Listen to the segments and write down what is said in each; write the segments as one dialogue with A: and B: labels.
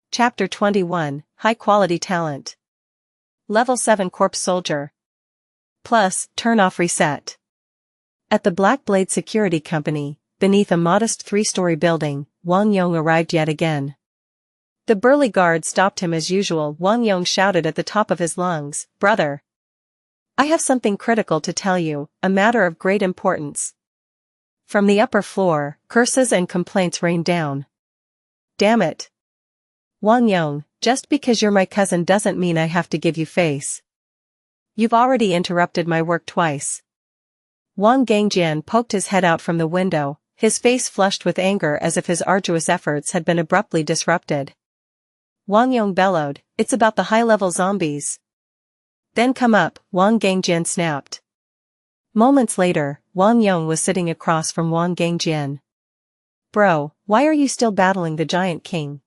A: Chapter 21, High-Quality Talent. Level 7 Corpse Soldier. Plus, turn off reset. At the Black Blade Security Company, beneath a modest 3-story building, Wang Yong arrived yet again. The burly guard stopped him as usual. Wang Yong shouted at the top of his lungs, "Brother! I have something critical to tell you, a matter of great importance." From the upper floor, curses and complaints rained down. "Damn it! Wang Yong, just because you're my cousin doesn't mean I have to give you face. You've already interrupted my work twice." Wang Gangjian poked his head out from the window, his face flushed with anger as if his arduous efforts had been abruptly disrupted. Wang Yong bellowed, "It's about the high-level zombies." "Then come up," Wang Gangjian snapped. Moments later, Wang Yong was sitting across from Wang Gangjian. "Bro, why are you still battling the Giant King?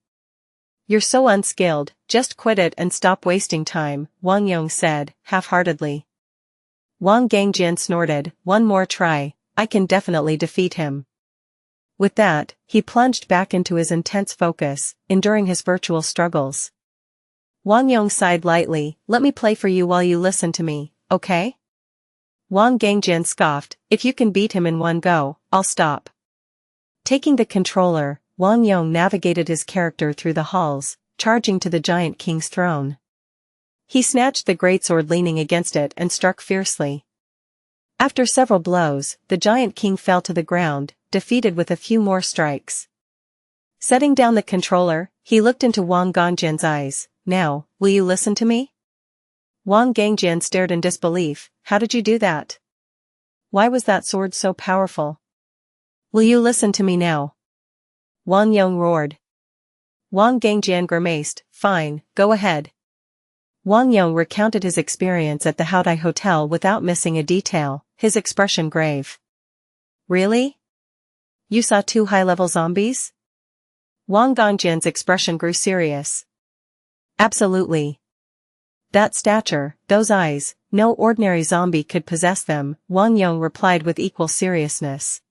A: You're so unskilled, just quit it and stop wasting time," Wang Yong said, half-heartedly. Wang Gangjian snorted, "One more try, I can definitely defeat him." With that, he plunged back into his intense focus, enduring his virtual struggles. Wang Yong sighed lightly, "Let me play for you while you listen to me, okay?" Wang Gangjian scoffed, "If you can beat him in one go, I'll stop." Taking the controller, Wang Yong navigated his character through the halls, charging to the Giant King's throne. He snatched the greatsword leaning against it and struck fiercely. After several blows, the Giant King fell to the ground, defeated with a few more strikes. Setting down the controller, he looked into Wang Gangjian's eyes. "Now, will you listen to me?" Wang Gangjian stared in disbelief. "How did you do that? Why was that sword so powerful? Will you listen to me now?" Wang Yong roared. Wang Gangjian grimaced, "Fine, go ahead." Wang Yong recounted his experience at the Haotai Hotel without missing a detail, his expression grave. "Really? You saw 2 high-level zombies?" Wang Gangjian's expression grew serious. "Absolutely. That stature, those eyes, no ordinary zombie could possess them," Wang Yong replied with equal seriousness.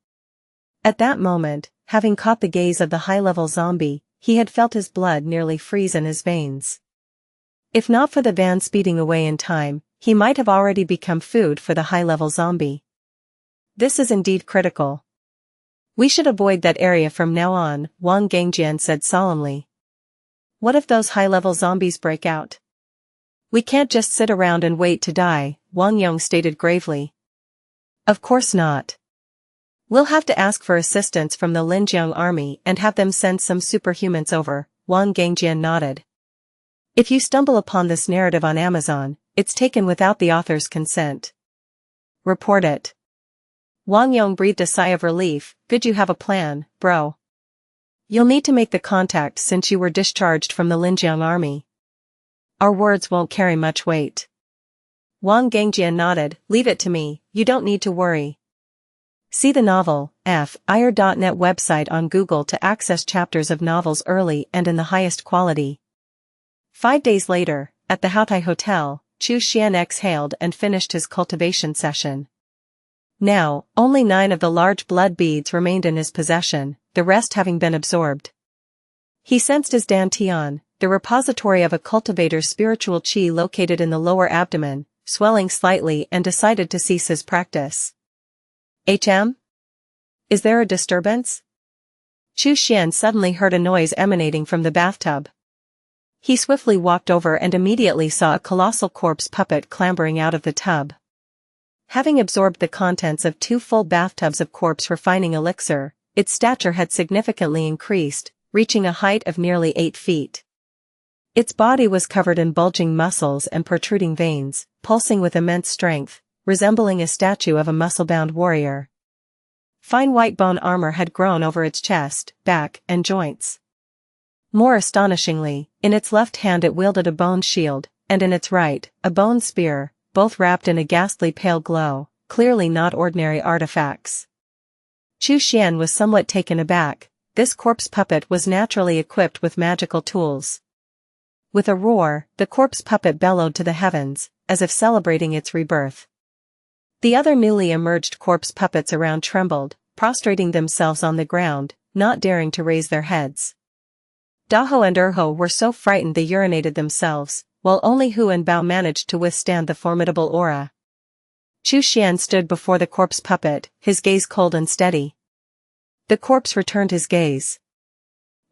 A: At that moment, having caught the gaze of the high-level zombie, he had felt his blood nearly freeze in his veins. If not for the van speeding away in time, he might have already become food for the high-level zombie. "This is indeed critical. We should avoid that area from now on," Wang Gangjian said solemnly. "What if those high-level zombies break out?" "We can't just sit around and wait to die," Wang Yong stated gravely. "Of course not. We'll have to ask for assistance from the Linjiang army and have them send some superhumans over," Wang Gangjian nodded. "If you stumble upon this narrative on Amazon, it's taken without the author's consent. Report it." Wang Yong breathed a sigh of relief. "Good, you have a plan, bro. You'll need to make the contact since you were discharged from the Linjiang army. Our words won't carry much weight." Wang Gangjian nodded. "Leave it to me, you don't need to worry." See the novel, fire.net website on Google to access chapters of novels early and in the highest quality. 5 days later, at the Haotai Hotel, Xuan exhaled and finished his cultivation session. Now, only 9 of the large blood beads remained in his possession, the rest having been absorbed. He sensed his dantian, the repository of a cultivator's spiritual qi located in the lower abdomen, swelling slightly and decided to cease his practice. Is there a disturbance?" Xuan suddenly heard a noise emanating from the bathtub. He swiftly walked over and immediately saw a colossal corpse puppet clambering out of the tub. Having absorbed the contents of 2 full bathtubs of corpse refining elixir, its stature had significantly increased, reaching a height of nearly 8 feet. Its body was covered in bulging muscles and protruding veins, pulsing with immense strength, resembling a statue of a muscle-bound warrior. Fine white bone armor had grown over its chest, back, and joints. More astonishingly, in its left hand it wielded a bone shield, and in its right, a bone spear, both wrapped in a ghastly pale glow, clearly not ordinary artifacts. Xuan was somewhat taken aback. This corpse puppet was naturally equipped with magical tools. With a roar, the corpse puppet bellowed to the heavens, as if celebrating its rebirth. The other newly emerged corpse puppets around trembled, prostrating themselves on the ground, not daring to raise their heads. Daho and Erho were so frightened they urinated themselves, while only Hu and Bao managed to withstand the formidable aura. Xuan stood before the corpse puppet, his gaze cold and steady. The corpse returned his gaze.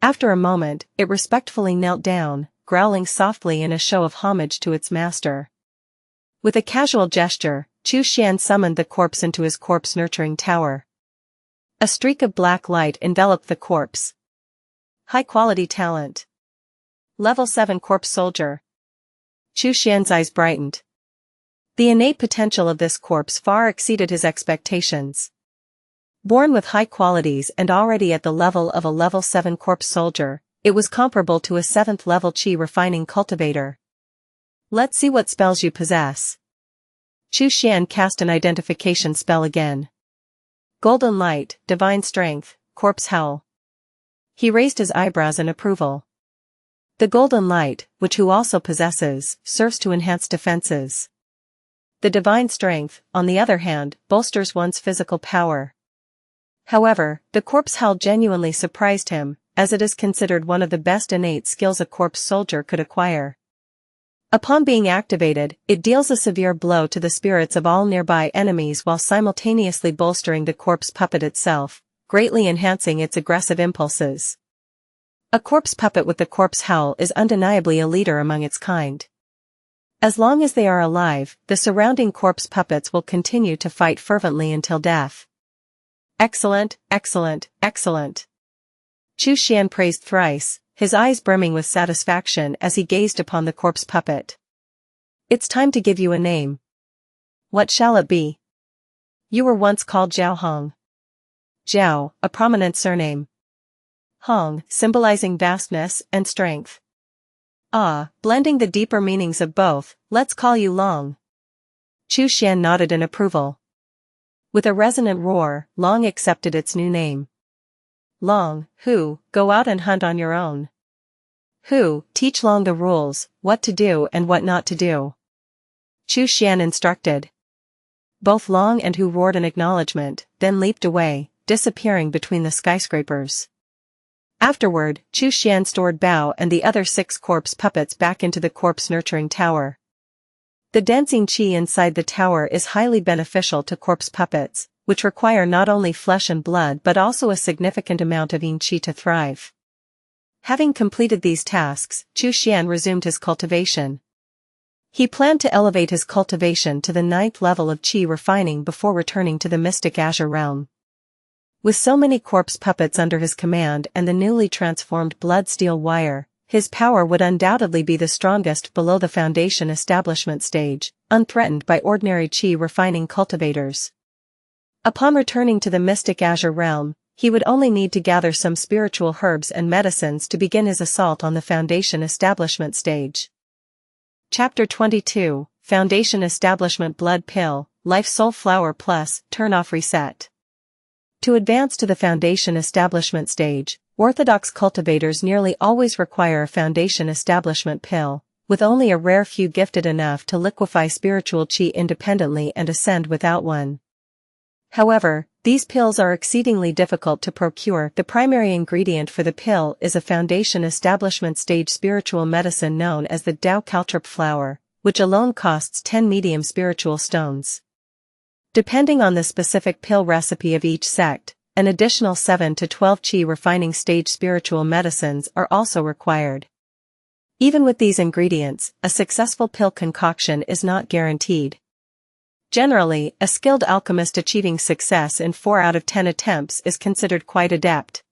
A: After a moment, it respectfully knelt down, growling softly in a show of homage to its master. With a casual gesture, Xuan summoned the corpse into his corpse-nurturing tower. A streak of black light enveloped the corpse. High-quality talent. Level 7 corpse soldier. Xuan's eyes brightened. The innate potential of this corpse far exceeded his expectations. Born with high qualities and already at the level of a level 7 corpse soldier, it was comparable to a 7th level chi refining cultivator. Let's see what spells you possess. Xuan cast an identification spell again. Golden light, divine strength, corpse howl. He raised his eyebrows in approval. The golden light, which Hu also possesses, serves to enhance defenses. The divine strength, on the other hand, bolsters one's physical power. However, the corpse howl genuinely surprised him, as it is considered one of the best innate skills a corpse soldier could acquire. Upon being activated, it deals a severe blow to the spirits of all nearby enemies while simultaneously bolstering the corpse puppet itself, greatly enhancing its aggressive impulses. A corpse puppet with the corpse howl is undeniably a leader among its kind. As long as they are alive, the surrounding corpse puppets will continue to fight fervently until death. Excellent, excellent, excellent. Xuan praised thrice, his eyes brimming with satisfaction as he gazed upon the corpse puppet. It's time to give you a name. What shall it be? You were once called Zhao Hong. Zhao, a prominent surname. Hong, symbolizing vastness and strength. Blending the deeper meanings of both, let's call you Long. Xuan nodded in approval. With a resonant roar, Long accepted its new name. Long, Hu, go out and hunt on your own. Hu, teach Long the rules, what to do and what not to do. Xuan instructed. Both Long and Hu roared in acknowledgement, then leaped away, disappearing between the skyscrapers. Afterward, Xuan stored Bao and the other 6 corpse puppets back into the corpse-nurturing tower. The dancing qi inside the tower is highly beneficial to corpse puppets, which require not only flesh and blood but also a significant amount of yin qi to thrive. Having completed these tasks, Xuan resumed his cultivation. He planned to elevate his cultivation to the 9th level of qi refining before returning to the mystic azure realm. With so many corpse puppets under his command and the newly transformed blood steel wire, his power would undoubtedly be the strongest below the foundation establishment stage, unthreatened by ordinary qi refining cultivators. Upon returning to the mystic azure realm, he would only need to gather some spiritual herbs and medicines to begin his assault on the foundation establishment stage. Chapter 22, Foundation Establishment Blood Pill, Life Soul Flower Plus, Turn-Off Reset. To advance to the foundation establishment stage, orthodox cultivators nearly always require a foundation establishment pill, with only a rare few gifted enough to liquefy spiritual qi independently and ascend without one. However, these pills are exceedingly difficult to procure. The primary ingredient for the pill is a foundation establishment stage spiritual medicine known as the Dao Caltrip flower, which alone costs 10 medium spiritual stones. Depending on the specific pill recipe of each sect, an additional 7 to 12 qi refining stage spiritual medicines are also required. Even with these ingredients, a successful pill concoction is not guaranteed. Generally, a skilled alchemist achieving success in 4 out of 10 attempts is considered quite adept.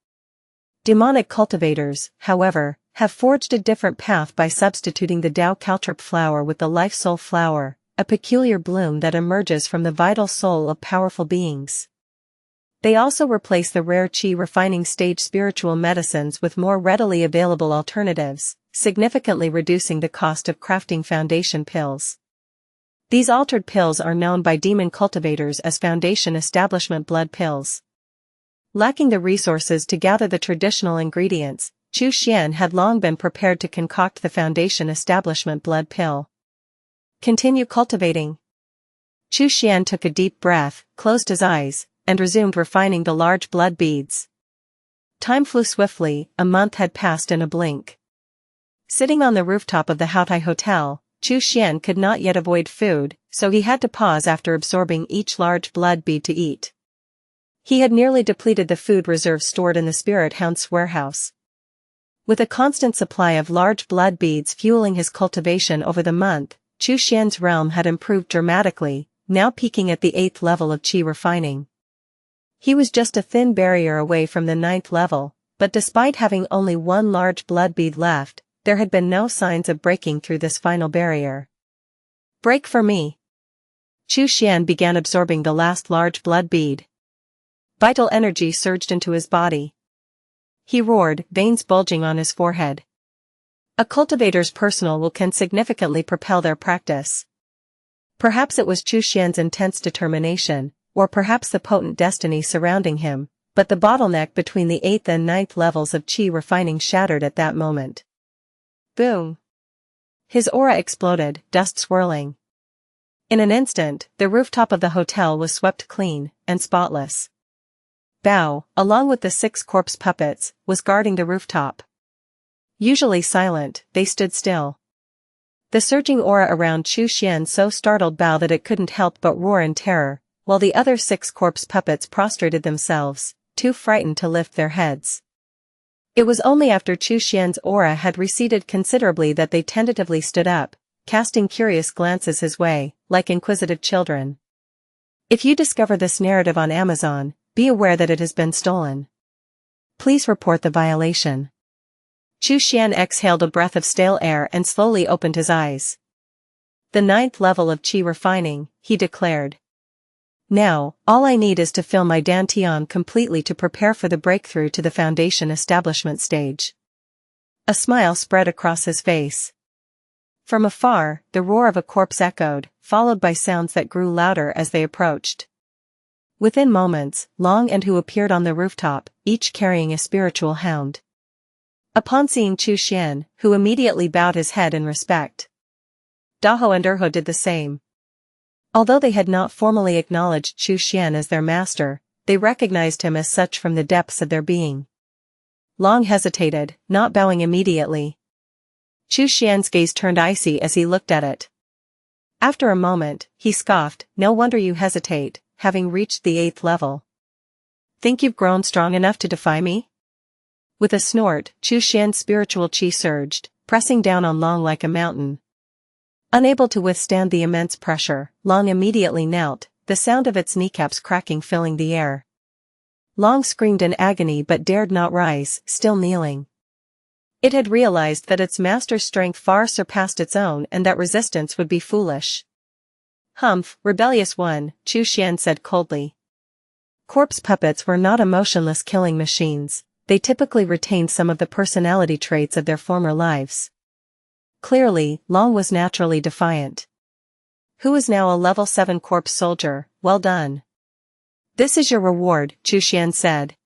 A: Demonic cultivators, however, have forged a different path by substituting the Dao Caltrip flower with the Life Soul flower, a peculiar bloom that emerges from the vital soul of powerful beings. They also replace the rare qi refining stage spiritual medicines with more readily available alternatives, significantly reducing the cost of crafting foundation pills. These altered pills are known by demon cultivators as foundation establishment blood pills. Lacking the resources to gather the traditional ingredients, Xuan had long been prepared to concoct the foundation establishment blood pill. Continue cultivating. Xuan took a deep breath, closed his eyes, and resumed refining the large blood beads. Time flew swiftly, a month had passed in a blink. Sitting on the rooftop of the Haotai Hotel, Xuan could not yet avoid food, so he had to pause after absorbing each large blood bead to eat. He had nearly depleted the food reserves stored in the Spirit Hound's warehouse. With a constant supply of large blood beads fueling his cultivation over the month, Xuan's realm had improved dramatically, now peaking at the 8th level of qi refining. He was just a thin barrier away from the 9th level, but despite having only one large blood bead left, there had been no signs of breaking through this final barrier. Break for me. Xuan began absorbing the last large blood bead. Vital energy surged into his body. He roared, veins bulging on his forehead. A cultivator's personal will can significantly propel their practice. Perhaps it was Xuan's intense determination, or perhaps the potent destiny surrounding him, but the bottleneck between the 8th and 9th levels of qi refining shattered at that moment. Boom! His aura exploded, dust swirling. In an instant, the rooftop of the hotel was swept clean and spotless. Bao, along with the 6 corpse puppets, was guarding the rooftop. Usually silent, they stood still. The surging aura around Xuan so startled Bao that it couldn't help but roar in terror, while the other 6 corpse puppets prostrated themselves, too frightened to lift their heads. It was only after Xuan's aura had receded considerably that they tentatively stood up, casting curious glances his way, like inquisitive children. If you discover this narrative on Amazon, be aware that it has been stolen. Please report the violation. Xuan exhaled a breath of stale air and slowly opened his eyes. The 9th level of qi refining, he declared. Now, all I need is to fill my dantian completely to prepare for the breakthrough to the foundation establishment stage. A smile spread across his face. From afar, the roar of a corpse echoed, followed by sounds that grew louder as they approached. Within moments, Long and Hu appeared on the rooftop, each carrying a spiritual hound. Upon seeing Xuan, Hu immediately bowed his head in respect. Daho and Erho did the same. Although they had not formally acknowledged Xuan as their master, they recognized him as such from the depths of their being. Long hesitated, not bowing immediately. Xuan's gaze turned icy as he looked at it. After a moment, he scoffed, "No wonder you hesitate, having reached the 8th level. Think you've grown strong enough to defy me?" With a snort, Xuan's spiritual qi surged, pressing down on Long like a mountain. Unable to withstand the immense pressure, Long immediately knelt, the sound of its kneecaps cracking filling the air. Long screamed in agony but dared not rise, still kneeling. It had realized that its master's strength far surpassed its own and that resistance would be foolish. "Humph, rebellious one," Xuan said coldly. Corpse puppets were not emotionless killing machines, they typically retained some of the personality traits of their former lives. Clearly, Long was naturally defiant. "Who is now a level 7 corpse soldier, well done. This is your reward," Xuan said.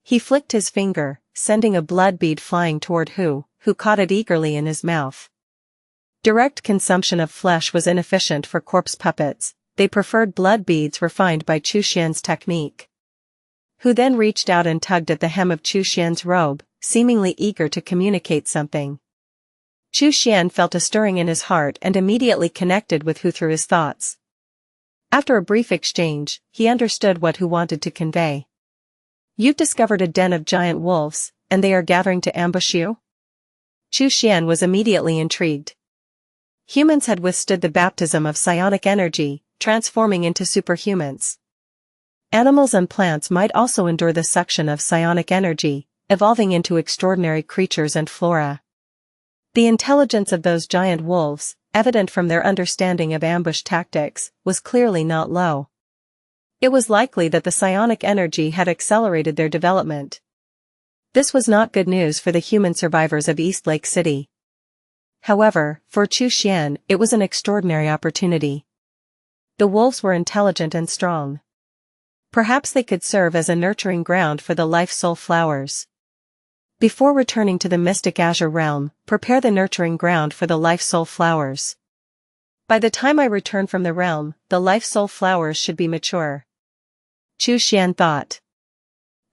A: He flicked his finger, sending a blood bead flying toward Hu, who caught it eagerly in his mouth. Direct consumption of flesh was inefficient for corpse puppets, they preferred blood beads refined by Xuan's technique. Hu then reached out and tugged at the hem of Xuan's robe, seemingly eager to communicate something. Xuan felt a stirring in his heart and immediately connected with Hu through his thoughts. After a brief exchange, he understood what Hu wanted to convey. "You've discovered a den of giant wolves, and they are gathering to ambush you?" Xuan was immediately intrigued. Humans had withstood the baptism of psionic energy, transforming into superhumans. Animals and plants might also endure the suction of psionic energy, evolving into extraordinary creatures and flora. The intelligence of those giant wolves, evident from their understanding of ambush tactics, was clearly not low. It was likely that the psionic energy had accelerated their development. This was not good news for the human survivors of East Lake City. However, for Xuan, it was an extraordinary opportunity. The wolves were intelligent and strong. Perhaps they could serve as a nurturing ground for the life soul flowers. Before returning to the mystic azure realm, prepare the nurturing ground for the life soul flowers. By the time I return from the realm, the life soul flowers should be mature. Xuan thought.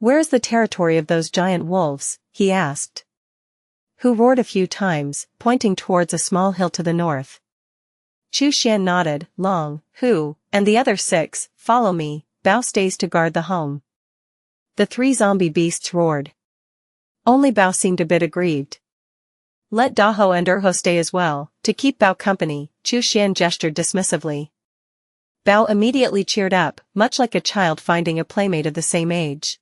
A: Where is the territory of those giant wolves? He asked. Who roared a few times, pointing towards a small hill to the north. Xuan nodded. Long, Hu, and the other 6, follow me. Bao stays to guard the home. The 3 zombie beasts roared. Only Bao seemed a bit aggrieved. Let Daho and Urho stay as well, to keep Bao company. Xuan gestured dismissively. Bao immediately cheered up, much like a child finding a playmate of the same age.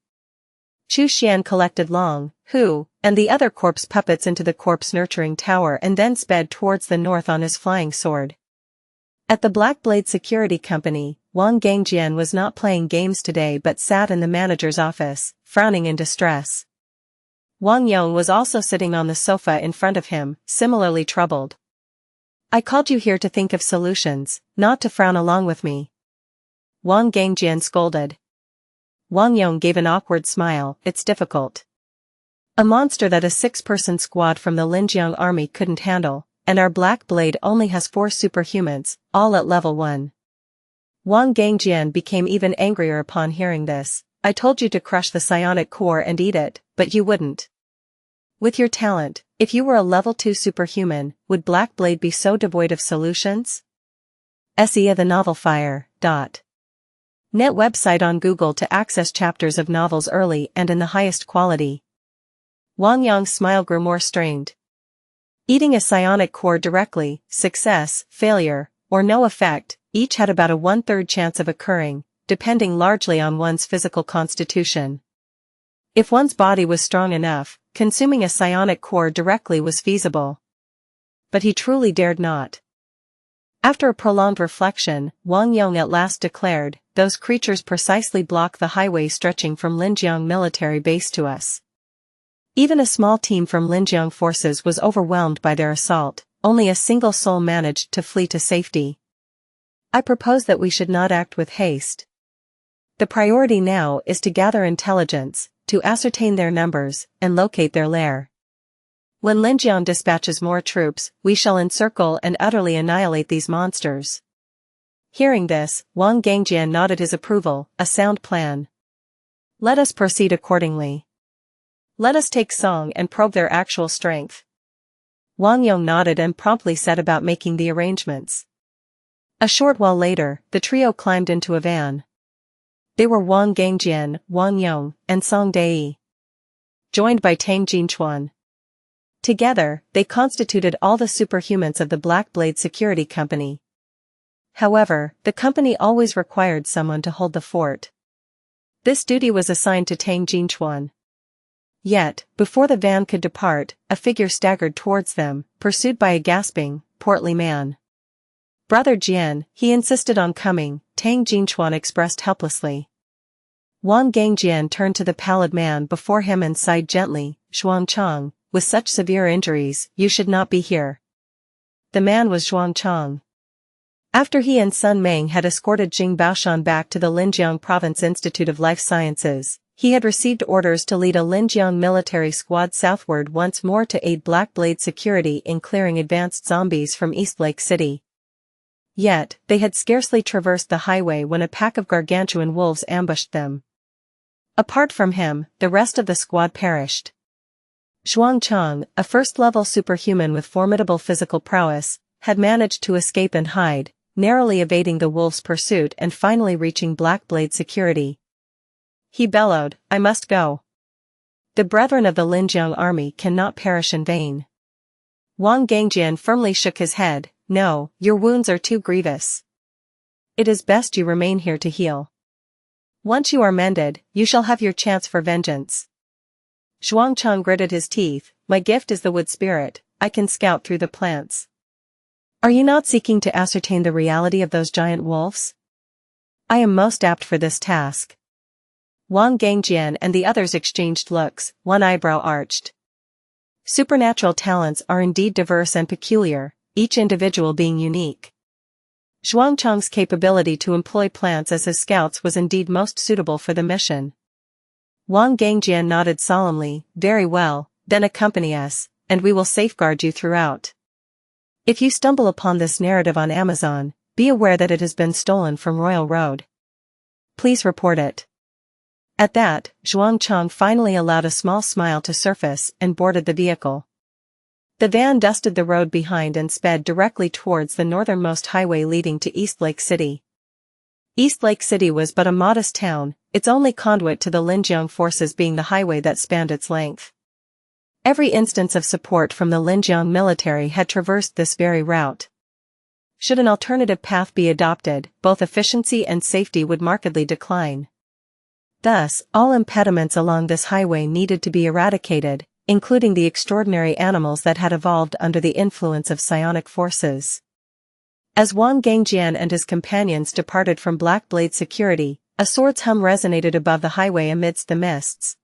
A: Xuan collected Long, Hu, and the other corpse puppets into the corpse nurturing tower and then sped towards the north on his flying sword. At the Black Blade Security Company, Wang Gangjian was not playing games today but sat in the manager's office, frowning in distress. Wang Yong was also sitting on the sofa in front of him, similarly troubled. I called you here to think of solutions, not to frown along with me. Wang Gangjian scolded. Wang Yong gave an awkward smile. It's difficult. A monster that a 6-person squad from the Linjiang army couldn't handle, and our Black Blade only has 4 superhumans, all at level 1. Wang Gangjian became even angrier upon hearing this. I told you to crush the psionic core and eat it, but you wouldn't. With your talent, if you were a level 2 superhuman, would Black Blade be so devoid of solutions? Xianxia the Novel Fire. Net website on Google to access chapters of novels early and in the highest quality. Wang Yong's smile grew more strained. Eating a psionic core directly, success, failure, or no effect, each had about a 1/3 chance of occurring, depending largely on one's physical constitution. If one's body was strong enough, consuming a psionic core directly was feasible. But he truly dared not. After a prolonged reflection, Wang Yong at last declared, those creatures precisely block the highway stretching from Linjiang military base to us. Even a small team from Linjiang forces was overwhelmed by their assault, only a single soul managed to flee to safety. I propose that we should not act with haste. The priority now is to gather intelligence, to ascertain their numbers, and locate their lair. When Linjiang dispatches more troops, we shall encircle and utterly annihilate these monsters. Hearing this, Wang Gangjian nodded his approval, a sound plan. Let us proceed accordingly. Let us take Song and probe their actual strength. Wang Yong nodded and promptly set about making the arrangements. A short while later, the trio climbed into a van. They were Wang Gangjian, Wang Yong, and Song Dai, joined by Tang Jinchuan. Together, they constituted all the superhumans of the Black Blade Security Company. However, the company always required someone to hold the fort. This duty was assigned to Tang Jinchuan. Yet, before the van could depart, a figure staggered towards them, pursued by a gasping, portly man. Brother Jian, he insisted on coming, Tang Jinchuan expressed helplessly. Wang Gangjian turned to the pallid man before him and sighed gently, Xuan, with such severe injuries, you should not be here. The man was Xuan. After he and Sun Meng had escorted Jing Baoshan back to the Linjiang Province Institute of Life Sciences, he had received orders to lead a Linjiang military squad southward once more to aid Black Blade security in clearing advanced zombies from East Lake City. Yet, they had scarcely traversed the highway when a pack of gargantuan wolves ambushed them. Apart from him, the rest of the squad perished. Xuan, a first-level superhuman with formidable physical prowess, had managed to escape and hide, narrowly evading the wolves' pursuit and finally reaching Black Blade security. He bellowed, I must go. The brethren of the Linjiang army cannot perish in vain. Wang Gangjian firmly shook his head, no, your wounds are too grievous. It is best you remain here to heal. Once you are mended, you shall have your chance for vengeance. Xuan gritted his teeth, my gift is the wood spirit, I can scout through the plants. Are you not seeking to ascertain the reality of those giant wolves? I am most apt for this task. Wang Gangjian and the others exchanged looks, one eyebrow arched. Supernatural talents are indeed diverse and peculiar, each individual being unique. Xuan's capability to employ plants as his scouts was indeed most suitable for the mission. Wang Gangjian nodded solemnly, very well, then accompany us, and we will safeguard you throughout. If you stumble upon this narrative on Amazon, be aware that it has been stolen from Royal Road. Please report it. At that, Zhuangchang finally allowed a small smile to surface and boarded the vehicle. The van dusted the road behind and sped directly towards the northernmost highway leading to East Lake City. East Lake City was but a modest town, its only conduit to the Linjiang forces being the highway that spanned its length. Every instance of support from the Linjiang military had traversed this very route. Should an alternative path be adopted, both efficiency and safety would markedly decline. Thus, all impediments along this highway needed to be eradicated, including the extraordinary animals that had evolved under the influence of psionic forces. As Wang Gangjian and his companions departed from Black Blade Security, a sword's hum resonated above the highway amidst the mists.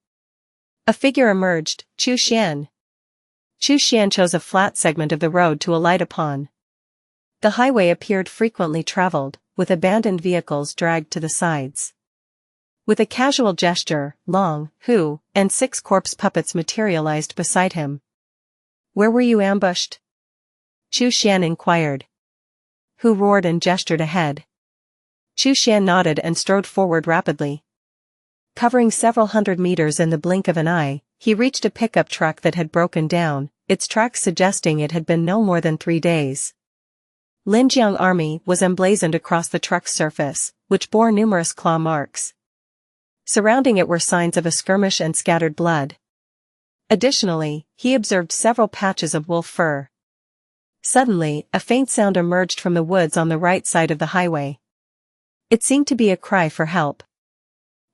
A: A figure emerged, Chu Xian. Chu Xian chose a flat segment of the road to alight upon. The highway appeared frequently traveled, with abandoned vehicles dragged to the sides. With a casual gesture, Long, Hu, and 6 corpse puppets materialized beside him. "Where were you ambushed?" Chu Xian inquired. Hu roared and gestured ahead. Chu Xian nodded and strode forward rapidly. Covering several hundred meters in the blink of an eye, he reached a pickup truck that had broken down, its tracks suggesting it had been no more than 3 days. Linjiang Army was emblazoned across the truck's surface, which bore numerous claw marks. Surrounding it were signs of a skirmish and scattered blood. Additionally, he observed several patches of wolf fur. Suddenly, a faint sound emerged from the woods on the right side of the highway. It seemed to be a cry for help.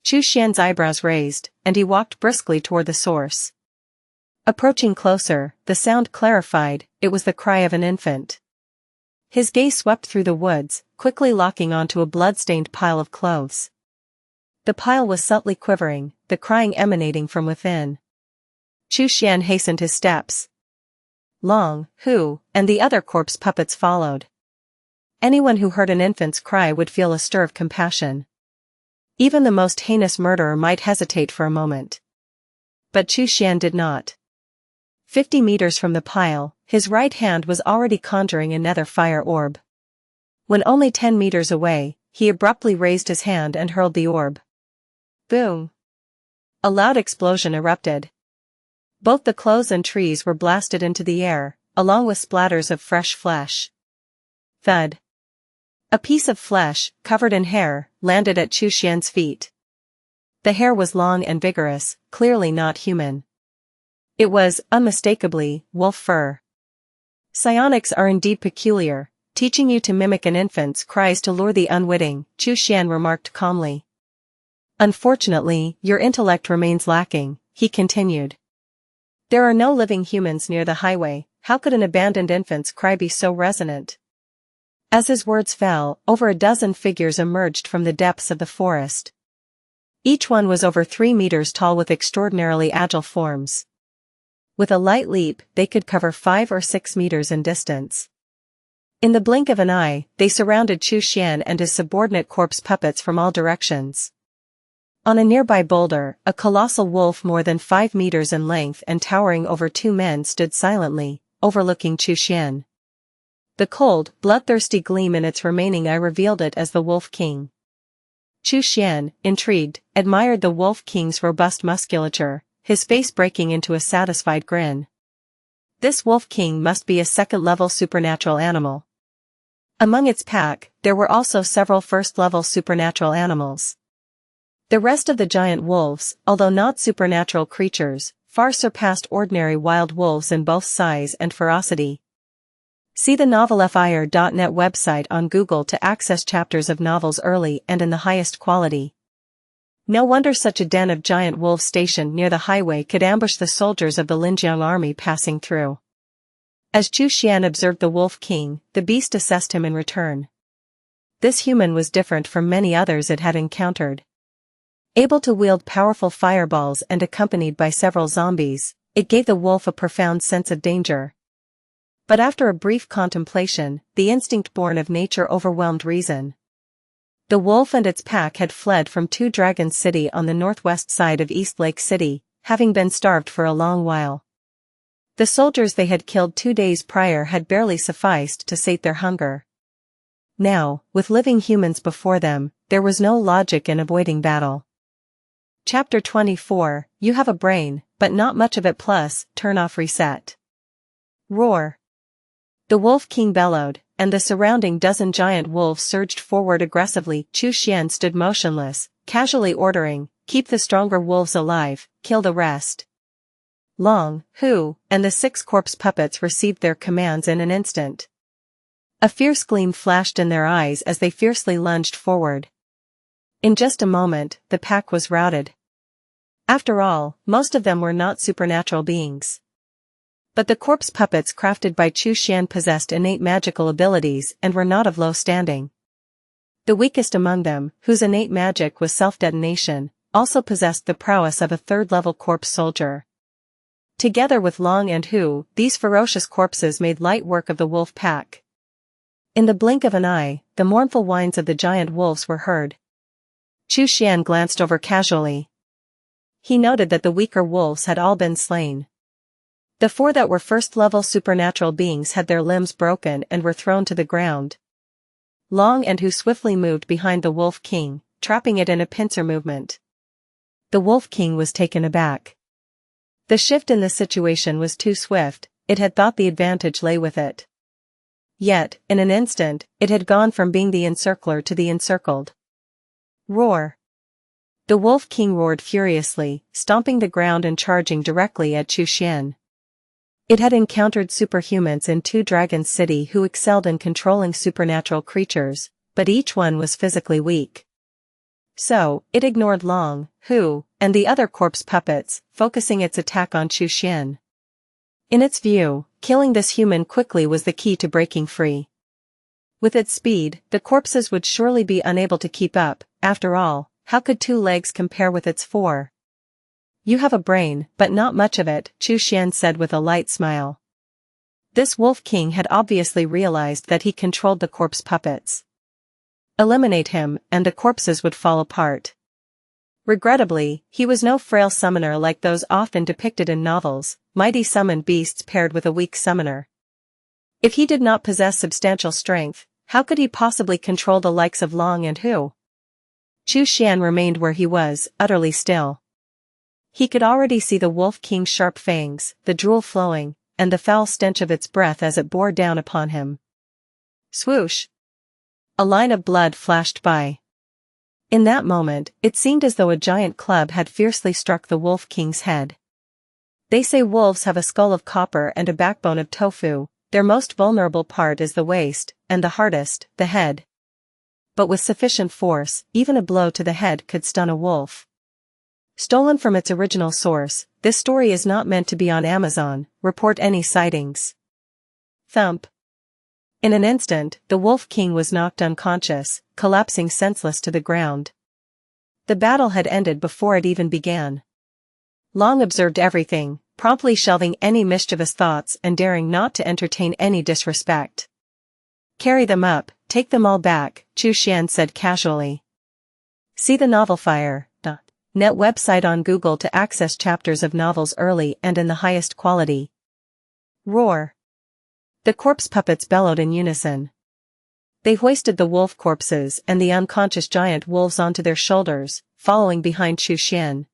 A: Chu Xian's eyebrows raised, and he walked briskly toward the source. Approaching closer, the sound clarified, it was the cry of an infant. His gaze swept through the woods, quickly locking onto a blood-stained pile of clothes. The pile was subtly quivering, the crying emanating from within. Chu Xian hastened his steps. Long, Hu, and the other corpse puppets followed. Anyone who heard an infant's cry would feel a stir of compassion. Even the most heinous murderer might hesitate for a moment. But Chu Xian did not. 50 meters from the pile, his right hand was already conjuring a nether fire orb. When only 10 meters away, he abruptly raised his hand and hurled the orb. Boom! A loud explosion erupted. Both the clothes and trees were blasted into the air, along with splatters of fresh flesh. Thud. A piece of flesh, covered in hair, landed at Chu Xian's feet. The hair was long and vigorous, clearly not human. It was, unmistakably, wolf fur. Psionics are indeed peculiar, teaching you to mimic an infant's cries to lure the unwitting, Chu Xian remarked calmly. Unfortunately, your intellect remains lacking, he continued. There are no living humans near the highway, how could an abandoned infant's cry be so resonant? As his words fell, over a dozen figures emerged from the depths of the forest. Each one was over 3 meters tall with extraordinarily agile forms. With a light leap, they could cover 5 or 6 meters in distance. In the blink of an eye, they surrounded Chu Xian and his subordinate corpse puppets from all directions. On a nearby boulder, a colossal wolf more than 5 meters in length and towering over 2 men stood silently, overlooking Chu Xian. The cold, bloodthirsty gleam in its remaining eye revealed it as the Wolf King. Chu Xian, intrigued, admired the Wolf King's robust musculature, his face breaking into a satisfied grin. This Wolf King must be a second-level supernatural animal. Among its pack, there were also several first-level supernatural animals. The rest of the giant wolves, although not supernatural creatures, far surpassed ordinary wild wolves in both size and ferocity. See the novelfire.net website on Google to access chapters of novels early and in the highest quality. No wonder such a den of giant wolves stationed near the highway could ambush the soldiers of the Linjiang army passing through. As Chu Xian observed the Wolf King, the beast assessed him in return. This human was different from many others it had encountered. Able to wield powerful fireballs and accompanied by several zombies, it gave the wolf a profound sense of danger. But after a brief contemplation, the instinct born of nature overwhelmed reason. The wolf and its pack had fled from Two Dragons City on the northwest side of East Lake City, having been starved for a long while. The soldiers they had killed 2 days prior had barely sufficed to sate their hunger. Now, with living humans before them, there was no logic in avoiding battle. Chapter 24, You have a brain, but not much of it plus, turn off reset. Roar. The Wolf King bellowed, and the surrounding dozen giant wolves surged forward aggressively. Xuan stood motionless, casually ordering, keep the stronger wolves alive, kill the rest. Long, Hu, and the 6 corpse puppets received their commands in an instant. A fierce gleam flashed in their eyes as they fiercely lunged forward. In just a moment, the pack was routed. After all, most of them were not supernatural beings. But the corpse puppets crafted by Xuan possessed innate magical abilities and were not of low standing. The weakest among them, whose innate magic was self-detonation, also possessed the prowess of a third-level corpse soldier. Together with Long and Hu, these ferocious corpses made light work of the wolf pack. In the blink of an eye, the mournful whines of the giant wolves were heard. Xuan glanced over casually. He noted that the weaker wolves had all been slain. The 4 that were first-level supernatural beings had their limbs broken and were thrown to the ground. Long and Hu swiftly moved behind the Wolf King, trapping it in a pincer movement. The Wolf King was taken aback. The shift in the situation was too swift, it had thought the advantage lay with it. Yet, in an instant, it had gone from being the encircler to the encircled. Roar. The Wolf King roared furiously, stomping the ground and charging directly at Xuan. It had encountered superhumans in 2 Dragon City who excelled in controlling supernatural creatures, but each one was physically weak. So, it ignored Long, Hu, and the other corpse puppets, focusing its attack on Xuan. In its view, killing this human quickly was the key to breaking free. With its speed, the corpses would surely be unable to keep up. After all, how could 2 legs compare with its 4? You have a brain, but not much of it, Xuan said with a light smile. This Wolf King had obviously realized that he controlled the corpse puppets. Eliminate him, and the corpses would fall apart. Regrettably, he was no frail summoner like those often depicted in novels, mighty summoned beasts paired with a weak summoner. If he did not possess substantial strength, how could he possibly control the likes of Long and Hu? Xuan remained where he was, utterly still. He could already see the Wolf King's sharp fangs, the drool flowing, and the foul stench of its breath as it bore down upon him. Swoosh! A line of blood flashed by. In that moment, it seemed as though a giant club had fiercely struck the Wolf King's head. They say wolves have a skull of copper and a backbone of tofu, their most vulnerable part is the waist, and the hardest, the head. But with sufficient force, even a blow to the head could stun a wolf. Stolen from its original source, this story is not meant to be on Amazon, report any sightings. Thump. In an instant, the Wolf King was knocked unconscious, collapsing senseless to the ground. The battle had ended before it even began. Long observed everything, promptly shelving any mischievous thoughts and daring not to entertain any disrespect. Carry them up, take them all back, Xuan said casually. See the novel Fire.net website on Google to access chapters of novels early and in the highest quality. Roar. The corpse puppets bellowed in unison. They hoisted the wolf corpses and the unconscious giant wolves onto their shoulders, following behind Xuan.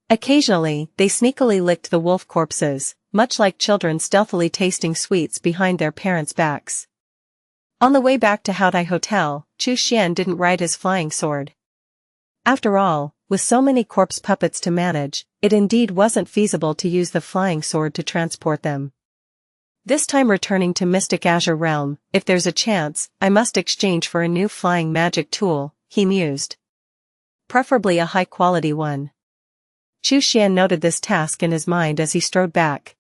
A: Occasionally, they sneakily licked the wolf corpses, much like children stealthily tasting sweets behind their parents' backs. On the way back to Haodai Hotel, Xuan didn't ride his flying sword. After all, with so many corpse puppets to manage, it indeed wasn't feasible to use the flying sword to transport them. This time returning to Mystic Azure Realm, if there's a chance, I must exchange for a new flying magic tool, he mused. Preferably a high-quality one. Xuan noted this task in his mind as he strode back.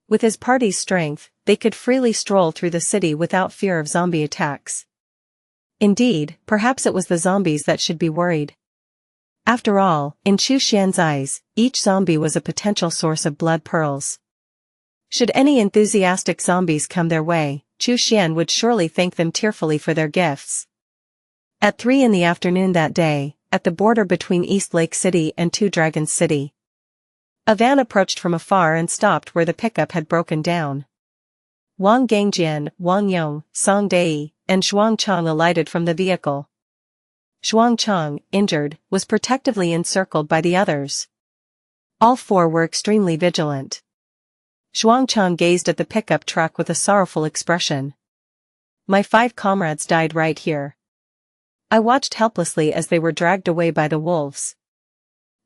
A: With his party's strength, they could freely stroll through the city without fear of zombie attacks. Indeed, perhaps it was the zombies that should be worried. After all, in Xuan's eyes, each zombie was a potential source of blood pearls. Should any enthusiastic zombies come their way, Xuan would surely thank them tearfully for their gifts. At 3 in the afternoon that day, at the border between East Lake City and 2 Dragon City, a van approached from afar and stopped where the pickup had broken down. Wang Gangjian, Wang Yong, Song Dei, and Zhuang Chang alighted from the vehicle. Xuan, injured, was protectively encircled by the others. All four were extremely vigilant. Xuan gazed at the pickup truck with a sorrowful expression. My 5 comrades died right here. I watched helplessly as they were dragged away by the wolves.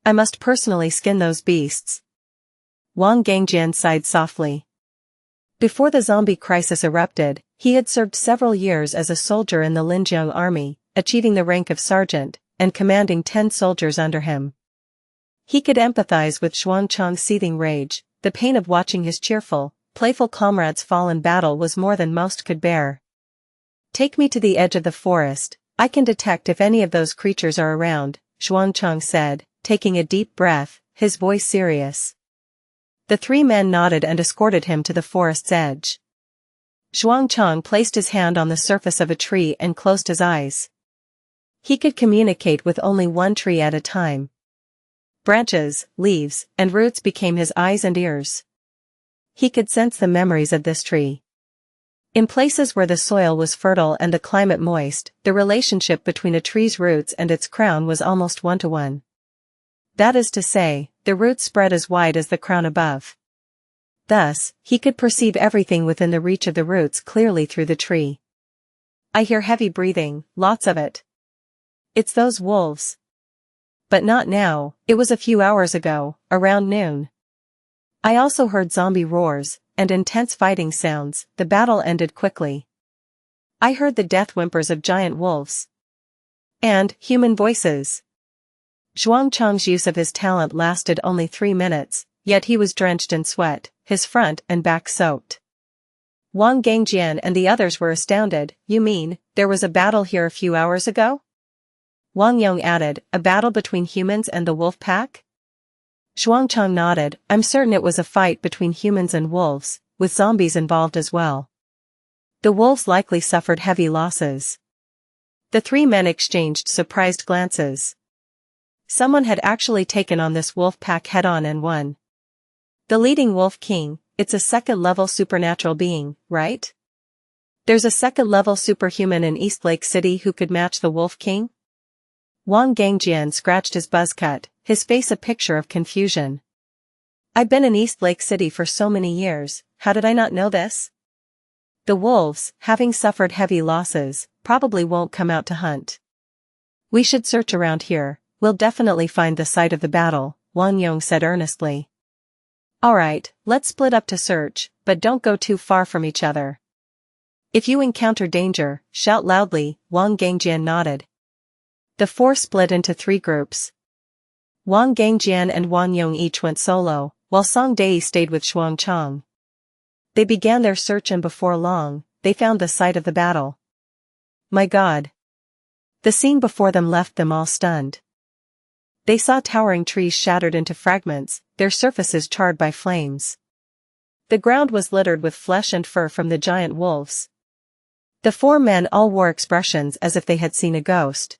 A: I must personally skin those beasts. Wang Gangjian sighed softly. Before the zombie crisis erupted, he had served several years as a soldier in the Linjiang army, achieving the rank of sergeant, and commanding 10 soldiers under him. He could empathize with Xuan's seething rage. The pain of watching his cheerful, playful comrades fall in battle was more than most could bear. Take me to the edge of the forest, I can detect if any of those creatures are around, Xuan said, taking a deep breath, his voice serious. The 3 men nodded and escorted him to the forest's edge. Xuan placed his hand on the surface of a tree and closed his eyes. He could communicate with only one tree at a time. Branches, leaves, and roots became his eyes and ears. He could sense the memories of this tree. In places where the soil was fertile and the climate moist, the relationship between a tree's roots and its crown was almost 1-to-1. That is to say, the roots spread as wide as the crown above. Thus, he could perceive everything within the reach of the roots clearly through the tree. I hear heavy breathing, lots of it. It's those wolves. But not now, it was a few hours ago, around noon. I also heard zombie roars, and intense fighting sounds. The battle ended quickly. I heard the death whimpers of giant wolves. And human voices. Xuan's use of his talent lasted only 3 minutes, yet he was drenched in sweat, his front and back soaked. Wang Gangjian and the others were astounded. You mean, there was a battle here a few hours ago? Wang Yong added, a battle between humans and the wolf pack? Xuan nodded, I'm certain it was a fight between humans and wolves, with zombies involved as well. The wolves likely suffered heavy losses. The 3 men exchanged surprised glances. Someone had actually taken on this wolf pack head-on and won. The leading wolf king, it's a 2nd-level supernatural being, right? There's a 2nd-level superhuman in East Lake City who could match the wolf king? Wang Gangjian scratched his buzz cut, his face a picture of confusion. I've been in East Lake City for so many years, how did I not know this? The wolves, having suffered heavy losses, probably won't come out to hunt. We should search around here, we'll definitely find the site of the battle, Wang Yong said earnestly. Alright, let's split up to search, but don't go too far from each other. If you encounter danger, shout loudly, Wang Gangjian nodded. The 4 split into 3 groups. Wang Gangjian and Wang Yong each went solo, while Song Dei stayed with Xuan. They began their search and before long, they found the site of the battle. My God! The scene before them left them all stunned. They saw towering trees shattered into fragments, their surfaces charred by flames. The ground was littered with flesh and fur from the giant wolves. The 4 men all wore expressions as if they had seen a ghost.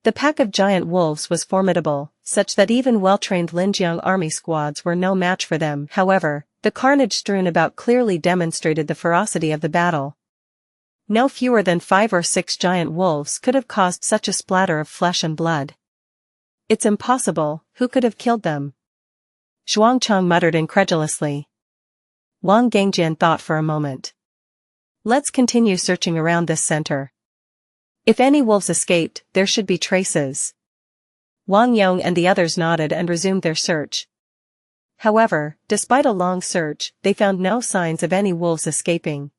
A: The pack of giant wolves was formidable, such that even well-trained Linjiang army squads were no match for them. However, the carnage strewn about clearly demonstrated the ferocity of the battle. No fewer than 5 or 6 giant wolves could have caused such a splatter of flesh and blood. It's impossible, who could have killed them? Xuan muttered incredulously. Wang Gangjian thought for a moment. Let's continue searching around this center. If any wolves escaped, there should be traces. Wang Yong and the others nodded and resumed their search. However, despite a long search, they found no signs of any wolves escaping.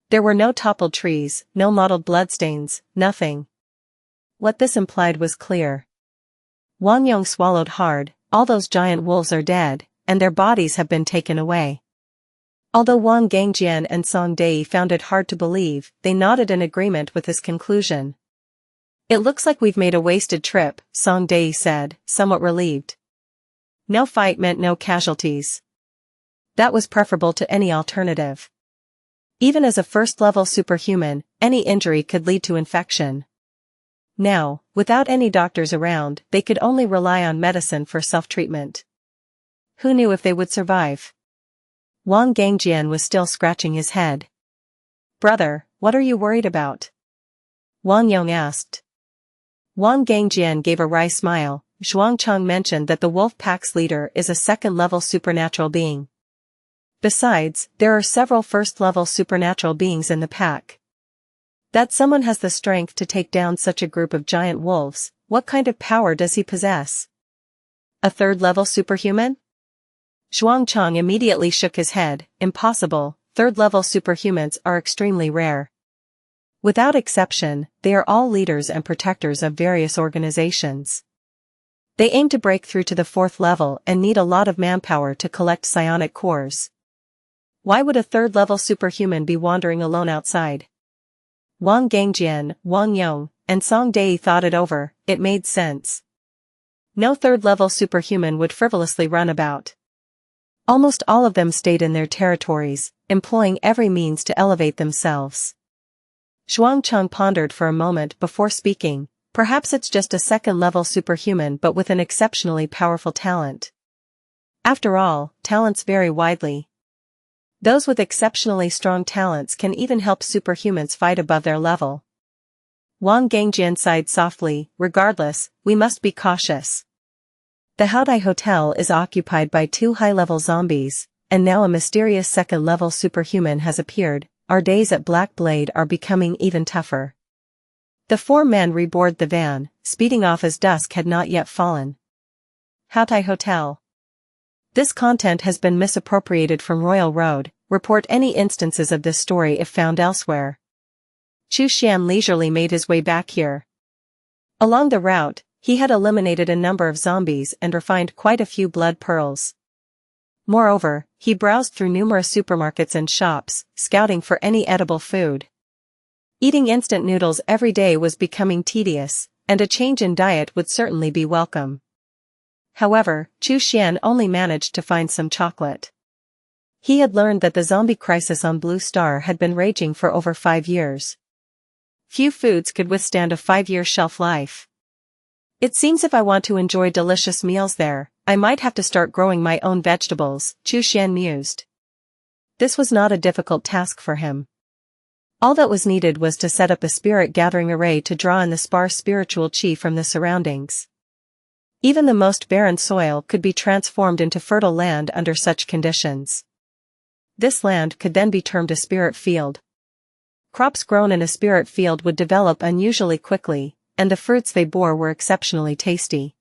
A: There were no toppled trees, no mottled bloodstains, nothing. What this implied was clear. Wang Yong swallowed hard, all those giant wolves are dead, and their bodies have been taken away. Although Wang Gangjian and Song Dei found it hard to believe, they nodded in agreement with his conclusion. It looks like we've made a wasted trip, Song Dei said, somewhat relieved. No fight meant no casualties. That was preferable to any alternative. Even as a first-level superhuman, any injury could lead to infection. Now, without any doctors around, they could only rely on medicine for self-treatment. Who knew if they would survive? Wang Gangjian was still scratching his head. Brother, what are you worried about? Wang Yong asked. Wang Gangjian gave a wry smile. Xuan mentioned that the wolf pack's leader is a second-level supernatural being. Besides, there are several first-level supernatural beings in the pack. That someone has the strength to take down such a group of giant wolves, what kind of power does he possess? A third-level superhuman? Xuan immediately shook his head. Impossible, third-level superhumans are extremely rare. Without exception, they are all leaders and protectors of various organizations. They aim to break through to the fourth level and need a lot of manpower to collect psionic cores. Why would a third-level superhuman be wandering alone outside? Wang Gangjian, Wang Yong, and Song Dai thought it over. It made sense. No third-level superhuman would frivolously run about. Almost all of them stayed in their territories, employing every means to elevate themselves. Xuan pondered for a moment before speaking. Perhaps it's just a second-level superhuman but with an exceptionally powerful talent. After all, talents vary widely. Those with exceptionally strong talents can even help superhumans fight above their level. Wang Gangjian sighed softly. Regardless, we must be cautious. The Haodai Hotel is occupied by 2 high-level zombies, and now a mysterious second-level superhuman has appeared. Our days at Black Blade are becoming even tougher. The 4 men reboarded the van, speeding off as dusk had not yet fallen. Haodai Hotel. This content has been misappropriated from Royal Road. Report any instances of this story if found elsewhere. Xuan leisurely made his way back here. Along the route, he had eliminated a number of zombies and refined quite a few blood pearls. Moreover, he browsed through numerous supermarkets and shops, scouting for any edible food. Eating instant noodles every day was becoming tedious, and a change in diet would certainly be welcome. However, Xuan only managed to find some chocolate. He had learned that the zombie crisis on Blue Star had been raging for over 5 years. Few foods could withstand a 5-year shelf life. It seems if I want to enjoy delicious meals there, I might have to start growing my own vegetables, Xuan mused. This was not a difficult task for him. All that was needed was to set up a spirit-gathering array to draw in the sparse spiritual chi from the surroundings. Even the most barren soil could be transformed into fertile land under such conditions. This land could then be termed a spirit field. Crops grown in a spirit field would develop unusually quickly, and the fruits they bore were exceptionally tasty.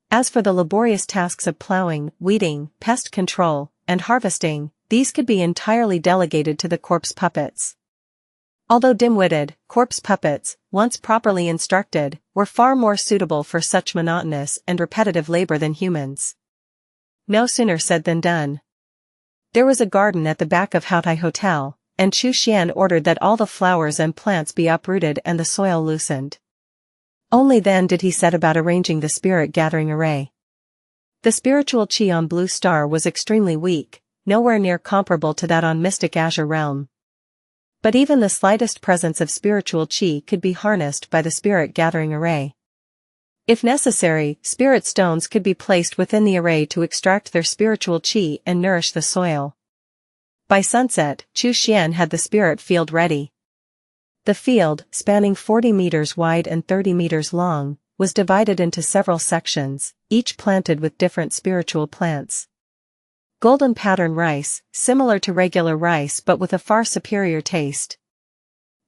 A: As for the laborious tasks of plowing, weeding, pest control, and harvesting, these could be entirely delegated to the corpse puppets. Although dim-witted, corpse puppets, once properly instructed, were far more suitable for such monotonous and repetitive labor than humans. No sooner said than done. There was a garden at the back of Haodai Hotel, and Xuan ordered that all the flowers and plants be uprooted and the soil loosened. Only then did he set about arranging the spirit-gathering array. The spiritual chi on Blue Star was extremely weak, nowhere near comparable to that on Mystic Azure Realm. But even the slightest presence of spiritual chi could be harnessed by the spirit-gathering array. If necessary, spirit stones could be placed within the array to extract their spiritual chi and nourish the soil. By sunset, Xuan had the spirit field ready. The field, spanning 40 meters wide and 30 meters long, was divided into several sections, each planted with different spiritual plants. Golden pattern rice, similar to regular rice but with a far superior taste.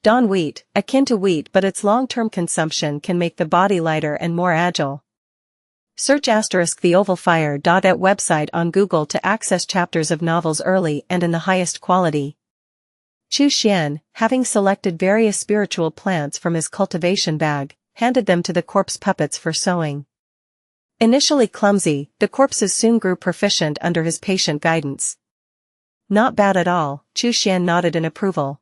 A: Dawn wheat, akin to wheat but its long-term consumption can make the body lighter and more agile. Search *the oval fire. At website on Google to access chapters of novels early and in the highest quality. Xuan, having selected various spiritual plants from his cultivation bag, handed them to the corpse puppets for sowing. Initially clumsy, the corpses soon grew proficient under his patient guidance. Not bad at all, Xuan nodded in approval.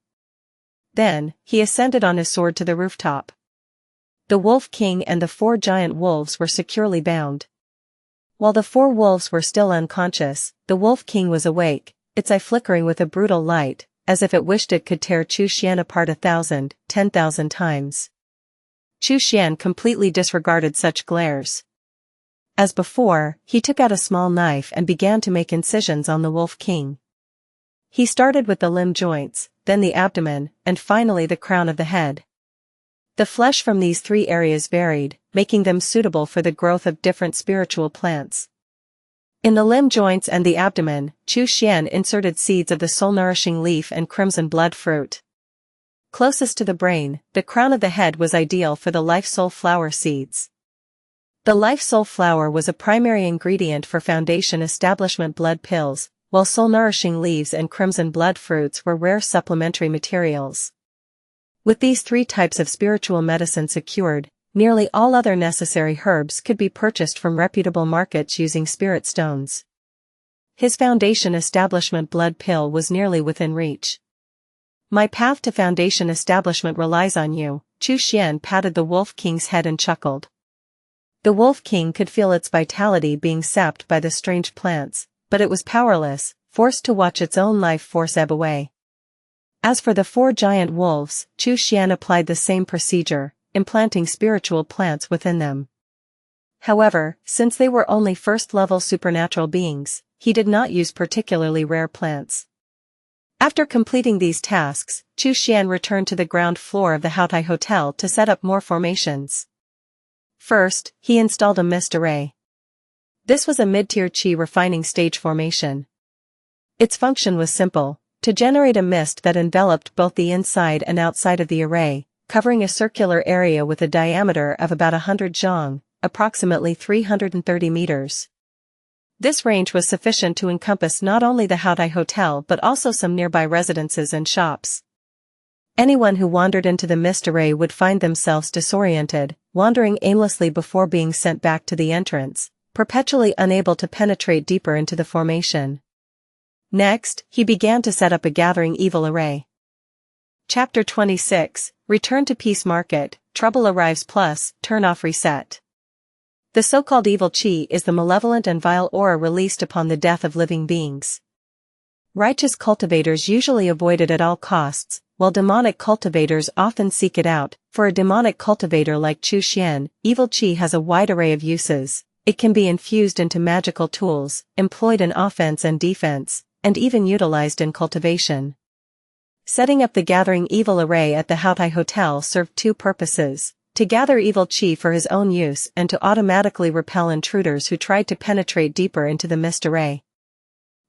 A: Then, he ascended on his sword to the rooftop. The Wolf King and the 4 giant wolves were securely bound. While the 4 wolves were still unconscious, the Wolf King was awake, its eye flickering with a brutal light, as if it wished it could tear Xuan apart 1,000, 10,000 times. Xuan completely disregarded such glares. As before, he took out a small knife and began to make incisions on the Wolf King. He started with the limb joints, then the abdomen, and finally the crown of the head. The flesh from these three areas varied, making them suitable for the growth of different spiritual plants. In the limb joints and the abdomen, Xuan inserted seeds of the soul-nourishing leaf and crimson blood fruit. Closest to the brain, the crown of the head was ideal for the life-soul flower seeds. The life-soul flower was a primary ingredient for foundation establishment blood pills, while soul-nourishing leaves and crimson blood fruits were rare supplementary materials. With these three types of spiritual medicine secured, nearly all other necessary herbs could be purchased from reputable markets using spirit stones. His foundation establishment blood pill was nearly within reach. My path to foundation establishment relies on you, Xuan patted the Wolf King's head and chuckled. The Wolf King could feel its vitality being sapped by the strange plants, but it was powerless, forced to watch its own life force ebb away. As for the four giant wolves, Xuan applied the same procedure, implanting spiritual plants within them. However, since they were only first-level supernatural beings, he did not use particularly rare plants. After completing these tasks, Xuan returned to the ground floor of the Houtai Hotel to set up more formations. First, he installed a mist array. This was a mid-tier qi refining stage formation. Its function was simple, to generate a mist that enveloped both the inside and outside of the array, covering a circular area with a diameter of about 100 zhang, approximately 330 meters. This range was sufficient to encompass not only the Houtai Hotel but also some nearby residences and shops. Anyone who wandered into the mist array would find themselves disoriented, wandering aimlessly before being sent back to the entrance, perpetually unable to penetrate deeper into the formation. Next, he began to set up a gathering evil array. Chapter 26, Return to Peace Market, Trouble Arrives Plus, Turn Off Reset. The so-called evil qi is the malevolent and vile aura released upon the death of living beings. Righteous cultivators usually avoid it at all costs, while demonic cultivators often seek it out. For a demonic cultivator like Xuan, evil qi has a wide array of uses. It can be infused into magical tools, employed in offense and defense, and even utilized in cultivation. Setting up the gathering evil array at the Houtai Hotel served two purposes: to gather evil qi for his own use and to automatically repel intruders who tried to penetrate deeper into the mist array.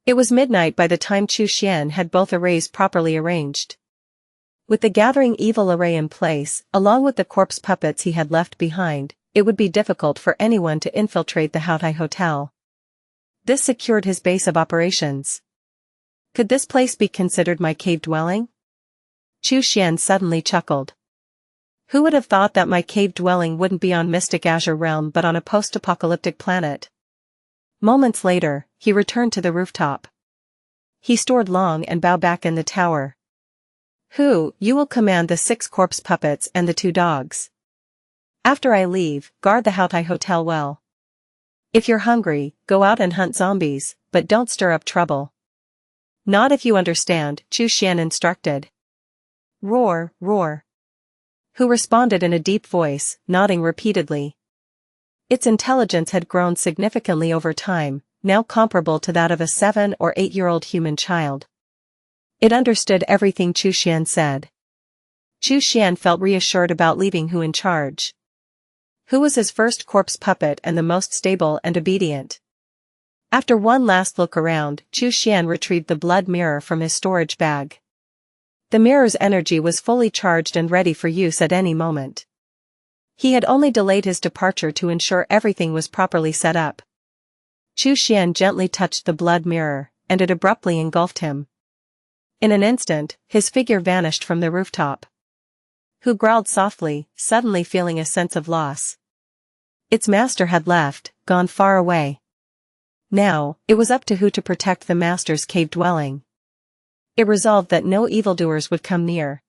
A: It was midnight by the time Xuan had both arrays properly arranged. With the gathering evil array in place, along with the corpse puppets he had left behind, it would be difficult for anyone to infiltrate the Houtai Hotel. This secured his base of operations. Could this place be considered my cave dwelling? Xuan suddenly chuckled. Who would have thought that my cave dwelling wouldn't be on Mystic Azure Realm but on a post-apocalyptic planet? Moments later, he returned to the rooftop. He stood long and bowed back in the tower. You will command the 6 corpse puppets and the 2 dogs. After I leave, guard the Houtai Hotel well. If you're hungry, go out and hunt zombies, but don't stir up trouble. Not if you understand, Xuan instructed. Roar, roar. Who responded in a deep voice, nodding repeatedly. Its intelligence had grown significantly over time, now comparable to that of a 7- or 8-year-old human child. It understood everything Xuan said. Xuan felt reassured about leaving Hu in charge. Hu was his first corpse puppet and the most stable and obedient. After one last look around, Xuan retrieved the blood mirror from his storage bag. The mirror's energy was fully charged and ready for use at any moment. He had only delayed his departure to ensure everything was properly set up. Xuan gently touched the blood mirror, and it abruptly engulfed him. In an instant, his figure vanished from the rooftop. Hu growled softly, suddenly feeling a sense of loss. Its master had left, gone far away. Now, it was up to Hu to protect the master's cave dwelling. It resolved that no evildoers would come near.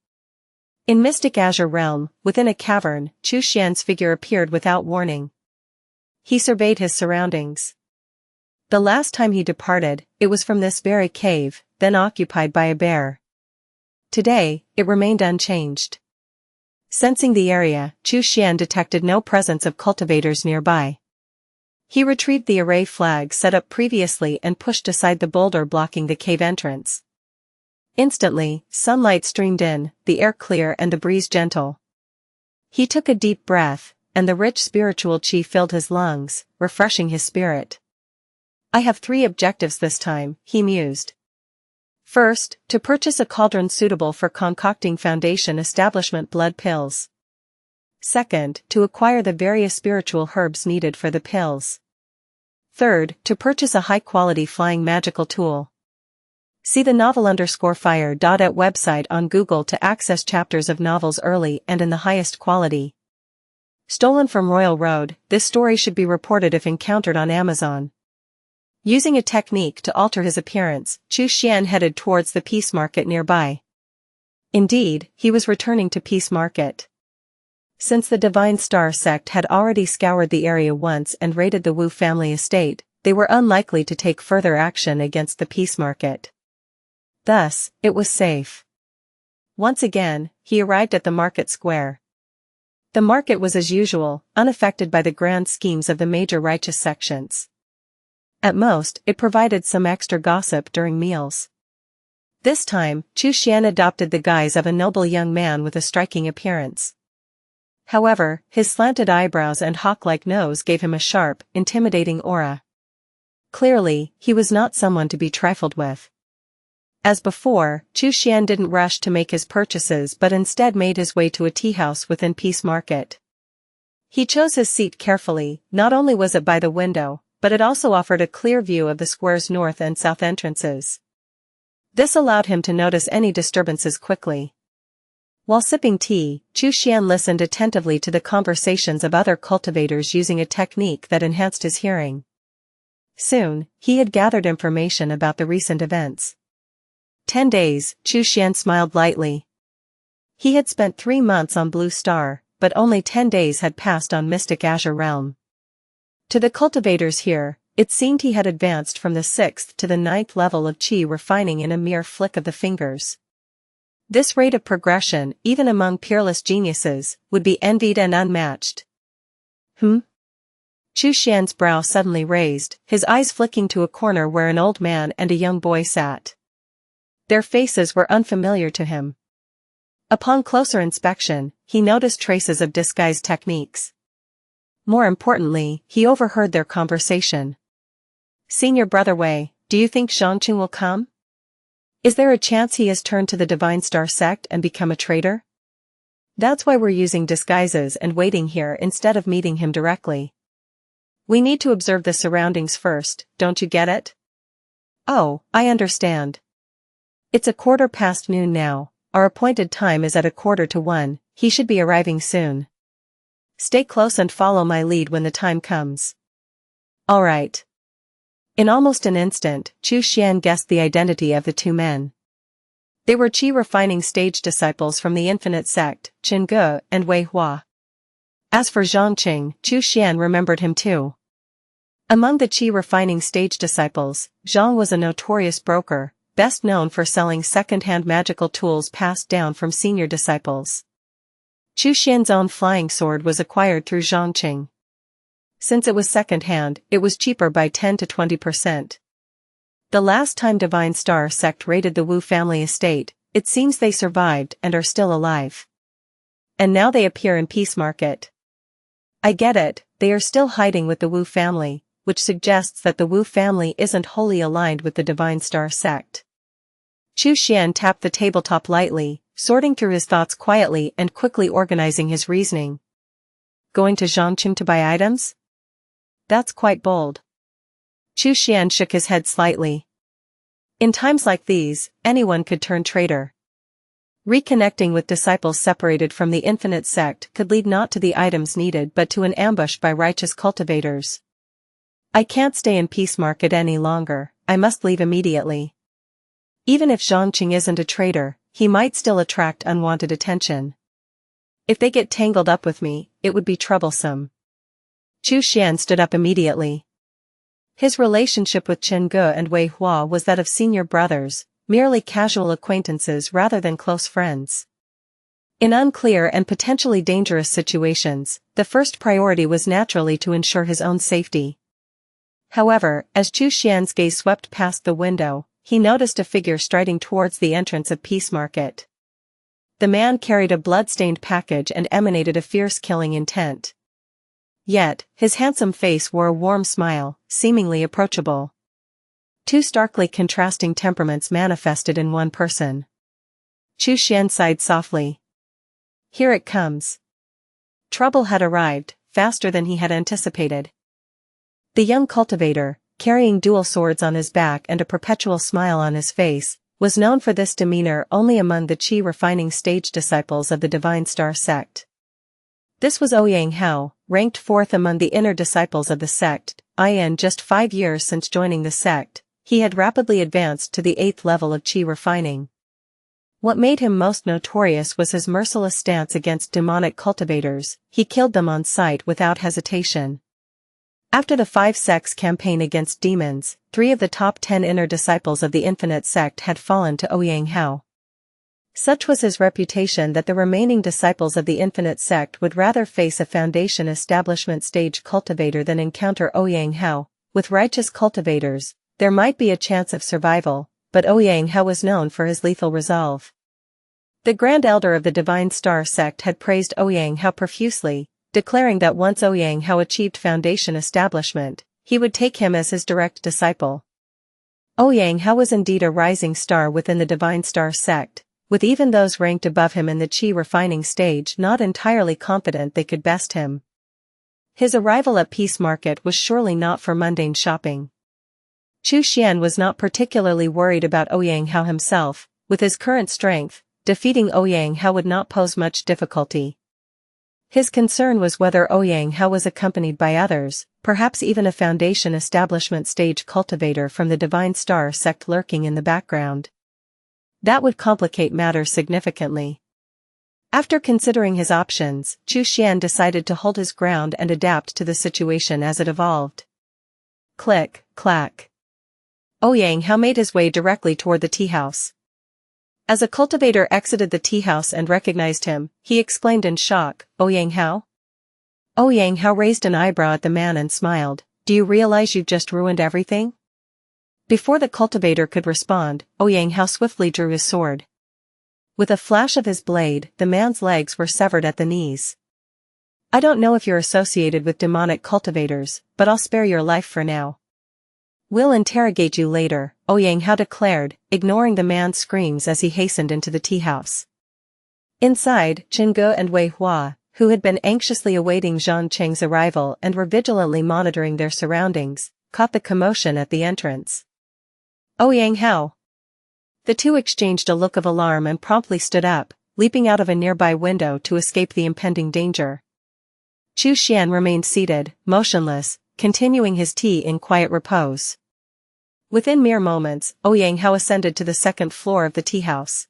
A: In Mystic Azure Realm, within a cavern, Xuan's figure appeared without warning. He surveyed his surroundings. The last time he departed, it was from this very cave, then occupied by a bear. Today, it remained unchanged. Sensing the area, Xuan detected no presence of cultivators nearby. He retrieved the array flag set up previously and pushed aside the boulder blocking the cave entrance. Instantly, sunlight streamed in, the air clear and the breeze gentle. He took a deep breath, and the rich spiritual qi filled his lungs, refreshing his spirit. I have 3 objectives this time, he mused. First, to purchase a cauldron suitable for concocting foundation establishment blood pills. Second, to acquire the various spiritual herbs needed for the pills. Third, to purchase a high-quality flying magical tool. See the novel_fire.at website on Google to access chapters of novels early and in the highest quality. Stolen from Royal Road, this story should be reported if encountered on Amazon. Using a technique to alter his appearance, Xuan headed towards the Peace Market nearby. Indeed, he was returning to Peace Market. Since the Divine Star sect had already scoured the area once and raided the Wu family estate, they were unlikely to take further action against the Peace Market. Thus, it was safe. Once again, he arrived at the market square. The market was as usual, unaffected by the grand schemes of the major righteous sections. At most, it provided some extra gossip during meals. This time, Xuan adopted the guise of a noble young man with a striking appearance. However, his slanted eyebrows and hawk-like nose gave him a sharp, intimidating aura. Clearly, he was not someone to be trifled with. As before, Xuan didn't rush to make his purchases but instead made his way to a tea house within Peace Market. He chose his seat carefully. Not only was it by the window, but it also offered a clear view of the square's north and south entrances. This allowed him to notice any disturbances quickly. While sipping tea, Xuan listened attentively to the conversations of other cultivators using a technique that enhanced his hearing. Soon, he had gathered information about the recent events. 10 days, Xuan smiled lightly. He had spent 3 months on Blue Star, but only 10 days had passed on Mystic Azure Realm. To the cultivators here, it seemed he had advanced from the 6th to the 9th level of qi refining in a mere flick of the fingers. This rate of progression, even among peerless geniuses, would be envied and unmatched. Xuan's brow suddenly raised, his eyes flicking to a corner where an old man and a young boy sat. Their faces were unfamiliar to him. Upon closer inspection, he noticed traces of disguise techniques. More importantly, he overheard their conversation. Senior Brother Wei, do you think Xianxia will come? Is there a chance he has turned to the Divine Star sect and become a traitor? That's why we're using disguises and waiting here instead of meeting him directly. We need to observe the surroundings first, don't you get it? Oh, I understand. It's 1:15 now, our appointed time is at 1:45, he should be arriving soon. Stay close and follow my lead when the time comes. All right. In almost an instant, Xuan guessed the identity of the 2 men. They were qi refining stage disciples from the Infinite Sect, Chengge and Wei Hua. As for Xianxia, Xuan remembered him too. Among the qi refining stage disciples, Zhang was a notorious broker, best known for selling second-hand magical tools passed down from senior disciples. Xuan's own flying sword was acquired through Xianxia. Since it was second-hand, it was cheaper by 10 to 20%. The last time Divine Star sect raided the Wu family estate, it seems they survived and are still alive. And now they appear in Peace Market. I get it, they are still hiding with the Wu family, which suggests that the Wu family isn't wholly aligned with the Divine Star sect. Xuan tapped the tabletop lightly, sorting through his thoughts quietly and quickly organizing his reasoning. Going to Xianxia to buy items? That's quite bold. Xuan shook his head slightly. In times like these, anyone could turn traitor. Reconnecting with disciples separated from the Infinite Sect could lead not to the items needed but to an ambush by righteous cultivators. I can't stay in Peace Market any longer, I must leave immediately. Even if Xianxia isn't a traitor, he might still attract unwanted attention. If they get tangled up with me, it would be troublesome. Xuan stood up immediately. His relationship with Chengge and Wei Hua was that of senior brothers, merely casual acquaintances rather than close friends. In unclear and potentially dangerous situations, the first priority was naturally to ensure his own safety. However, as Xuan's gaze swept past the window, he noticed a figure striding towards the entrance of Peace Market. The man carried a blood-stained package and emanated a fierce killing intent. Yet, his handsome face wore a warm smile, seemingly approachable. Two starkly contrasting temperaments manifested in one person. Xuan sighed softly. Here it comes. Trouble had arrived, faster than he had anticipated. The young cultivator, carrying dual swords on his back and a perpetual smile on his face, was known for this demeanor only among the chi refining stage disciples of the Divine Star sect. This was Ouyang Hao, ranked fourth among the inner disciples of the sect. In just 5 years since joining the sect, he had rapidly advanced to the 8th level of chi refining. What made him most notorious was his merciless stance against demonic cultivators. He killed them on sight without hesitation. After the 5 sects campaign against demons, 3 of the top 10 inner disciples of the Infinite sect had fallen to Ouyang Hao. Such was his reputation that the remaining disciples of the Infinite sect would rather face a Foundation establishment stage cultivator than encounter Ouyang Hao. With righteous cultivators, there might be a chance of survival, but Ouyang Hao was known for his lethal resolve. The Grand Elder of the Divine Star sect had praised Ouyang Hao profusely, declaring that once Ouyang Hao achieved Foundation establishment, he would take him as his direct disciple. Ouyang Hao was indeed a rising star within the Divine Star sect, with even those ranked above him in the chi refining stage not entirely confident they could best him. His arrival at Peace Market was surely not for mundane shopping. Xuan was not particularly worried about Ouyang Hao himself. With his current strength, defeating Ouyang Hao would not pose much difficulty. His concern was whether Ouyang Hao was accompanied by others, perhaps even a Foundation establishment stage cultivator from the Divine Star sect lurking in the background. That would complicate matters significantly. After considering his options, Xuan decided to hold his ground and adapt to the situation as it evolved. Click, clack. Ouyang Hao made his way directly toward the tea house. As a cultivator exited the tea house and recognized him, he exclaimed in shock, "Ouyang Hao?" Ouyang Hao raised an eyebrow at the man and smiled. "Do you realize you've just ruined everything?" Before the cultivator could respond, Ouyang Hao swiftly drew his sword. With a flash of his blade, the man's legs were severed at the knees. "I don't know if you're associated with demonic cultivators, but I'll spare your life for now. We'll interrogate you later," Ouyang Hao declared, ignoring the man's screams as he hastened into the tea house. Inside, Qingge and Wei Hua, who had been anxiously awaiting Zhang Cheng's arrival and were vigilantly monitoring their surroundings, caught the commotion at the entrance. "Ouyang Hao!" The two exchanged a look of alarm and promptly stood up, leaping out of a nearby window to escape the impending danger. Xuan remained seated, motionless, continuing his tea in quiet repose. Within mere moments, Ouyang Hao ascended to the 2nd floor of the tea house.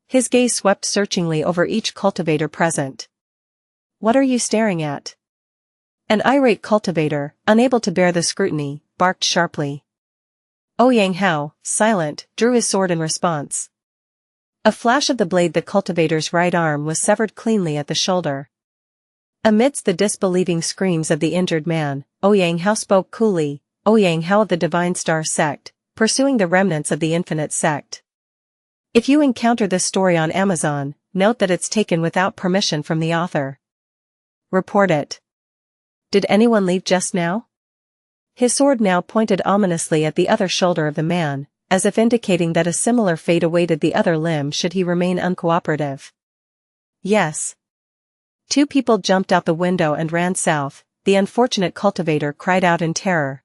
A: His gaze swept searchingly over each cultivator present. "What are you staring at?" An irate cultivator, unable to bear the scrutiny, barked sharply. Ouyang Hao, silent, drew his sword in response. A flash of the blade, the cultivator's right arm was severed cleanly at the shoulder. Amidst the disbelieving screams of the injured man, Ouyang Hao spoke coolly, "Ouyang Hao of the Divine Star sect, pursuing the remnants of the Infinite sect. If you encounter this story on Amazon, note that it's taken without permission from the author. Report it." "Did anyone leave just now?" His sword now pointed ominously at the other shoulder of the man, as if indicating that a similar fate awaited the other limb should he remain uncooperative. "Yes." 2 people jumped out the window and ran south. The unfortunate cultivator cried out in terror.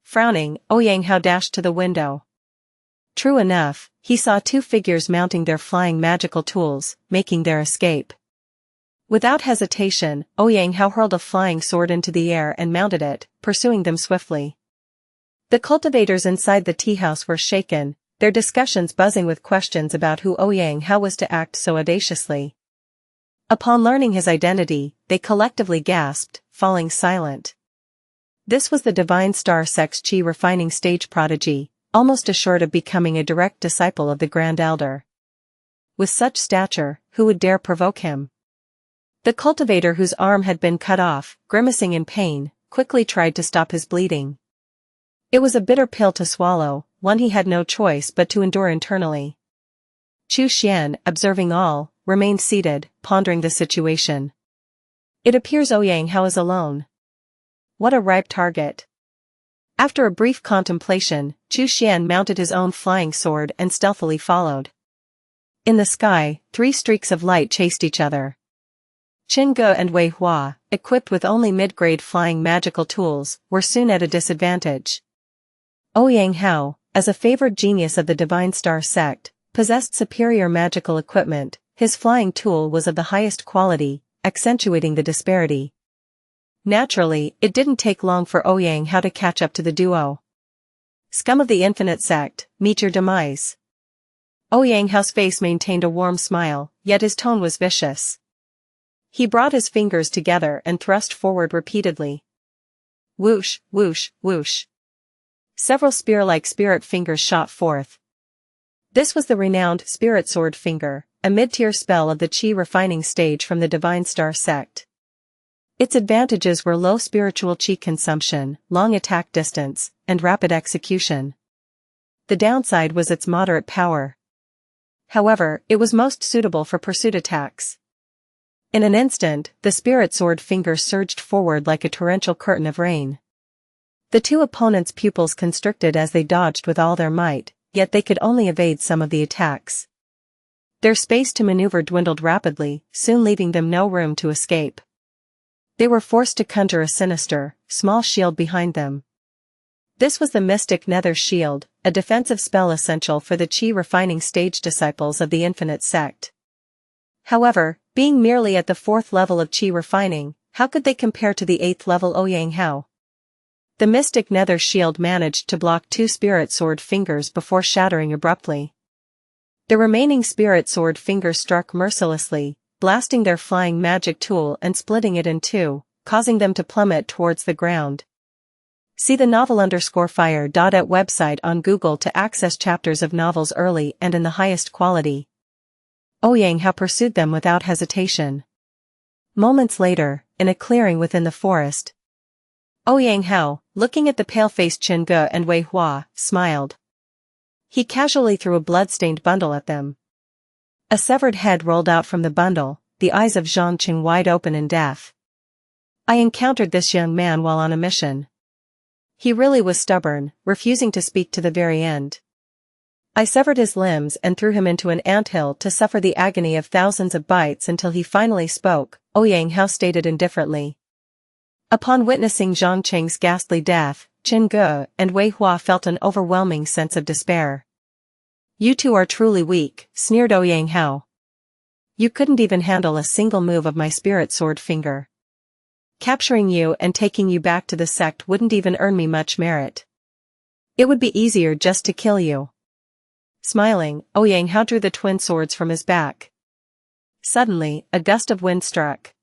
A: Frowning, Ouyang Hao dashed to the window. True enough, he saw 2 figures mounting their flying magical tools, making their escape. Without hesitation, Ouyang Hao hurled a flying sword into the air and mounted it, pursuing them swiftly. The cultivators inside the tea house were shaken, their discussions buzzing with questions about who Ouyang Hao was to act so audaciously. Upon learning his identity, they collectively gasped, falling silent. This was the Divine Star sect's chi refining stage prodigy, almost assured of becoming a direct disciple of the Grand Elder. With such stature, who would dare provoke him? The cultivator, whose arm had been cut off, grimacing in pain, quickly tried to stop his bleeding. It was a bitter pill to swallow, one he had no choice but to endure internally. Xuan, observing all, remained seated, pondering the situation. It appears Ouyang Hao is alone. What a ripe target. After a brief contemplation, Xuan mounted his own flying sword and stealthily followed. In the sky, 3 streaks of light chased each other. Qingge and Wei Hua, equipped with only mid-grade flying magical tools, were soon at a disadvantage. Ouyang Hao, as a favored genius of the Divine Star sect, possessed superior magical equipment. His flying tool was of the highest quality, accentuating the disparity. Naturally, it didn't take long for Ouyang Hao to catch up to the duo. Scum of the Infinite Sect, meet your demise. Ouyang Hao's face maintained a warm smile, yet his tone was vicious. He brought his fingers together and thrust forward repeatedly. Whoosh, whoosh, whoosh. Several spear-like spirit fingers shot forth. This was the renowned Spirit Sword Finger, a mid-tier spell of the Qi refining stage from the Divine Star sect. Its advantages were low spiritual Qi consumption, long attack distance, and rapid execution. The downside was its moderate power. However, it was most suitable for pursuit attacks. In an instant, the Spirit Sword Finger surged forward like a torrential curtain of rain. The 2 opponents' pupils constricted as they dodged with all their might, yet they could only evade some of the attacks. Their space to maneuver dwindled rapidly, soon leaving them no room to escape. They were forced to conjure a sinister, small shield behind them. This was the Mystic Nether Shield, a defensive spell essential for the Qi refining stage disciples of the Infinite Sect. However, being merely at the 4th level of Qi refining, how could they compare to the 8th level Ouyang Hao? The Mystic Nether Shield managed to block 2 Spirit Sword Fingers before shattering abruptly. The remaining Spirit Sword Fingers struck mercilessly, blasting their flying magic tool and splitting it in 2, causing them to plummet towards the ground. See the novel_fire.at website on Google to access chapters of novels early and in the highest quality. Ouyang Hao pursued them without hesitation. Moments later, in a clearing within the forest, Ouyang Hao, looking at the pale-faced Qingge and Wei Hua, smiled. He casually threw a blood-stained bundle at them. A severed head rolled out from the bundle, the eyes of Xianxia wide open in death. I encountered this young man while on a mission. He really was stubborn, refusing to speak to the very end. I severed his limbs and threw him into an anthill to suffer the agony of thousands of bites until he finally spoke, Ouyang Hao stated indifferently. Upon witnessing Xianxia's ghastly death, Qingge and Wei Hua felt an overwhelming sense of despair. You 2 are truly weak, sneered Ouyang Hao. You couldn't even handle a single move of my Spirit Sword Finger. Capturing you and taking you back to the sect wouldn't even earn me much merit. It would be easier just to kill you. Smiling, Ouyang Hao drew the twin swords from his back. Suddenly, a gust of wind struck.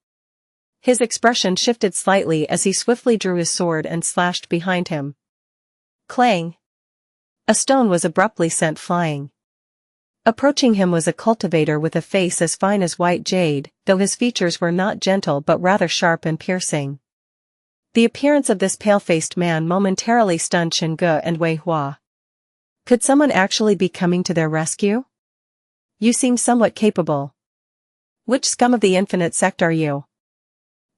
A: His expression shifted slightly as he swiftly drew his sword and slashed behind him. Clang! A stone was abruptly sent flying. Approaching him was a cultivator with a face as fine as white jade, though his features were not gentle but rather sharp and piercing. The appearance of this pale-faced man momentarily stunned Qingge and Wei Hua. Could someone actually be coming to their rescue? You seem somewhat capable. Which scum of the Infinite Sect are you?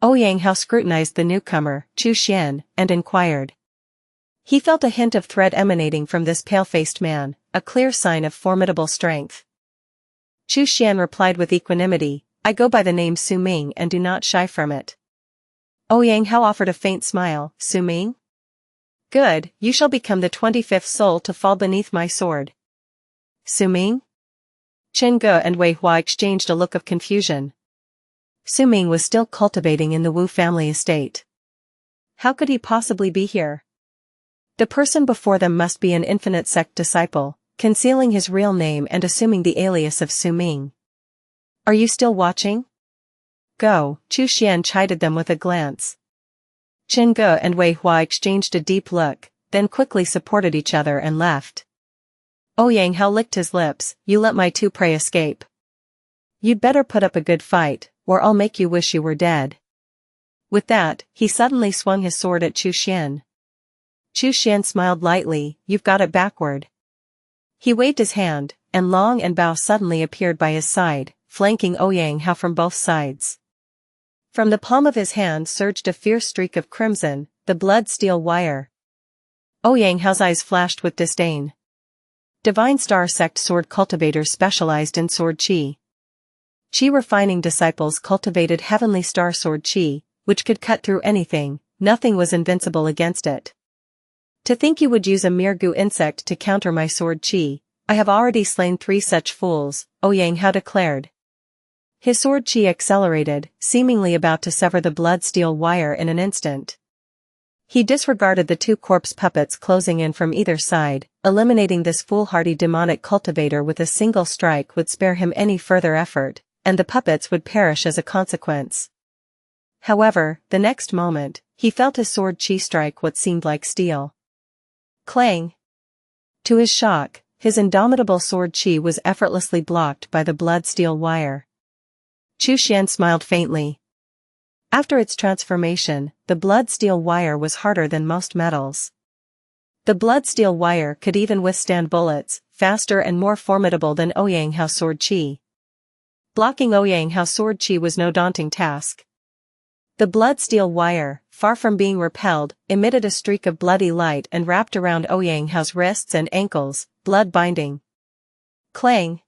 A: Ouyang Hao scrutinized the newcomer, Xuan, and inquired. He felt a hint of threat emanating from this pale-faced man, a clear sign of formidable strength. Xuan replied with equanimity, I go by the name Su Ming and do not shy from it. Ouyang Hao offered a faint smile, Su Ming? Good, you shall become the 25th soul to fall beneath my sword. Su Ming? Qingge and Wei Hua exchanged a look of confusion. Su Ming was still cultivating in the Wu family estate. How could he possibly be here? The person before them must be an Infinite Sect disciple, concealing his real name and assuming the alias of Su Ming. Are you still watching? Go, Xuan chided them with a glance. Qingge and Wei Hua exchanged a deep look, then quickly supported each other and left. Ouyang Hao licked his lips, you let my 2 prey escape. You'd better put up a good fight, or I'll make you wish you were dead. With that, he suddenly swung his sword at Xuan. Xuan smiled lightly, you've got it backward. He waved his hand, and Long and Bao suddenly appeared by his side, flanking Xianxia from both sides. From the palm of his hand surged a fierce streak of crimson, the blood steel wire. Xianxia's eyes flashed with disdain. Divine Star Sect sword cultivators specialized in sword qi. Qi refining disciples cultivated heavenly star sword qi, which could cut through anything, nothing was invincible against it. To think you would use a mere goo insect to counter my sword qi, I have already slain 3 such fools, Xianxia declared. His sword qi accelerated, seemingly about to sever the blood steel wire in an instant. He disregarded the 2 corpse puppets closing in from either side, eliminating this foolhardy demonic cultivator with a single strike would spare him any further effort, and the puppets would perish as a consequence. However, the next moment, he felt his sword qi strike what seemed like steel. Clang! To his shock, his indomitable sword qi was effortlessly blocked by the blood steel wire. Xuan smiled faintly. After its transformation, the blood steel wire was harder than most metals. The blood steel wire could even withstand bullets, faster and more formidable than Xianxia's sword qi. Blocking Xianxia's sword qi was no daunting task. The blood steel wire, far from being repelled, emitted a streak of bloody light and wrapped around Xianxia's wrists and ankles, blood binding. Clang!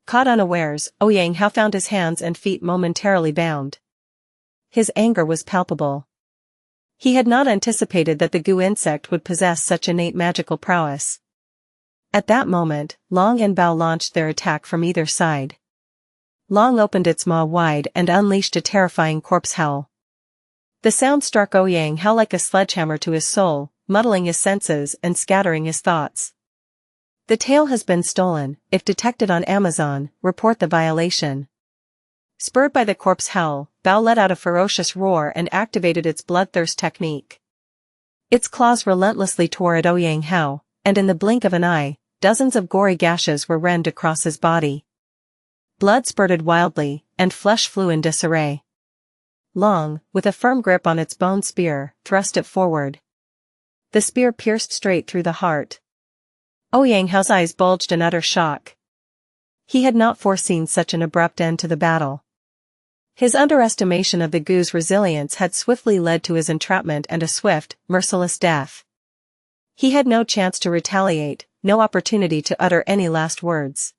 A: Caught unawares, Xianxia found his hands and feet momentarily bound. His anger was palpable. He had not anticipated that the goo insect would possess such innate magical prowess. At that moment, Long and Bao launched their attack from either side. Long opened its maw wide and unleashed a terrifying corpse howl. The sound struck Xianxia like a sledgehammer to his soul, muddling his senses and scattering his thoughts. The tail has been stolen. If detected on Amazon, report the violation. Spurred by the corpse howl, Bao let out a ferocious roar and activated its bloodthirst technique. Its claws relentlessly tore at Xianxia, and in the blink of an eye, dozens of gory gashes were rend across his body. Blood spurted wildly, and flesh flew in disarray. Long, with a firm grip on its bone spear, thrust it forward. The spear pierced straight through the heart. Xianxia's eyes bulged in utter shock. He had not foreseen such an abrupt end to the battle. His underestimation of the goo's resilience had swiftly led to his entrapment and a swift, merciless death. He had no chance to retaliate, no opportunity to utter any last words.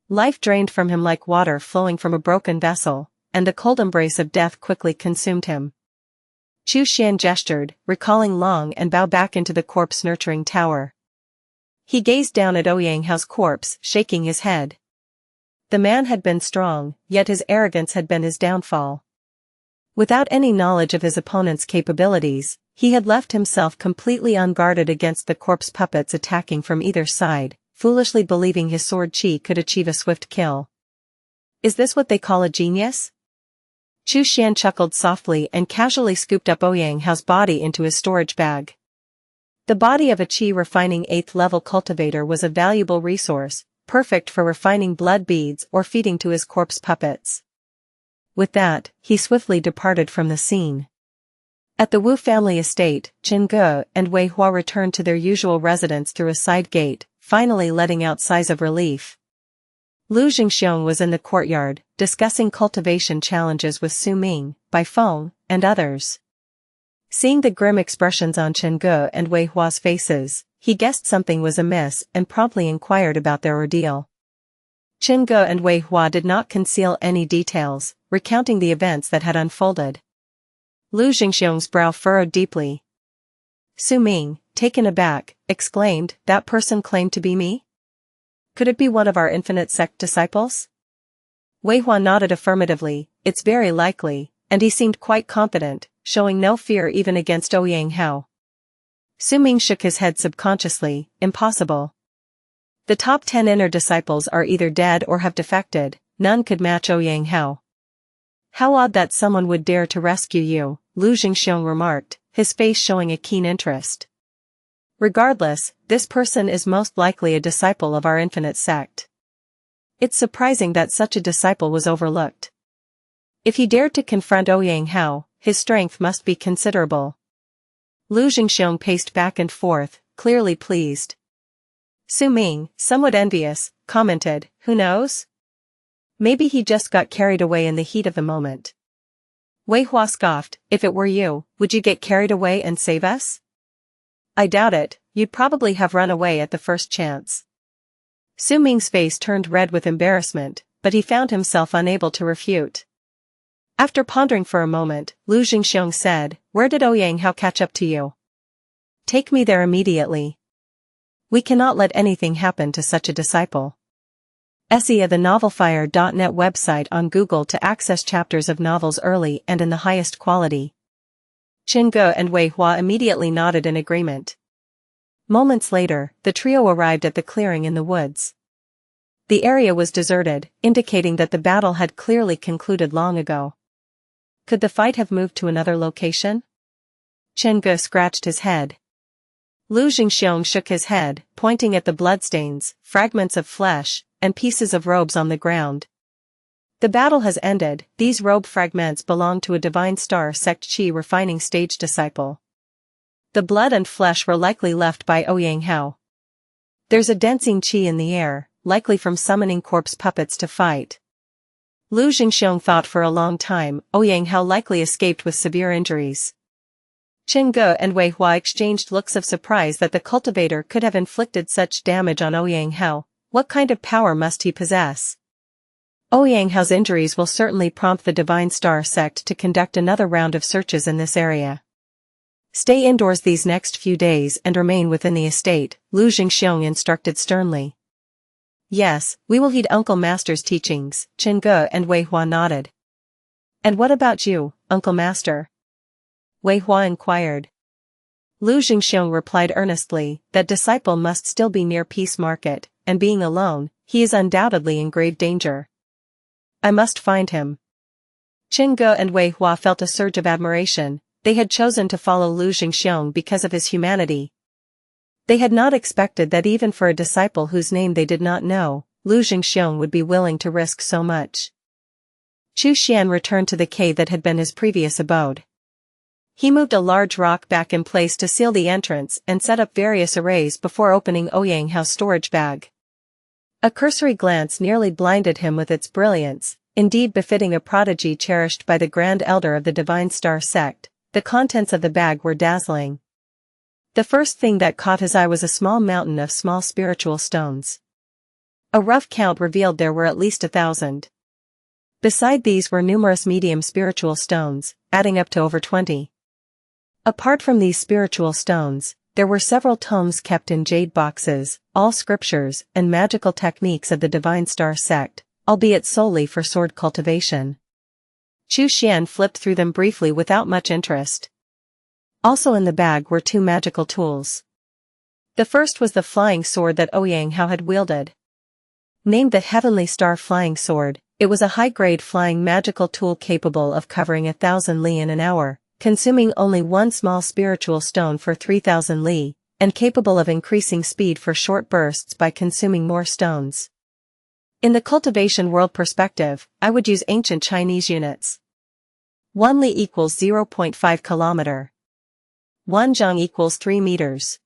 A: Life drained from him like water flowing from a broken vessel, and the cold embrace of death quickly consumed him. Xuan gestured, recalling Long and Bao back into the corpse-nurturing tower. He gazed down at Xianxia's corpse, shaking his head. The man had been strong, yet his arrogance had been his downfall. Without any knowledge of his opponent's capabilities, he had left himself completely unguarded against the corpse puppets attacking from either side, foolishly believing his sword qi could achieve a swift kill. Is this what they call a genius? Xuan chuckled softly and casually scooped up Xianxia's body into his storage bag. The body of a qi refining 8th level cultivator was a valuable resource, perfect for refining blood beads or feeding to his corpse puppets. With that, he swiftly departed from the scene. At the Wu family estate, Ge and Wei Hua returned to their usual residence through a side gate, finally letting out sighs of relief. Lu Jingxiong was in the courtyard, discussing cultivation challenges with Su Ming, Bai Feng, and others. Seeing the grim expressions on Ge and Wei Hua's faces, he guessed something was amiss and promptly inquired about their ordeal. Ge and Wei Hua did not conceal any details, recounting the events that had unfolded. Lu Jingxiong's brow furrowed deeply. Su Ming, taken aback, exclaimed, "That person claimed to be me? Could it be one of our infinite sect disciples?" Wei Hua nodded affirmatively, "It's very likely," and he seemed quite confident, showing no fear even against Xianxia. Su Ming shook his head subconsciously, "Impossible. The top 10 inner disciples are either dead or have defected, none could match Xianxia." "How odd that someone would dare to rescue you," Lu Jingxiong remarked, his face showing a keen interest. "Regardless, this person is most likely a disciple of our infinite sect. It's surprising that such a disciple was overlooked. If he dared to confront Xianxia, his strength must be considerable." Lu Jingxiong paced back and forth, clearly pleased. Su Ming, somewhat envious, commented, "Who knows? Maybe he just got carried away in the heat of the moment." Wei Hua scoffed, "If it were you, would you get carried away and save us?" "I doubt it, you'd probably have run away at the first chance." Su Ming's face turned red with embarrassment, but he found himself unable to refute. After pondering for a moment, Lu Jingxiong said, "Where did Ouyang catch up to you? Take me there immediately. We cannot let anything happen to such a disciple." SEA the novelfire.net website on Google to access chapters of novels early and in the highest quality. Qin Ge and Wei Hua immediately nodded in agreement. Moments later, the trio arrived at the clearing in the woods. The area was deserted, indicating that the battle had clearly concluded long ago. Could the fight have moved to another location? Qin Ge scratched his head. Lu Jingxiong shook his head, pointing at the bloodstains, fragments of flesh, and pieces of robes on the ground. "The battle has ended. These robe fragments belong to a Divine Star Sect Qi refining stage disciple. The blood and flesh were likely left by Ouyang. There's a densing Qi in the air, likely from summoning corpse puppets to fight." Lu Jingxiong thought for a long time. Ouyang likely escaped with severe injuries. Qin Ge and Wei Hua exchanged looks of surprise that the cultivator could have inflicted such damage on Ouyang. What kind of power must he possess? Ouyang's injuries will certainly prompt the Divine Star Sect to conduct another round of searches in this area. "Stay indoors these next few days and remain within the estate," Lu Jingxiong instructed sternly. "Yes, we will heed Uncle Master's teachings," Qin Ge and Wei Hua nodded. "And what about you, Uncle Master?" Wei Hua inquired. Lu Jingxiong replied earnestly, "That disciple must still be near Peace Market, and being alone, he is undoubtedly in grave danger. I must find him." Qin Ge and Wei Hua felt a surge of admiration. They had chosen to follow Lu Jingxiong because of his humanity. They had not expected that even for a disciple whose name they did not know, Lu Jingxiong would be willing to risk so much. Chu Xian returned to the cave that had been his previous abode. He moved a large rock back in place to seal the entrance and set up various arrays before opening Ouyang's storage bag. A cursory glance nearly blinded him with its brilliance, indeed befitting a prodigy cherished by the Grand Elder of the Divine Star Sect. The contents of the bag were dazzling. The first thing that caught his eye was a small mountain of small spiritual stones. A rough count revealed there were at least 1,000. Beside these were numerous medium spiritual stones, adding up to over 20. Apart from these spiritual stones, there were several tomes kept in jade boxes, all scriptures and magical techniques of the Divine Star Sect, albeit solely for sword cultivation. Chu Xian flipped through them briefly without much interest. Also in the bag were 2 magical tools. The first was the flying sword that Ouyang had wielded. Named the Heavenly Star Flying Sword, it was a high-grade flying magical tool capable of covering 1,000 li in an hour, consuming only 1 small spiritual stone for 3,000 li, and capable of increasing speed for short bursts by consuming more stones. In the cultivation world perspective, I would use ancient Chinese units. 1 li equals 0.5 kilometer. 1 zhang equals 3 meters.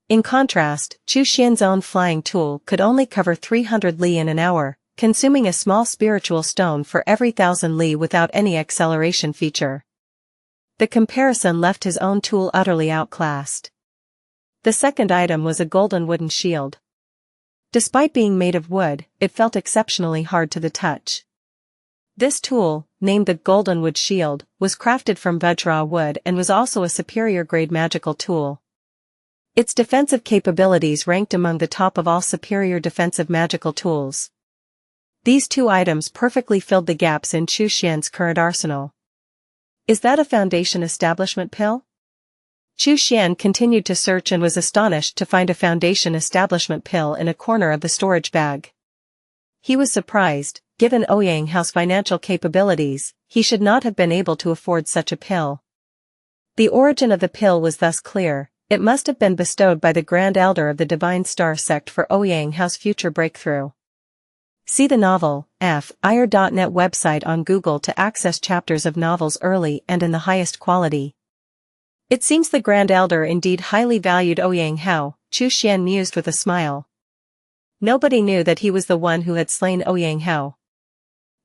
A: In contrast, Chu Xian's own flying tool could only cover 300 li in an hour, consuming a small spiritual stone for every 1,000 li without any acceleration feature. The comparison left his own tool utterly outclassed. The second item was a golden wooden shield. Despite being made of wood, it felt exceptionally hard to the touch. This tool, named the Golden Wood Shield, was crafted from Vajra wood and was also a superior grade magical tool. Its defensive capabilities ranked among the top of all superior defensive magical tools. These 2 items perfectly filled the gaps in Chu Xian's current arsenal. "Is that a Foundation establishment pill?" Chu Xian continued to search and was astonished to find a Foundation establishment pill in a corner of the storage bag. He was surprised. Given Ouyang's financial capabilities, he should not have been able to afford such a pill. The origin of the pill was thus clear. It must have been bestowed by the Grand Elder of the Divine Star Sect for Ouyang's future breakthrough. See the novel, fire.net website on Google to access chapters of novels early and in the highest quality. It seems the Grand Elder indeed highly valued Ouyang. Chu Xian mused with a smile. Nobody knew that he was the one who had slain Ouyang Hao.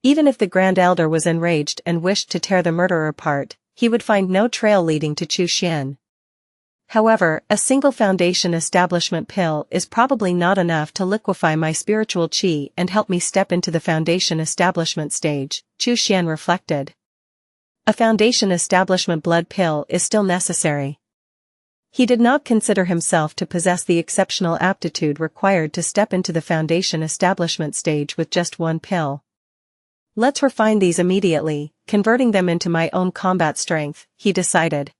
A: Even if the Grand Elder was enraged and wished to tear the murderer apart, he would find no trail leading to Chu Xian. However, a single foundation establishment pill is probably not enough to liquefy my spiritual qi and help me step into the foundation establishment stage, Chu Xian reflected. A foundation establishment blood pill is still necessary. He did not consider himself to possess the exceptional aptitude required to step into the foundation establishment stage with just one pill. Let's refine these immediately, converting them into my own combat strength, he decided.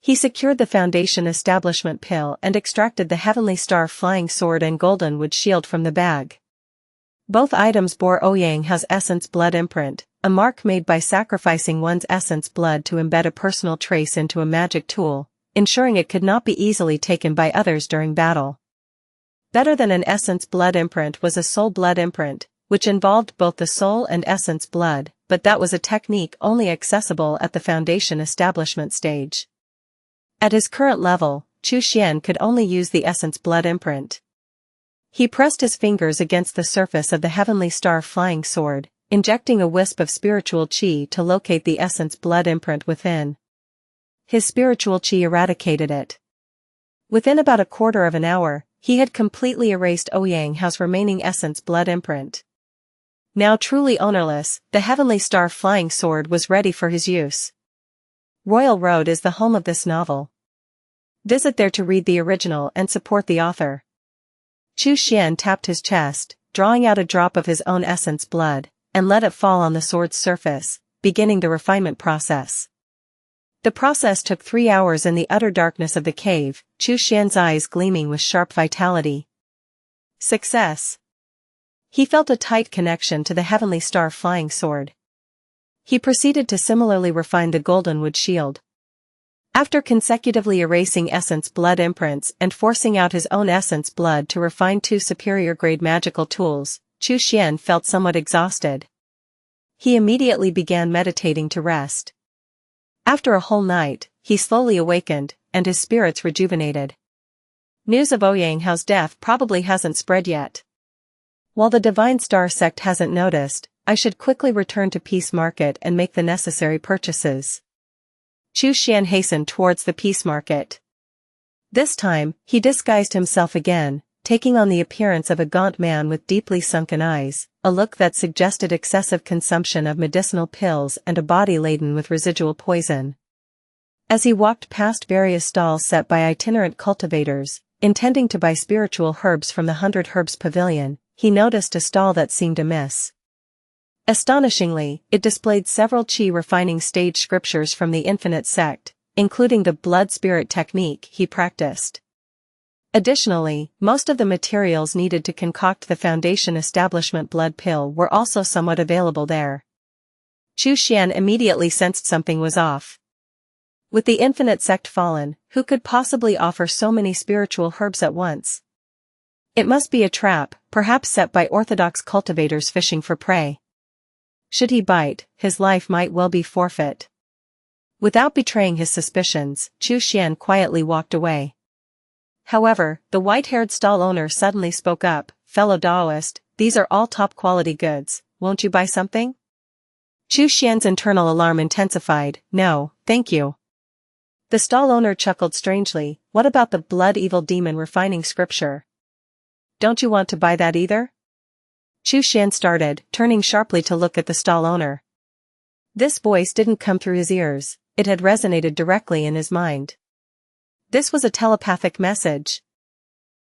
A: He secured the foundation establishment pill and extracted the Heavenly Star flying sword and golden wood shield from the bag. Both items bore Ouyang Hao's essence blood imprint, a mark made by sacrificing one's essence blood to embed a personal trace into a magic tool, ensuring it could not be easily taken by others during battle. Better than an essence blood imprint was a soul blood imprint, which involved both the soul and essence blood, but that was a technique only accessible at the foundation establishment stage. At his current level, Chu Xian could only use the essence blood imprint. He pressed his fingers against the surface of the Heavenly Star flying sword, injecting a wisp of spiritual qi to locate the essence blood imprint within. His spiritual qi eradicated it. Within about a quarter of an hour, he had completely erased Ouyang Hao's remaining essence blood imprint. Now truly ownerless, the Heavenly Star flying sword was ready for his use. Royal Road is the home of this novel. Visit there to read the original and support the author. Chu Xian tapped his chest, drawing out a drop of his own essence blood, and let it fall on the sword's surface, beginning the refinement process. The process took 3 hours in the utter darkness of the cave, Chu Xian's eyes gleaming with sharp vitality. Success! He felt a tight connection to the Heavenly Star flying sword. He proceeded to similarly refine the golden wood shield. After consecutively erasing essence blood imprints and forcing out his own essence blood to refine 2 superior-grade magical tools, Chu Xian felt somewhat exhausted. He immediately began meditating to rest. After a whole night, he slowly awakened, and his spirits rejuvenated. News of Ouyang Hao's death probably hasn't spread yet. While the Divine Star sect hasn't noticed, I should quickly return to Peace Market and make the necessary purchases. Chu Xian hastened towards the Peace Market. This time, he disguised himself again, taking on the appearance of a gaunt man with deeply sunken eyes, a look that suggested excessive consumption of medicinal pills and a body laden with residual poison. As he walked past various stalls set by itinerant cultivators, intending to buy spiritual herbs from the 100 Herbs Pavilion, he noticed a stall that seemed amiss. Astonishingly, it displayed several qi refining stage scriptures from the Infinite Sect, including the blood spirit technique he practiced. Additionally, most of the materials needed to concoct the foundation establishment blood pill were also somewhat available there. Chu Xian immediately sensed something was off. With the Infinite Sect fallen, who could possibly offer so many spiritual herbs at once? It must be a trap, perhaps set by orthodox cultivators fishing for prey. Should he bite, his life might well be forfeit. Without betraying his suspicions, Chu Xian quietly walked away. However, the white-haired stall owner suddenly spoke up, "Fellow Daoist, these are all top-quality goods, won't you buy something?" Chu Xian's internal alarm intensified. "No, thank you." The stall owner chuckled strangely. "What about the blood evil demon refining scripture? Don't you want to buy that either?" Chu Xian started, turning sharply to look at the stall owner. This voice didn't come through his ears, it had resonated directly in his mind. This was a telepathic message.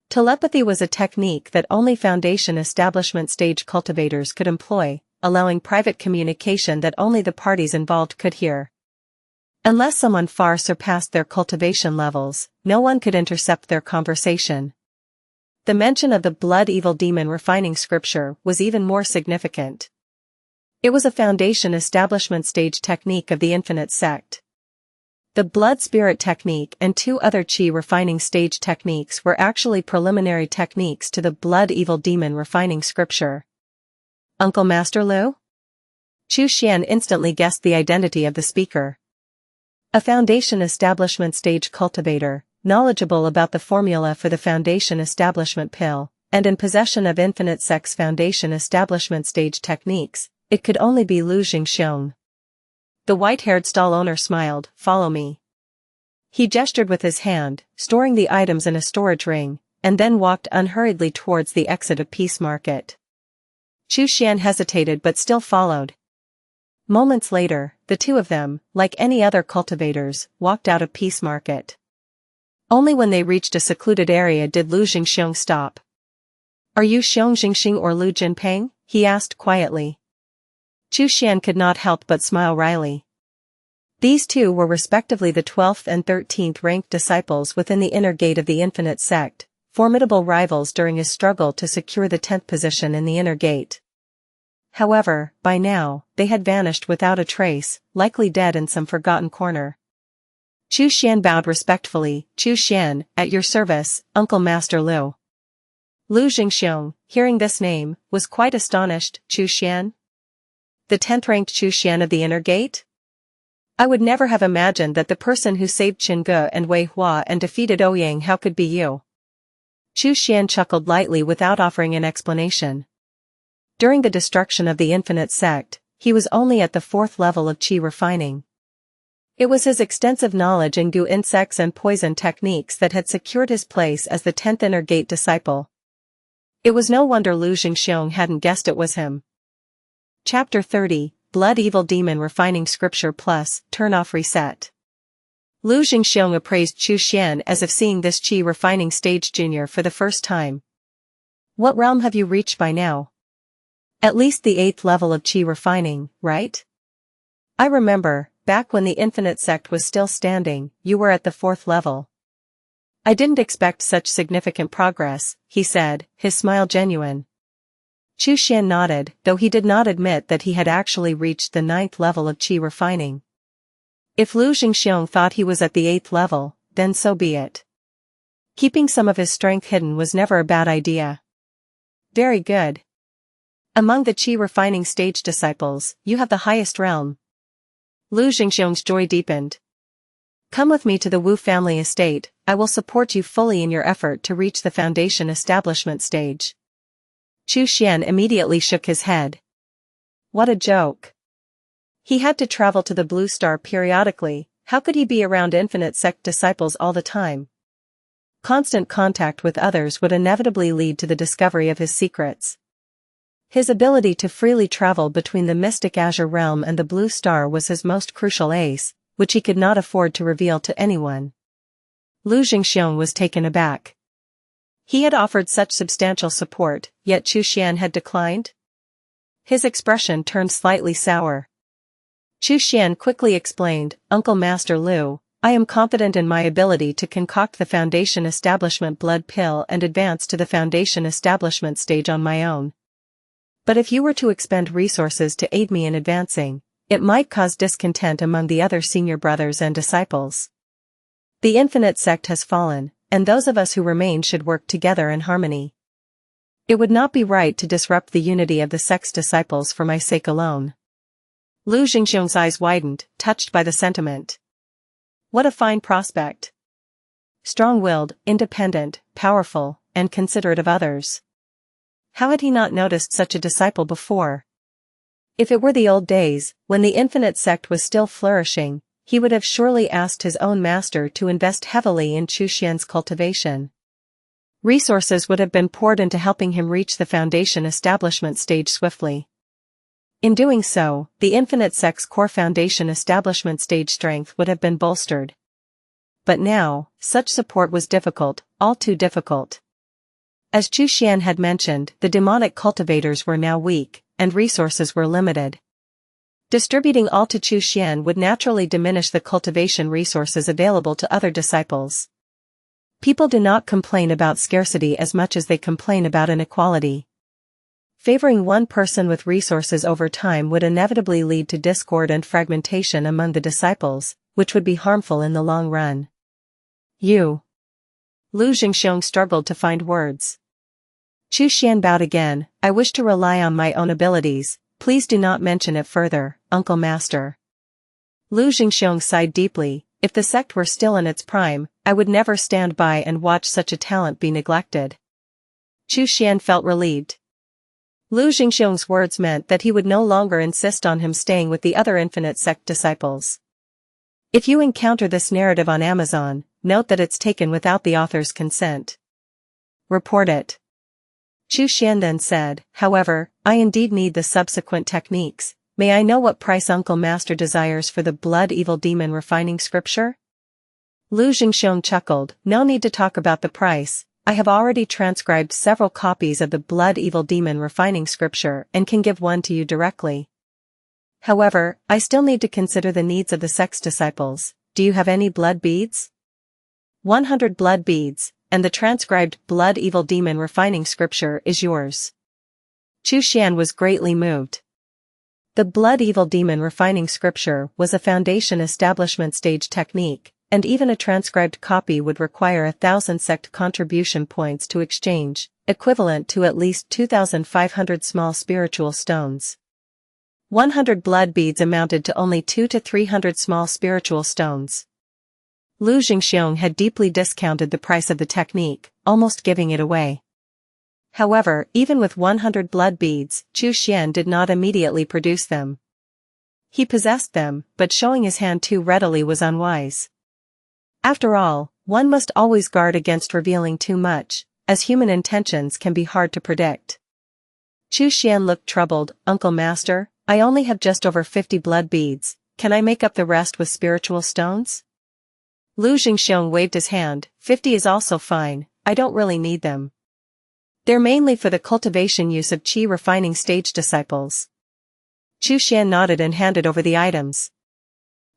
A: Telepathy was a technique that only foundation establishment stage cultivators could employ, allowing private communication that only the parties involved could hear. Unless someone far surpassed their cultivation levels, no one could intercept their conversation. The mention of the blood evil demon refining scripture was even more significant. It was a foundation establishment stage technique of the Infinite Sect. The blood spirit technique and 2 other qi refining stage techniques were actually preliminary techniques to the blood evil demon refining scripture. Uncle Master Lu? Chu Xian instantly guessed the identity of the speaker. A foundation establishment stage cultivator, knowledgeable about the formula for the foundation establishment pill, and in possession of infinite sex foundation establishment stage techniques, it could only be Lu Xingxiong. The white-haired stall owner smiled. "Follow me." He gestured with his hand, storing the items in a storage ring, and then walked unhurriedly towards the exit of Peace Market. Chu Xian hesitated but still followed. Moments later, the two of them, like any other cultivators, walked out of Peace Market. Only when they reached a secluded area did Lu Xingxiong stop. "Are you Xiong Xingxing or Lu Jinpeng?" he asked quietly. Chu Xian could not help but smile wryly. These two were respectively the 12th and 13th ranked disciples within the inner gate of the Infinite Sect, formidable rivals during his struggle to secure the 10th position in the inner gate. However, by now, they had vanished without a trace, likely dead in some forgotten corner. Chu Xian bowed respectfully. "Chu Xian, at your service, Uncle Master Lu." Lu Xingxiong, hearing this name, was quite astonished. "Chu Xian? The 10th ranked Chu Xian of the inner gate? I would never have imagined that the person who saved Qingge and Wei Hua and defeated Ouyang Hao could be you." Chu Xian chuckled lightly without offering an explanation. During the destruction of the Infinite Sect, he was only at the 4th level of qi refining. It was his extensive knowledge in goo insects and poison techniques that had secured his place as the 10th inner gate disciple. It was no wonder Lu Xingxiong hadn't guessed it was him. Chapter 30, Blood Evil Demon Refining Scripture Plus, Turn Off Reset. Lu Xingxiong appraised Chu Xian as if seeing this qi refining stage junior for the first time. "What realm have you reached by now?" "At least the 8th level of qi refining, right? I remember, back when the Infinite Sect was still standing, you were at the 4th level." "I didn't expect such significant progress," he said, his smile genuine. Chu Xian nodded, though he did not admit that he had actually reached the 9th level of qi refining. If Lu Xingxiong thought he was at the 8th level, then so be it. Keeping some of his strength hidden was never a bad idea. "Very good. Among the qi refining stage disciples, you have the highest realm." Lu Xingxiong's joy deepened. "Come with me to the Wu family estate. I will support you fully in your effort to reach the foundation establishment stage." Chu Xian immediately shook his head. What a joke. He had to travel to the Blue Star periodically. How could he be around Infinite Sect disciples all the time? Constant contact with others would inevitably lead to the discovery of his secrets. His ability to freely travel between the Mystic Azure Realm and the Blue Star was his most crucial ace, which he could not afford to reveal to anyone. Lu Xingxiong was taken aback. He had offered such substantial support, yet Chu Xian had declined? His expression turned slightly sour. Chu Xian quickly explained, "Uncle Master Lu, I am confident in my ability to concoct the Foundation Establishment blood pill and advance to the Foundation Establishment stage on my own. But if you were to expend resources to aid me in advancing, it might cause discontent among the other senior brothers and disciples. The Infinite Sect has fallen, and those of us who remain should work together in harmony. It would not be right to disrupt the unity of the sect's disciples for my sake alone." Lu Xingxiong's eyes widened, touched by the sentiment. What a fine prospect. Strong-willed, independent, powerful, and considerate of others. How had he not noticed such a disciple before? If it were the old days, when the Infinite Sect was still flourishing, he would have surely asked his own master to invest heavily in Chu Xian's cultivation. Resources would have been poured into helping him reach the Foundation Establishment stage swiftly. In doing so, the Infinite Sect's core Foundation Establishment stage strength would have been bolstered. But now, such support was difficult, all too difficult. As Chu Xian had mentioned, the demonic cultivators were now weak, and resources were limited. Distributing all to Chu Xian would naturally diminish the cultivation resources available to other disciples. People do not complain about scarcity as much as they complain about inequality. Favoring one person with resources over time would inevitably lead to discord and fragmentation among the disciples, which would be harmful in the long run. "You." Lu Xingxiong struggled to find words. Chu Xian bowed again. "I wish to rely on my own abilities. Please do not mention it further, Uncle Master." Lu Xingxiong sighed deeply. If the sect were still in its prime, I would never stand by and watch such a talent be neglected. Xian felt relieved. Lu Jingxiong's words meant that he would no longer insist on him staying with the other infinite sect disciples. If you encounter this narrative on Amazon, note that it's taken without the author's consent. Report it. Xian then said, however, I indeed need the subsequent techniques. May I know what price Uncle Master desires for the Blood Evil Demon Refining Scripture? Lu Jingxiong chuckled, no need to talk about the price. I have already transcribed several copies of the Blood Evil Demon Refining Scripture and can give one to you directly. However, I still need to consider the needs of the sect's disciples. Do you have any blood beads? 100 blood beads, and the transcribed Blood Evil Demon Refining Scripture is yours. Xian was greatly moved. The Blood Evil Demon Refining Scripture was a foundation establishment stage technique, and even a transcribed copy would require 1,000 sect contribution points to exchange, equivalent to at least 2,500 small spiritual stones. 100 blood beads amounted to only 200 to 300 small spiritual stones. Lu Jingxiong had deeply discounted the price of the technique, almost giving it away. However, even with 100 blood beads, Xian did not immediately produce them. He possessed them, but showing his hand too readily was unwise. After all, one must always guard against revealing too much, as human intentions can be hard to predict. Xian looked troubled. Uncle Master, I only have just over 50 blood beads, can I make up the rest with spiritual stones? Lu Jingxiong waved his hand, 50 is also fine, I don't really need them. They're mainly for the cultivation use of qi refining stage disciples. Xian nodded and handed over the items.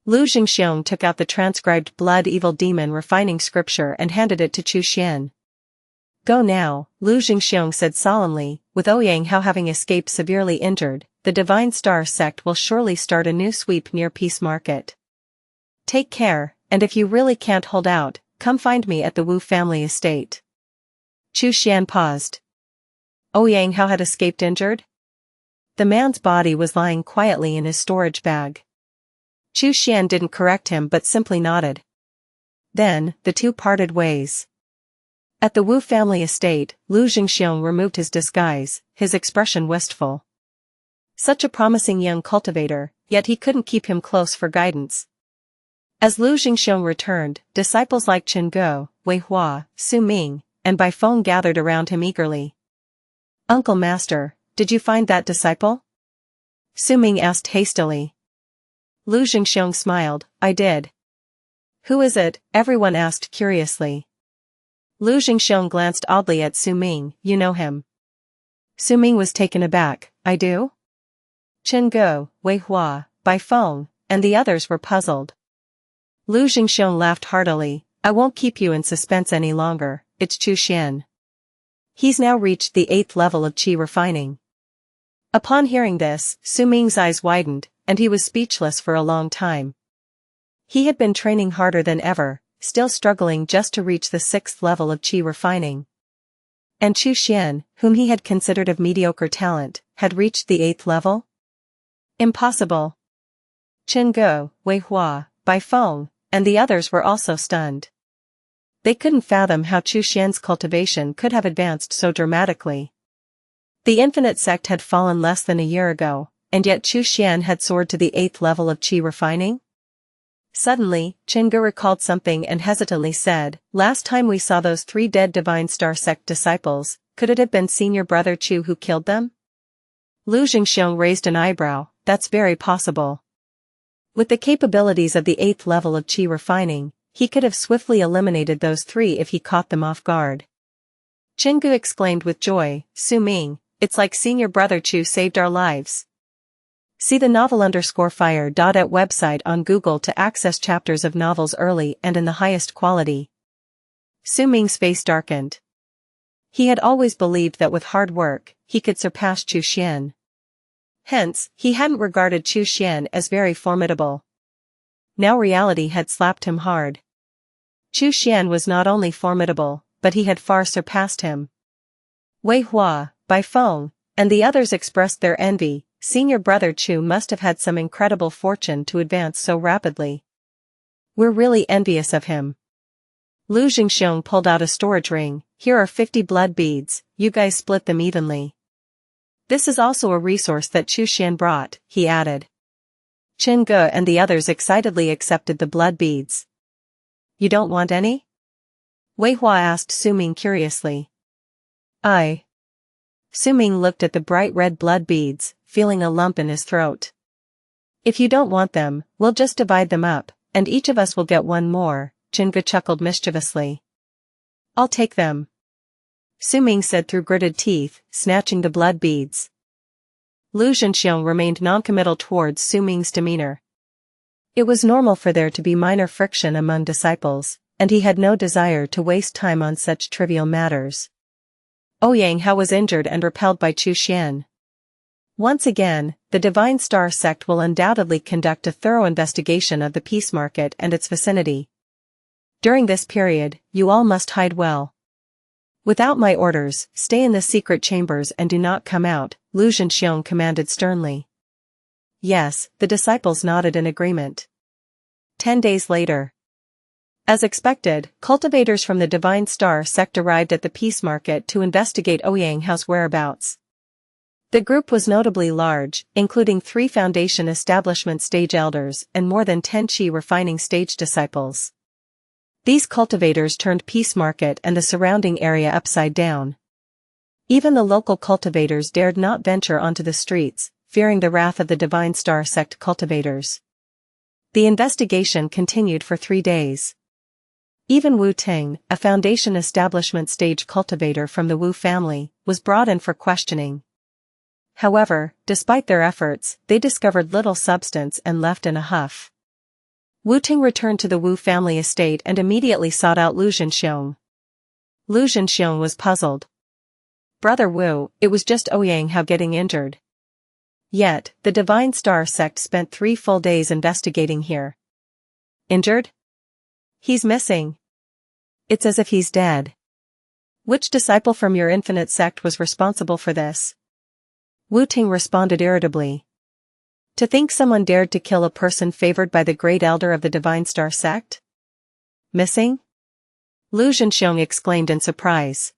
A: Lu Jingxiong took out the transcribed Blood Evil Demon Refining Scripture and handed it to Xian. Go now, Lu Jingxiong said solemnly, with Ouyang Hao having escaped severely injured, the Divine Star sect will surely start a new sweep near Peace Market. Take care, and if you really can't hold out, come find me at the Wu family estate. Xian paused. Ouyang Hao had escaped injured? The man's body was lying quietly in his storage bag. Xian didn't correct him but simply nodded. Then, the two parted ways. At the Wu family estate, Lu Jingxiong removed his disguise, his expression wistful. Such a promising young cultivator, yet he couldn't keep him close for guidance. As Lu Jingxiong returned, disciples like Chen Go, Wei Hua, Su Ming, and Bai Feng gathered around him eagerly. Uncle Master, did you find that disciple? Su Ming asked hastily. Lu Jingxiong smiled, I did. Who is it? Everyone asked curiously. Lu Jingxiong glanced oddly at Su Ming, you know him. Su Ming was taken aback, I do? Chen Go, Wei Hua, Bai Feng, and the others were puzzled. Lu Jingxiong laughed heartily, I won't keep you in suspense any longer, it's Xian. He's now reached the 8th level of qi refining. Upon hearing this, Su Ming's eyes widened, and he was speechless for a long time. He had been training harder than ever, still struggling just to reach the 6th level of qi refining. And Xian, whom he had considered of mediocre talent, had reached the 8th level? Impossible. Chen Go, Wei Hua, Bai Feng, and the others were also stunned. They couldn't fathom how Xian's cultivation could have advanced so dramatically. The infinite sect had fallen less than a year ago, and yet Xian had soared to the 8th level of qi refining? Suddenly, Chen Ge recalled something and hesitantly said, last time we saw those 3 dead Divine Star sect disciples, could it have been senior brother Chu who killed them? Lu Jingxiong raised an eyebrow, that's very possible. With the capabilities of the 8th level of qi refining, he could have swiftly eliminated those 3 if he caught them off guard. Chen Ge exclaimed with joy, Su Ming, it's like senior brother Chu saved our lives. See the novel_fire.at website on Google to access chapters of novels early and in the highest quality. Su Ming's face darkened. He had always believed that with hard work, he could surpass Xian. Hence, he hadn't regarded Xian as very formidable. Now reality had slapped him hard. Xian was not only formidable, but he had far surpassed him. Wei Hua, Bai Feng, and the others expressed their envy. Senior brother Chu must have had some incredible fortune to advance so rapidly. We're really envious of him. Lu Jingxiong pulled out a storage ring. here are 50 blood beads, you guys split them evenly. This is also a resource that Xuan brought, he added. Qin Ge and the others excitedly accepted the blood beads. You don't want any? Wei Hua asked Suming curiously. Suming looked at the bright red blood beads, feeling a lump in his throat. If you don't want them, we'll just divide them up, and each of us will get one more, Qin Ge chuckled mischievously. I'll take them, Suming said through gritted teeth, snatching the blood beads. Lu Zhenxiong remained noncommittal towards Suming's demeanor. It was normal for there to be minor friction among disciples, and he had no desire to waste time on such trivial matters. Ouyang Hao was injured and repelled by Xuan. Once again, the Divine Star sect will undoubtedly conduct a thorough investigation of the peace market and its vicinity. During this period, you all must hide well. Without my orders, stay in the secret chambers and do not come out, Lu Zhenxiong commanded sternly. Yes, the disciples nodded in agreement. 10 days later. As expected, cultivators from the Divine Star sect arrived at the peace market to investigate Ouyang Hao's whereabouts. The group was notably large, including 3 foundation establishment stage elders and more than 10 qi refining stage disciples. These cultivators turned peace market and the surrounding area upside down. Even the local cultivators dared not venture onto the streets, fearing the wrath of the Divine Star sect cultivators. The investigation continued for 3 days. Even Wu Ting, a foundation establishment stage cultivator from the Wu family, was brought in for questioning. However, despite their efforts, they discovered little substance and left in a huff. Wu Ting returned to the Wu family estate and immediately sought out Lu Zhenxiong. Lu Zhenxiong was puzzled. Brother Wu, it was just Ouyang Hao getting injured. Yet, the Divine Star sect spent 3 full days investigating here. Injured? He's missing. It's as if he's dead. Which disciple from your infinite sect was responsible for this? Wu Ting responded irritably. To think someone dared to kill a person favored by the great elder of the Divine Star sect? Missing? Lu Zhenxiong exclaimed in surprise.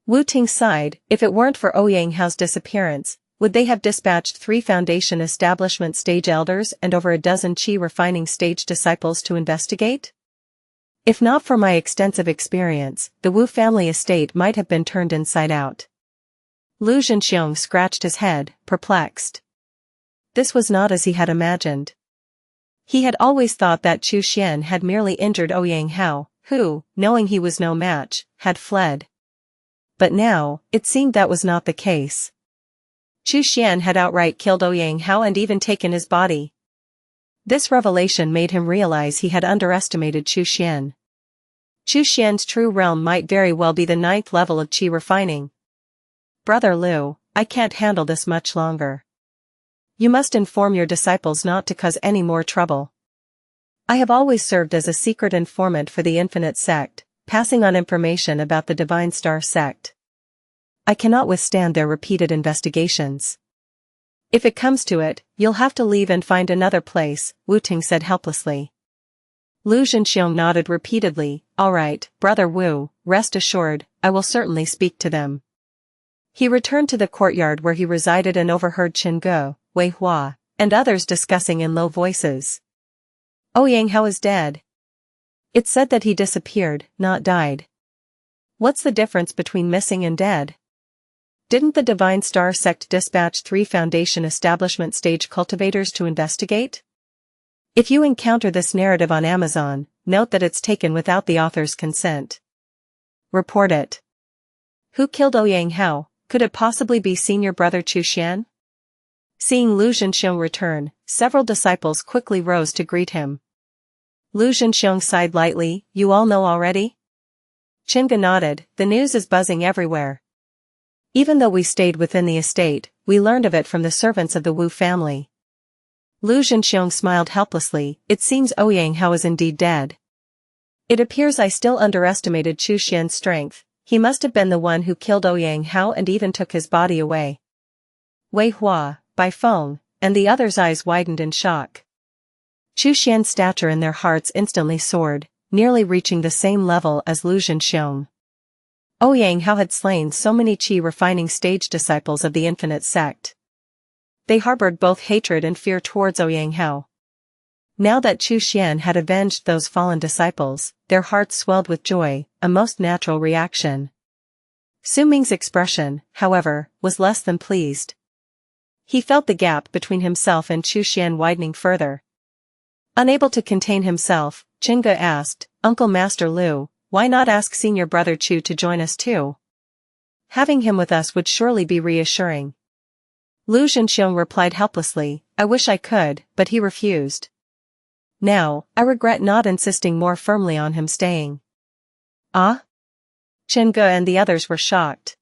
A: Wu Ting sighed. If it weren't for Ouyang Hao's disappearance, would they have dispatched 3 foundation establishment stage elders and over a dozen qi refining stage disciples to investigate? If not for my extensive experience, the Wu family estate might have been turned inside out. Lu Zhenxiong scratched his head, perplexed. This was not as he had imagined. He had always thought that Xuan had merely injured Ouyang Hao, who, knowing he was no match, had fled. But now, it seemed that was not the case. Xuan had outright killed Ouyang Hao and even taken his body. This revelation made him realize he had underestimated Xuan. Xuan's true realm might very well be the 9th level of qi refining. Brother Lu, I can't handle this much longer. You must inform your disciples not to cause any more trouble. I have always served as a secret informant for the Infinite Sect, passing on information about the Divine Star sect. I cannot withstand their repeated investigations. If it comes to it, you'll have to leave and find another place, Wu Ting said helplessly. Lu Zhenxiong nodded repeatedly. All right, Brother Wu, rest assured, I will certainly speak to them. He returned to the courtyard where he resided and overheard Qin Ge, Wei Hua, and others discussing in low voices. Ouyang Hao is dead. It's said that he disappeared, not died. What's the difference between missing and dead? Didn't the Divine Star sect dispatch 3 foundation establishment stage cultivators to investigate? If you encounter this narrative on Amazon, note that it's taken without the author's consent. Report it. Who killed Ouyang Hao? Could it possibly be senior brother Xuan? Seeing Lu Zhenxiong return, several disciples quickly rose to greet him. Lu Zhenxiong sighed lightly. You all know already? Qin Ge nodded. The news is buzzing everywhere. Even though we stayed within the estate, we learned of it from the servants of the Wu family. Lu Zhenxiong smiled helplessly. It seems Ouyang Hao is indeed dead. It appears I still underestimated Xuan's strength. He must have been the one who killed Ouyang Hao and even took his body away. Wei Hua, Bai Feng, and the others' eyes widened in shock. Xuan's stature in their hearts instantly soared, nearly reaching the same level as Lu Zhenxiong. Ouyang Hao had slain so many qi-refining stage disciples of the infinite sect. They harbored both hatred and fear towards Ouyang Hao. Now that Chu Xian had avenged those fallen disciples, their hearts swelled with joy, a most natural reaction. Su Ming's expression, however, was less than pleased. He felt the gap between himself and Chu Xian widening further. Unable to contain himself, Qingge asked, "Uncle Master Lu, why not ask senior brother Chu to join us too? Having him with us would surely be reassuring." Lu Zhenxiong replied helplessly, "I wish I could, but he refused. Now, I regret not insisting more firmly on him staying." Ah? Qingge and the others were shocked.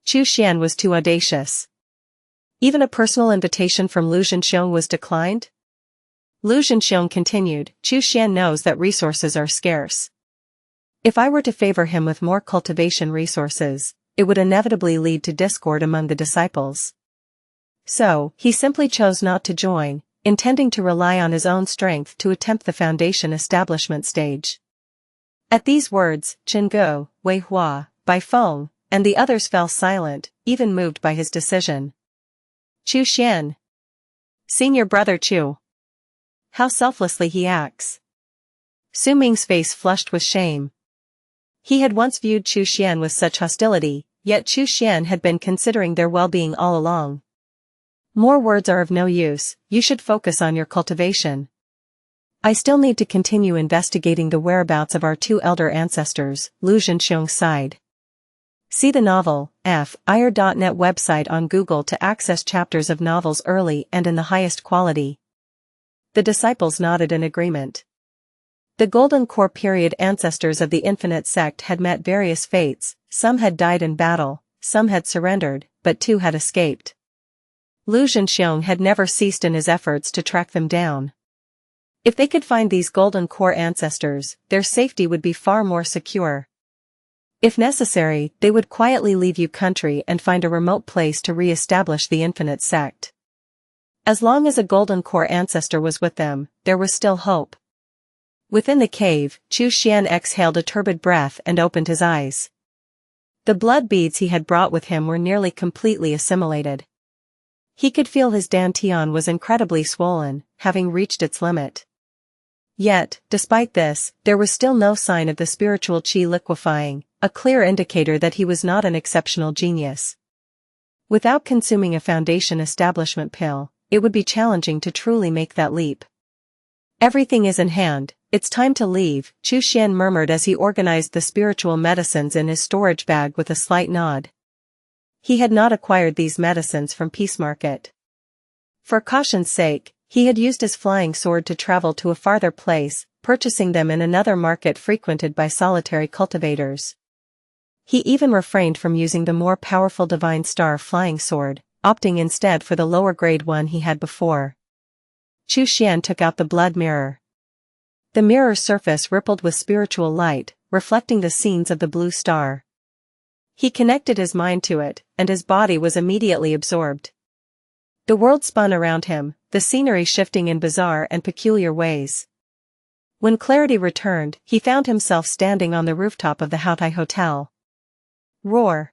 A: Chu Xian was too audacious. Even a personal invitation from Lu Zhenxiong was declined? Lu Zhenxiong continued, "Chu Xian knows that resources are scarce. If I were to favor him with more cultivation resources, it would inevitably lead to discord among the disciples. So, he simply chose not to join, intending to rely on his own strength to attempt the foundation establishment stage." At these words, Qingge, Wei Hua, Bai Feng, and the others fell silent, even moved by his decision. Chu Xian. Senior brother Chu. How selflessly he acts. Su Ming's face flushed with shame. He had once viewed Chu Xian with such hostility, yet Chu Xian had been considering their well-being all along. "More words are of no use, you should focus on your cultivation. I still need to continue investigating the whereabouts of our two elder ancestors," Lu Zhenxiong sighed. See the novel, Fire.net website on Google to access chapters of novels early and in the highest quality. The disciples nodded in agreement. The Golden Core period ancestors of the Infinite Sect had met various fates, some had died in battle, some had surrendered, but two had escaped. Lu Zhenxiong had never ceased in his efforts to track them down. If they could find these Golden Core ancestors, their safety would be far more secure. If necessary, they would quietly leave Yu country and find a remote place to re-establish the Infinite Sect. As long as a Golden Core ancestor was with them, there was still hope. Within the cave, Chu Xian exhaled a turbid breath and opened his eyes. The blood beads he had brought with him were nearly completely assimilated. He could feel his dantian was incredibly swollen, having reached its limit. Yet, despite this, there was still no sign of the spiritual qi liquefying, a clear indicator that he was not an exceptional genius. Without consuming a foundation establishment pill, it would be challenging to truly make that leap. "Everything is in hand, it's time to leave," Chu Xian murmured as he organized the spiritual medicines in his storage bag with a slight nod. He had not acquired these medicines from Peace Market. For caution's sake, he had used his flying sword to travel to a farther place, purchasing them in another market frequented by solitary cultivators. He even refrained from using the more powerful Divine Star flying sword, opting instead for the lower-grade one he had before. Chu Xian took out the blood mirror. The mirror's surface rippled with spiritual light, reflecting the scenes of the blue star. He connected his mind to it, and his body was immediately absorbed. The world spun around him, the scenery shifting in bizarre and peculiar ways. When clarity returned, he found himself standing on the rooftop of the Haotai Hotel. Roar!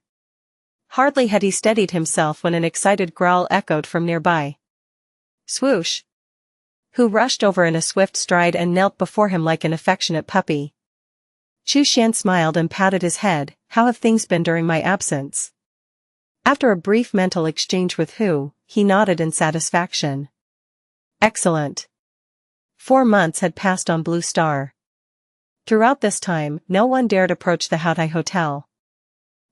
A: Hardly had he steadied himself when an excited growl echoed from nearby. Swoosh! Who rushed over in a swift stride and knelt before him like an affectionate puppy. Chu Xian smiled and patted his head. "How have things been during my absence?" After a brief mental exchange with Hu, he nodded in satisfaction. "Excellent." 4 months had passed on Blue Star. Throughout this time, no one dared approach the Haotai Hotel.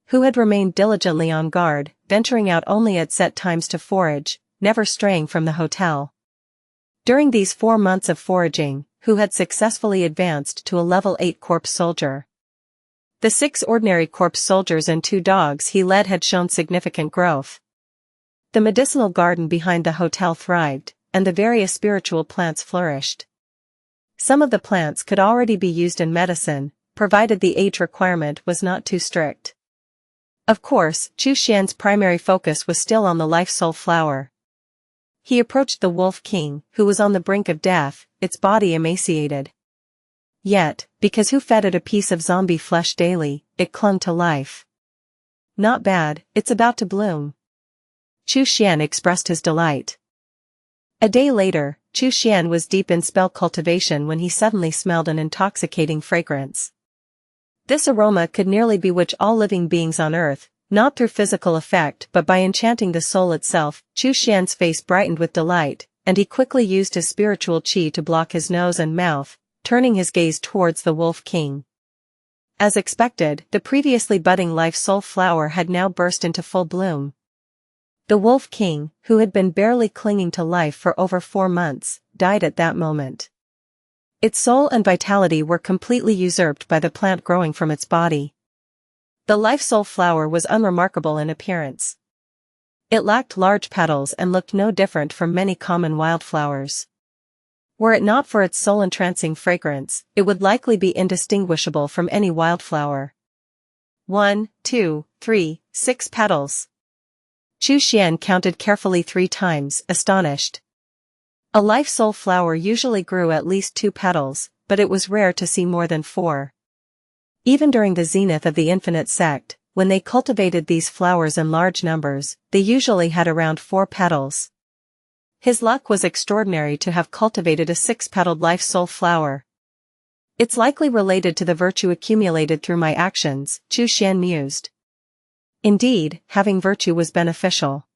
A: Hu had remained diligently on guard, venturing out only at set times to forage, never straying from the hotel. During these 4 months of foraging, Hu had successfully advanced to a level 8 corpse soldier. The 6 ordinary corpse soldiers and 2 dogs he led had shown significant growth. The medicinal garden behind the hotel thrived, and the various spiritual plants flourished. Some of the plants could already be used in medicine, provided the age requirement was not too strict. Of course, Chu Xian's primary focus was still on the life soul flower. He approached the Wolf King, who was on the brink of death, its body emaciated. Yet, because who fed it a piece of zombie flesh daily, it clung to life. Not bad, it's about to bloom. Xuan expressed his delight. A day later, Xuan was deep in spell cultivation when he suddenly smelled an intoxicating fragrance. This aroma could nearly bewitch all living beings on Earth, not through physical effect but by enchanting the soul itself. Xuan's face brightened with delight, and he quickly used his spiritual qi to block his nose and mouth, turning his gaze towards the Wolf King. As expected, the previously budding life-soul flower had now burst into full bloom. The Wolf King, who had been barely clinging to life for over 4 months, died at that moment. Its soul and vitality were completely usurped by the plant growing from its body. The life-soul flower was unremarkable in appearance. It lacked large petals and looked no different from many common wildflowers. Were it not for its soul-entrancing fragrance, it would likely be indistinguishable from any wildflower. 1, 2, 3, 6 petals. Xuan counted carefully 3 times, astonished. A life-soul flower usually grew at least 2 petals, but it was rare to see more than 4. Even during the zenith of the Infinite Sect, when they cultivated these flowers in large numbers, they usually had around 4 petals. His luck was extraordinary to have cultivated a 6-petaled life-soul flower. It's likely related to the virtue accumulated through my actions, Xuan mused. Indeed, having virtue was beneficial.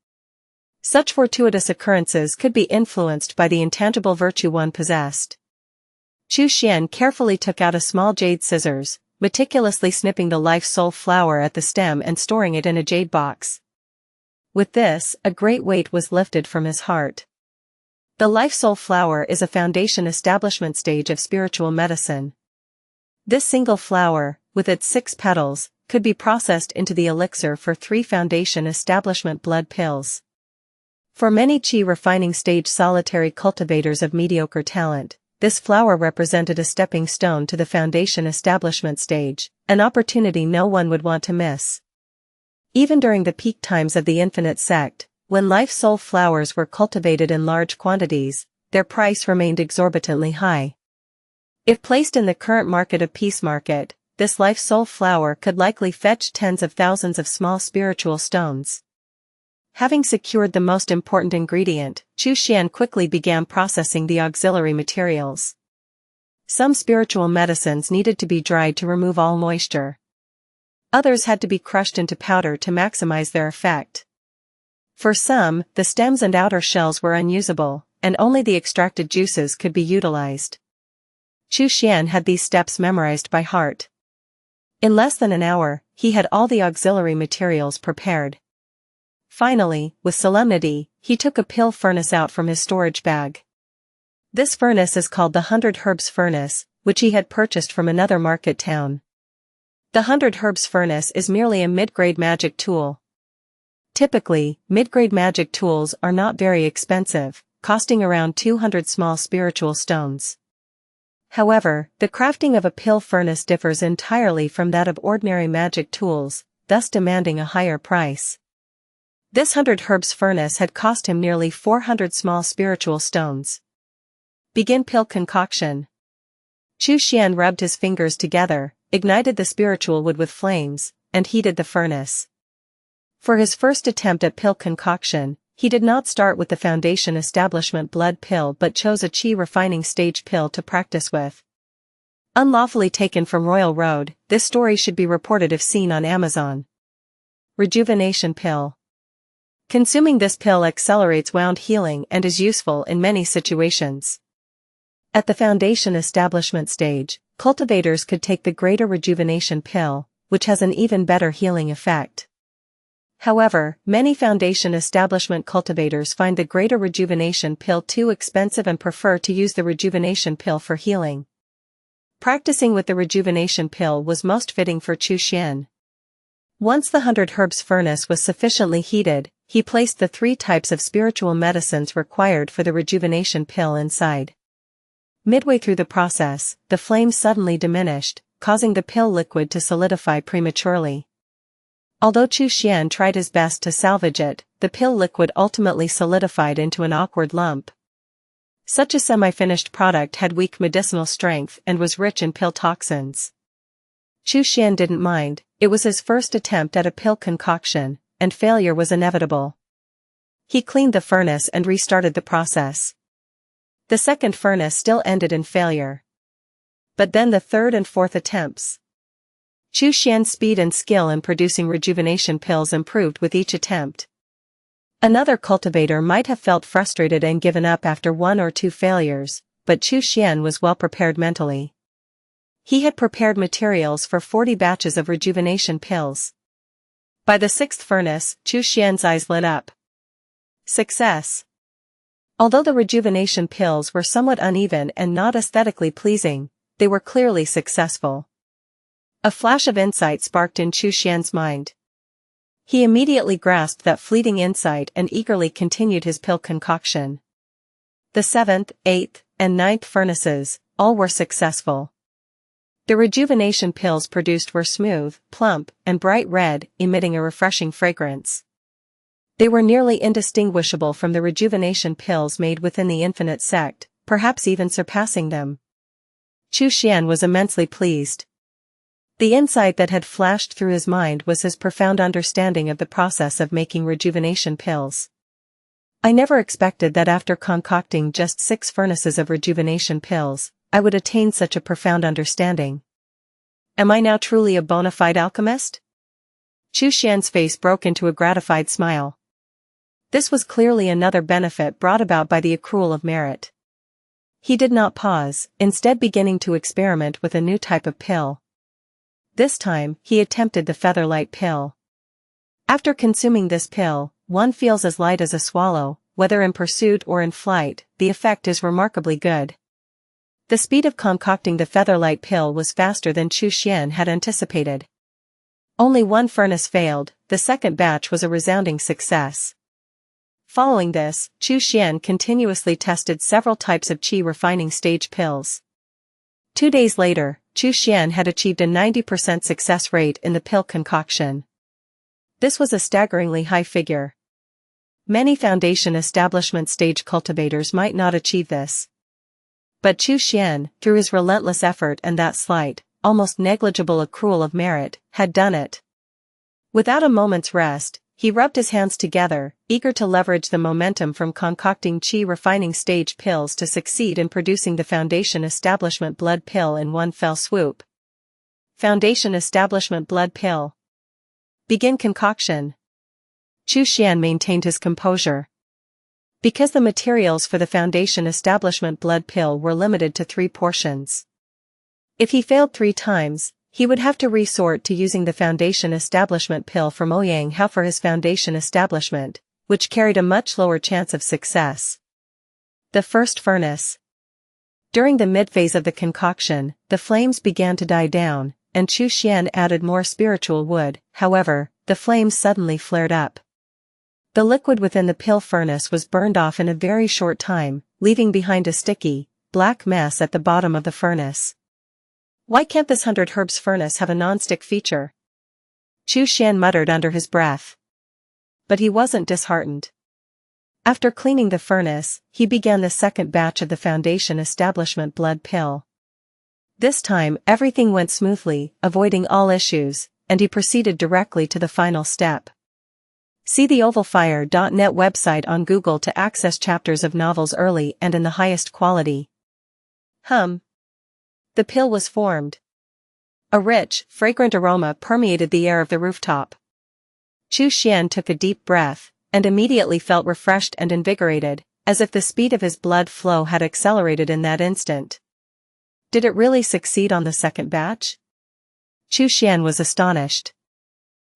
A: Such fortuitous occurrences could be influenced by the intangible virtue one possessed. Xuan carefully took out a small jade scissors, meticulously snipping the life-soul flower at the stem and storing it in a jade box. With this, a great weight was lifted from his heart. The life-soul flower is a foundation establishment stage of spiritual medicine. This single flower, with its 6 petals, could be processed into the elixir for 3 foundation establishment blood pills. For many qi refining stage solitary cultivators of mediocre talent, this flower represented a stepping stone to the foundation establishment stage, an opportunity no one would want to miss. Even during the peak times of the Infinite Sect, when life-soul flowers were cultivated in large quantities, their price remained exorbitantly high. If placed in the current market of peace market, this life-soul flower could likely fetch tens of thousands of small spiritual stones. Having secured the most important ingredient, Xuan quickly began processing the auxiliary materials. Some spiritual medicines needed to be dried to remove all moisture. Others had to be crushed into powder to maximize their effect. For some, the stems and outer shells were unusable, and only the extracted juices could be utilized. Xuan had these steps memorized by heart. In less than an hour, he had all the auxiliary materials prepared. Finally, with solemnity, he took a pill furnace out from his storage bag. This furnace is called the 100 Herbs Furnace, which he had purchased from another market town. The 100 Herbs Furnace is merely a mid-grade magic tool. Typically, mid-grade magic tools are not very expensive, costing around 200 small spiritual stones. However, the crafting of a pill furnace differs entirely from that of ordinary magic tools, thus demanding a higher price. This 100 Herbs Furnace had cost him nearly 400 small spiritual stones. Begin pill concoction. Xuan rubbed his fingers together, ignited the spiritual wood with flames, and heated the furnace. For his first attempt at pill concoction, he did not start with the foundation establishment blood pill but chose a qi refining stage pill to practice with. Unlawfully taken from Royal Road, this story should be reported if seen on Amazon. Rejuvenation pill. Consuming this pill accelerates wound healing and is useful in many situations. At the foundation establishment stage, cultivators could take the greater rejuvenation pill, which has an even better healing effect. However, many foundation establishment cultivators find the greater rejuvenation pill too expensive and prefer to use the rejuvenation pill for healing. Practicing with the rejuvenation pill was most fitting for Xuan. Once the 100 Herbs Furnace was sufficiently heated, he placed the 3 types of spiritual medicines required for the rejuvenation pill inside. Midway through the process, the flame suddenly diminished, causing the pill liquid to solidify prematurely. Although Xuan tried his best to salvage it, the pill liquid ultimately solidified into an awkward lump. Such a semi-finished product had weak medicinal strength and was rich in pill toxins. Xuan didn't mind, it was his first attempt at a pill concoction, and failure was inevitable. He cleaned the furnace and restarted the process. The second furnace still ended in failure. But then the third and fourth attempts. Xuan's speed and skill in producing rejuvenation pills improved with each attempt. Another cultivator might have felt frustrated and given up after one or two failures, but Xuan was well prepared mentally. He had prepared materials for 40 batches of rejuvenation pills. By the sixth furnace, Xuan's eyes lit up. Success! Although the rejuvenation pills were somewhat uneven and not aesthetically pleasing, they were clearly successful. A flash of insight sparked in Xuan's mind. He immediately grasped that fleeting insight and eagerly continued his pill concoction. The seventh, eighth, and ninth furnaces, all were successful. The rejuvenation pills produced were smooth, plump, and bright red, emitting a refreshing fragrance. They were nearly indistinguishable from the rejuvenation pills made within the Infinite Sect, perhaps even surpassing them. Xuan was immensely pleased. The insight that had flashed through his mind was his profound understanding of the process of making rejuvenation pills. I never expected that after concocting just 6 furnaces of rejuvenation pills, I would attain such a profound understanding. Am I now truly a bona fide alchemist? Xuan's face broke into a gratified smile. This was clearly another benefit brought about by the accrual of merit. He did not pause, instead beginning to experiment with a new type of pill. This time, he attempted the featherlight pill. After consuming this pill, one feels as light as a swallow, whether in pursuit or in flight. The effect is remarkably good. The speed of concocting the featherlight pill was faster than Xuan had anticipated. Only one furnace failed, the second batch was a resounding success. Following this, Xuan continuously tested several types of qi refining stage pills. 2 days later, Xuan had achieved a 90% success rate in the pill concoction. This was a staggeringly high figure. Many foundation establishment stage cultivators might not achieve this. But Xuan, through his relentless effort and that slight, almost negligible accrual of merit, had done it. Without a moment's rest, he rubbed his hands together, eager to leverage the momentum from concocting qi refining stage pills to succeed in producing the Foundation Establishment Blood Pill in one fell swoop. Foundation Establishment Blood Pill. Begin concoction. Xuan maintained his composure. Because the materials for the Foundation Establishment Blood Pill were limited to 3 portions. If he failed 3 times, he would have to resort to using the Foundation Establishment Pill from Xianxia for his Foundation Establishment, which carried a much lower chance of success. The first furnace. During the mid-phase of the concoction, the flames began to die down, and Xuan added more spiritual wood. However, the flames suddenly flared up. The liquid within the pill furnace was burned off in a very short time, leaving behind a sticky, black mess at the bottom of the furnace. Why can't this 100 herbs furnace have a non-stick feature? Xuan muttered under his breath. But he wasn't disheartened. After cleaning the furnace, he began the second batch of the Foundation Establishment Blood Pill. This time everything went smoothly, avoiding all issues, and he proceeded directly to the final step. See the ovalfire.net website on Google to access chapters of novels early and in the highest quality. The pill was formed. A rich, fragrant aroma permeated the air of the rooftop. Xuan took a deep breath, and immediately felt refreshed and invigorated, as if the speed of his blood flow had accelerated in that instant. Did it really succeed on the second batch? Xuan was astonished.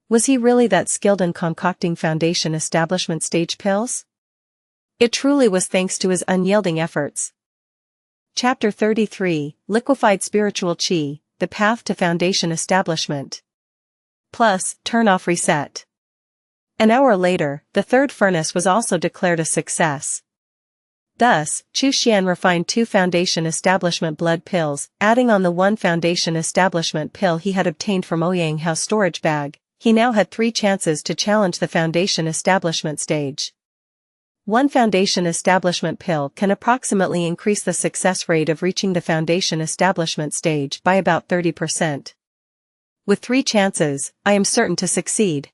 A: Was he really that skilled in concocting Foundation Establishment stage pills? It truly was thanks to his unyielding efforts. Chapter 33, Liquefied Spiritual Qi, The Path to Foundation Establishment. Plus, Turn Off Reset. An hour later, the third furnace was also declared a success. Thus, Xuan refined 2 Foundation Establishment Blood Pills, adding on the 1 Foundation Establishment Pill he had obtained from Xianxia's storage bag. He now had 3 chances to challenge the Foundation Establishment stage. One foundation establishment pill can approximately increase the success rate of reaching the foundation establishment stage by about 30%. With 3 chances, I am certain to succeed.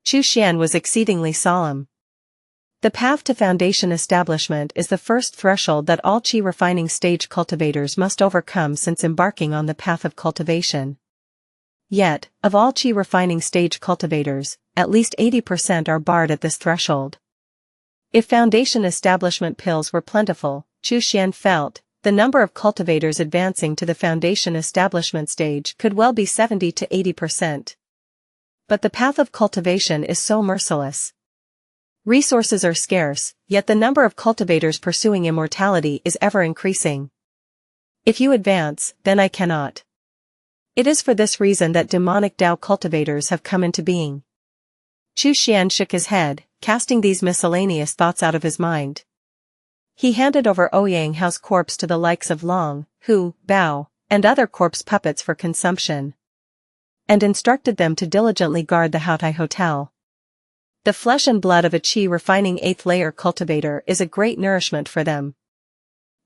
A: Xuan was exceedingly solemn. The path to foundation establishment is the first threshold that all qi refining stage cultivators must overcome since embarking on the path of cultivation. Yet, of all qi refining stage cultivators, at least 80% are barred at this threshold. If foundation establishment pills were plentiful, Xuan felt, the number of cultivators advancing to the foundation establishment stage could well be 70 to 80%. But the path of cultivation is so merciless. Resources are scarce, yet the number of cultivators pursuing immortality is ever increasing. If you advance, then I cannot. It is for this reason that demonic Tao cultivators have come into being. Xuan shook his head, casting these miscellaneous thoughts out of his mind. He handed over Ouyang Hao's corpse to the likes of Long, Hu, Bao, and other corpse puppets for consumption, and instructed them to diligently guard the Haotai Hotel. The flesh and blood of a qi refining 8th layer cultivator is a great nourishment for them.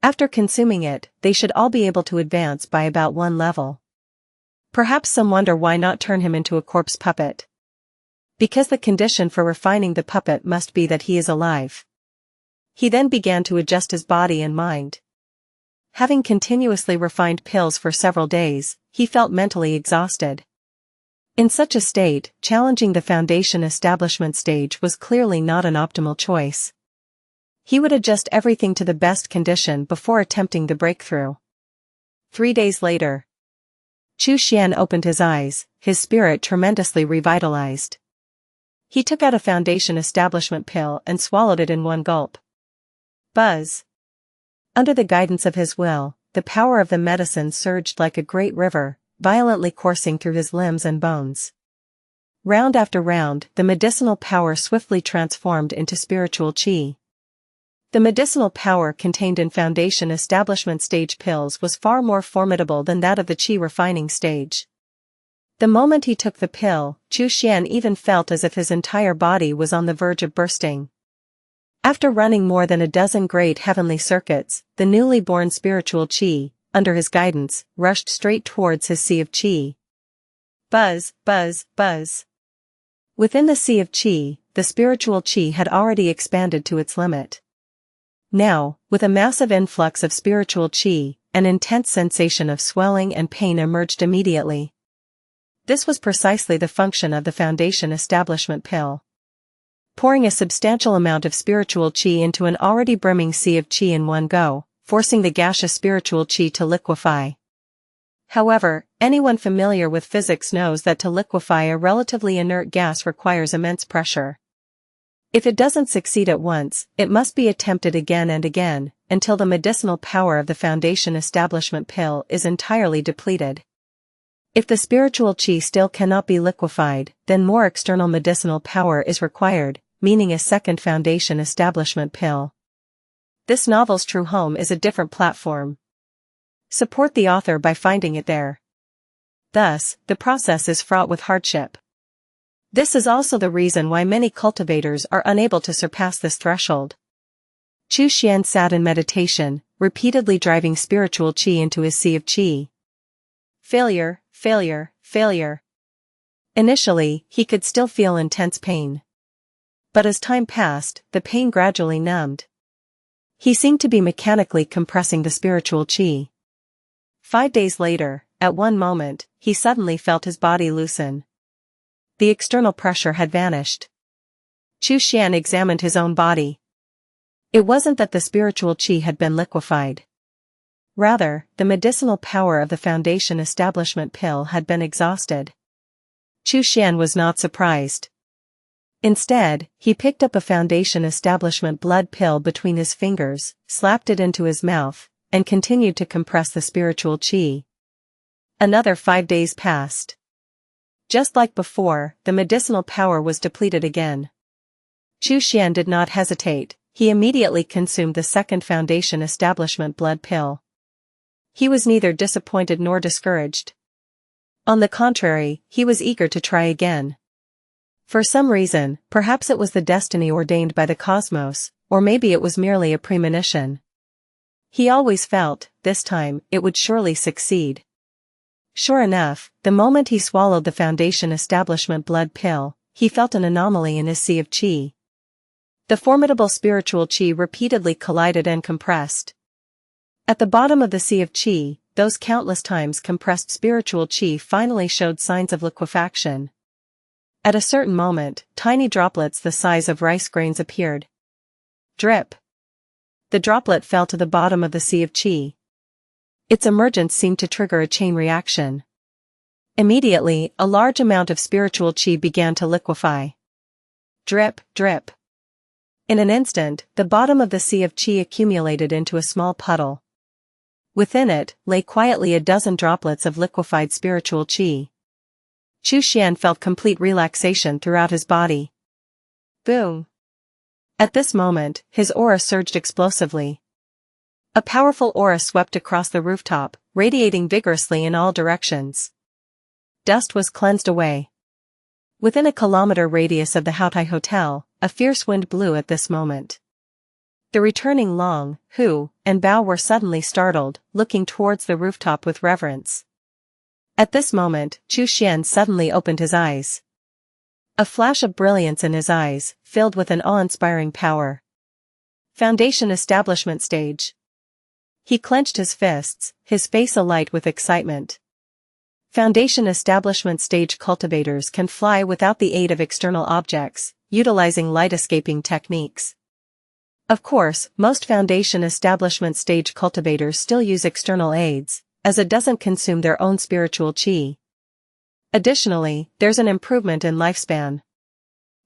A: After consuming it, they should all be able to advance by about 1 level. Perhaps some wonder why not turn him into a corpse puppet. Because the condition for refining the puppet must be that he is alive. He then began to adjust his body and mind. Having continuously refined pills for several days, he felt mentally exhausted. In such a state, challenging the foundation establishment stage was clearly not an optimal choice. He would adjust everything to the best condition before attempting the breakthrough. 3 days later, Xuan opened his eyes, his spirit tremendously revitalized. He took out a foundation establishment pill and swallowed it in 1 gulp. Buzz! Under the guidance of his will, the power of the medicine surged like a great river, violently coursing through his limbs and bones. Round after round, the medicinal power swiftly transformed into spiritual qi. The medicinal power contained in foundation establishment stage pills was far more formidable than that of the qi refining stage. The moment he took the pill, Xuan even felt as if his entire body was on the verge of bursting. After running more than a dozen great heavenly circuits, the newly born spiritual qi, under his guidance, rushed straight towards his sea of qi. Buzz, buzz, buzz. Within the sea of qi, the spiritual qi had already expanded to its limit. Now, with a massive influx of spiritual qi, an intense sensation of swelling and pain emerged immediately. This was precisely the function of the foundation establishment pill. Pouring a substantial amount of spiritual qi into an already brimming sea of qi in one go, forcing the gaseous spiritual qi to liquefy. However, anyone familiar with physics knows that to liquefy a relatively inert gas requires immense pressure. If it doesn't succeed at once, it must be attempted again and again, until the medicinal power of the foundation establishment pill is entirely depleted. If the spiritual qi still cannot be liquefied, then more external medicinal power is required, meaning a second foundation establishment pill. This novel's true home is a different platform. Support the author by finding it there. Thus, the process is fraught with hardship. This is also the reason why many cultivators are unable to surpass this threshold. Xuan sat in meditation, repeatedly driving spiritual qi into his sea of qi. Failure, failure, failure. Initially, he could still feel intense pain. But as time passed, the pain gradually numbed. He seemed to be mechanically compressing the spiritual qi. 5 days later, at one moment, he suddenly felt his body loosen. The external pressure had vanished. Xuan examined his own body. It wasn't that the spiritual qi had been liquefied. Rather, the medicinal power of the foundation establishment pill had been exhausted. Xuan was not surprised. Instead, he picked up a foundation establishment blood pill between his fingers, slapped it into his mouth, and continued to compress the spiritual qi. Another 5 days passed. Just like before, the medicinal power was depleted again. Xuan did not hesitate, he immediately consumed the second foundation establishment blood pill. He was neither disappointed nor discouraged. On the contrary, he was eager to try again. For some reason, perhaps it was the destiny ordained by the cosmos, or maybe it was merely a premonition. He always felt, this time, it would surely succeed. Sure enough, the moment he swallowed the Foundation Establishment blood pill, he felt an anomaly in his sea of qi. The formidable spiritual qi repeatedly collided and compressed. At the bottom of the sea of qi, those countless times compressed spiritual qi finally showed signs of liquefaction. At a certain moment, tiny droplets the size of rice grains appeared. Drip. The droplet fell to the bottom of the sea of qi. Its emergence seemed to trigger a chain reaction. Immediately, a large amount of spiritual qi began to liquefy. Drip, drip. In an instant, the bottom of the sea of qi accumulated into a small puddle. Within it, lay quietly a dozen droplets of liquefied spiritual qi. Xuan felt complete relaxation throughout his body. Boom. At this moment, his aura surged explosively. A powerful aura swept across the rooftop, radiating vigorously in all directions. Dust was cleansed away. Within a kilometer radius of the Houtai Hotel, a fierce wind blew at this moment. The returning Long, Hu, and Bao were suddenly startled, looking towards the rooftop with reverence. At this moment, Xuan suddenly opened his eyes. A flash of brilliance in his eyes, filled with an awe-inspiring power. Foundation Establishment Stage. He clenched his fists, his face alight with excitement. Foundation Establishment Stage cultivators can fly without the aid of external objects, utilizing light-escaping techniques. Of course, most Foundation Establishment Stage cultivators still use external aids, as it doesn't consume their own spiritual qi. Additionally, there's an improvement in lifespan.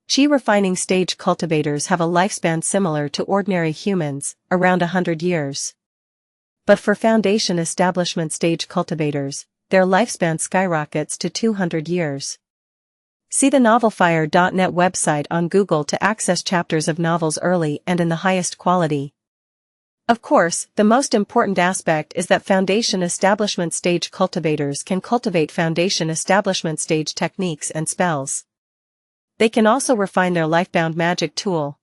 A: Qi refining stage cultivators have a lifespan similar to ordinary humans, around 100 years. But for Foundation Establishment Stage cultivators, their lifespan skyrockets to 200 years. See the novelfire.net website on Google to access chapters of novels early and in the highest quality. Of course, the most important aspect is that Foundation Establishment Stage cultivators can cultivate Foundation Establishment Stage techniques and spells. They can also refine their lifebound magic tool.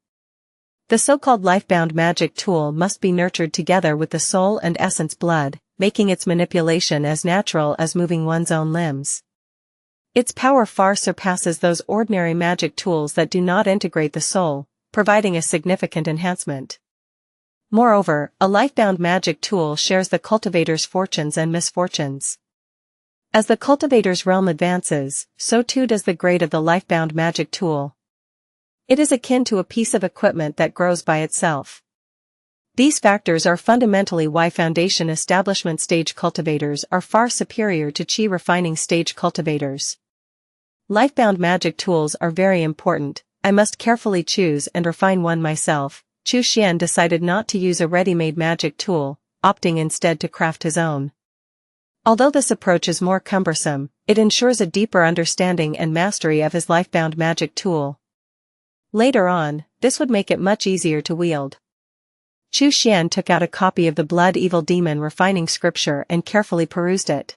A: The so-called lifebound magic tool must be nurtured together with the soul and essence blood, making its manipulation as natural as moving one's own limbs. Its power far surpasses those ordinary magic tools that do not integrate the soul, providing a significant enhancement. Moreover, a lifebound magic tool shares the cultivator's fortunes and misfortunes. As the cultivator's realm advances, so too does the grade of the lifebound magic tool. It is akin to a piece of equipment that grows by itself. These factors are fundamentally why Foundation Establishment Stage cultivators are far superior to Qi refining stage cultivators. Lifebound magic tools are very important. I must carefully choose and refine one myself. Xuan decided not to use a ready-made magic tool, opting instead to craft his own. Although this approach is more cumbersome, it ensures a deeper understanding and mastery of his lifebound magic tool. Later on, this would make it much easier to wield. Xuan took out a copy of the Blood Evil Demon Refining Scripture and carefully perused it.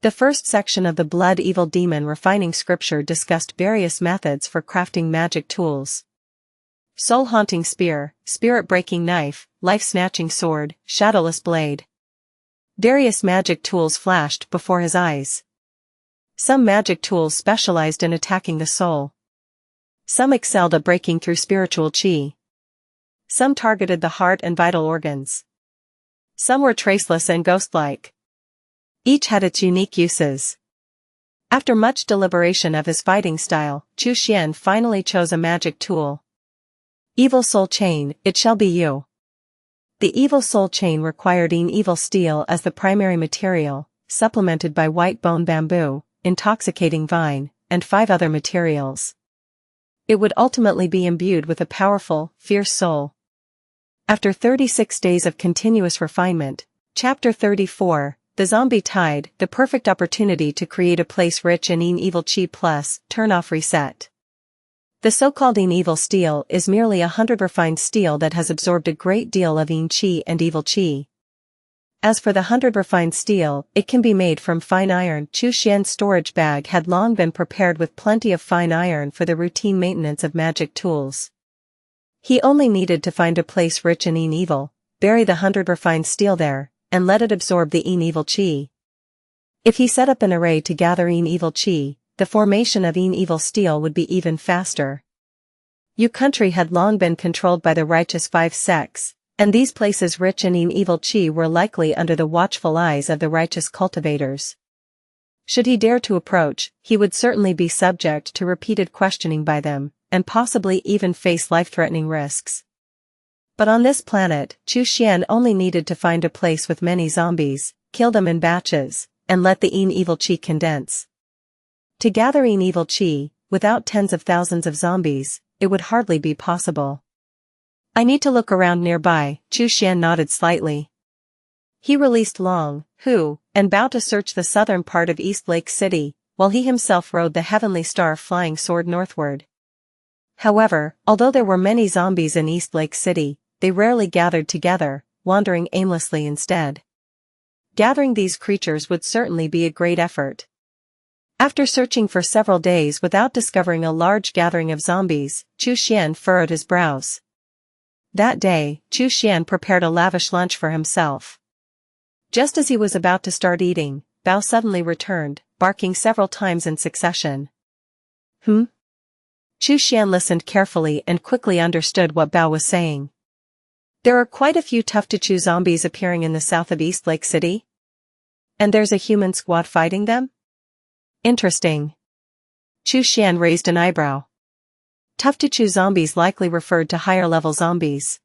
A: The first section of the Blood Evil Demon Refining Scripture discussed various methods for crafting magic tools. Soul-haunting spear, spirit-breaking knife, life-snatching sword, shadowless blade. Various magic tools flashed before his eyes. Some magic tools specialized in attacking the soul. Some excelled at breaking through spiritual qi. Some targeted the heart and vital organs. Some were traceless and ghost-like. Each had its unique uses. After much deliberation of his fighting style, Xuan finally chose a magic tool. Evil Soul Chain, it shall be you. The Evil Soul Chain required evil steel as the primary material, supplemented by white bone bamboo, intoxicating vine, and 5 other materials. It would ultimately be imbued with a powerful, fierce soul. After 36 days of continuous refinement, Chapter 34, The Zombie Tide, the perfect opportunity to create a place rich in evil qi plus, turn-off reset. The so-called evil steel is merely 100 refined steel that has absorbed a great deal of qi and evil qi. As for the 100 refined steel, it can be made from fine iron. Xuan's storage bag had long been prepared with plenty of fine iron for the routine maintenance of magic tools. He only needed to find a place rich in evil, bury the 100 refined steel there, and let it absorb the evil chi. If he set up an array to gather evil chi, the formation of evil steel would be even faster. Yu country had long been controlled by the righteous 5 sects, and these places rich in evil chi were likely under the watchful eyes of the righteous cultivators. Should he dare to approach, he would certainly be subject to repeated questioning by them, and possibly even face life-threatening risks. But on this planet, Xuan only needed to find a place with many zombies, kill them in batches, and let the evil chi condense. To gather evil chi, without tens of thousands of zombies, it would hardly be possible. I need to look around nearby, Xuan nodded slightly. He released Long, Hu, and bowed to search the southern part of East Lake City, while he himself rode the heavenly star flying sword northward. However, although there were many zombies in East Lake City, they rarely gathered together, wandering aimlessly instead. Gathering these creatures would certainly be a great effort. After searching for several days without discovering a large gathering of zombies, Xuan furrowed his brows. That day, Xuan prepared a lavish lunch for himself. Just as he was about to start eating, Bao suddenly returned, barking several times in succession. Xuan listened carefully and quickly understood what Bao was saying. There are quite a few tough-to-chew zombies appearing in the south of East Lake City? And there's a human squad fighting them? Interesting. Xuan raised an eyebrow. Tough-to-chew zombies likely referred to higher-level zombies.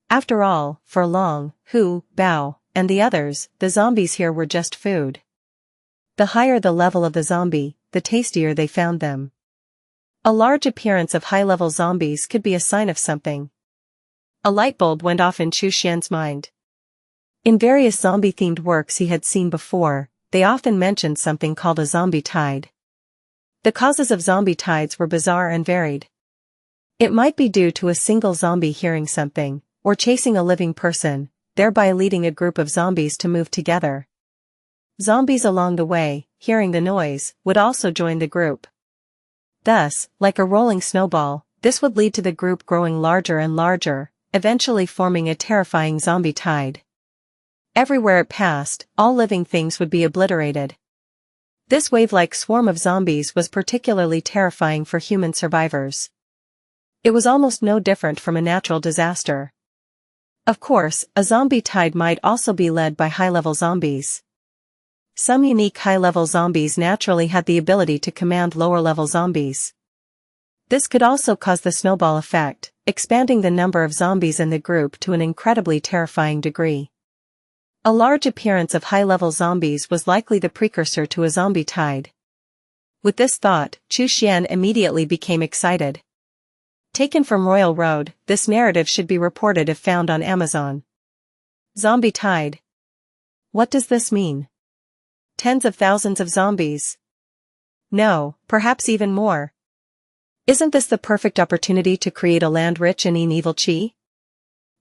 A: After all, for Long, Hu, Bao, and the others, the zombies here were just food. The higher the level of the zombie, the tastier they found them. A large appearance of high-level zombies could be a sign of something. A light bulb went off in Xuan's mind. In various zombie-themed works he had seen before, they often mentioned something called a zombie tide. The causes of zombie tides were bizarre and varied. It might be due to a single zombie hearing something, or chasing a living person, thereby leading a group of zombies to move together. Zombies along the way, hearing the noise, would also join the group. Thus, like a rolling snowball, this would lead to the group growing larger and larger, eventually forming a terrifying zombie tide. Everywhere it passed, all living things would be obliterated. This wave-like swarm of zombies was particularly terrifying for human survivors. It was almost no different from a natural disaster. Of course, a zombie tide might also be led by high-level zombies. Some unique high-level zombies naturally had the ability to command lower-level zombies. This could also cause the snowball effect, expanding the number of zombies in the group to an incredibly terrifying degree. A large appearance of high-level zombies was likely the precursor to a zombie tide. With this thought, Xuan immediately became excited. Taken from Royal Road, this narrative should be reported if found on Amazon. Zombie tide. What does this mean? Tens of thousands of zombies? No, perhaps even more. Isn't this the perfect opportunity to create a land rich in evil chi?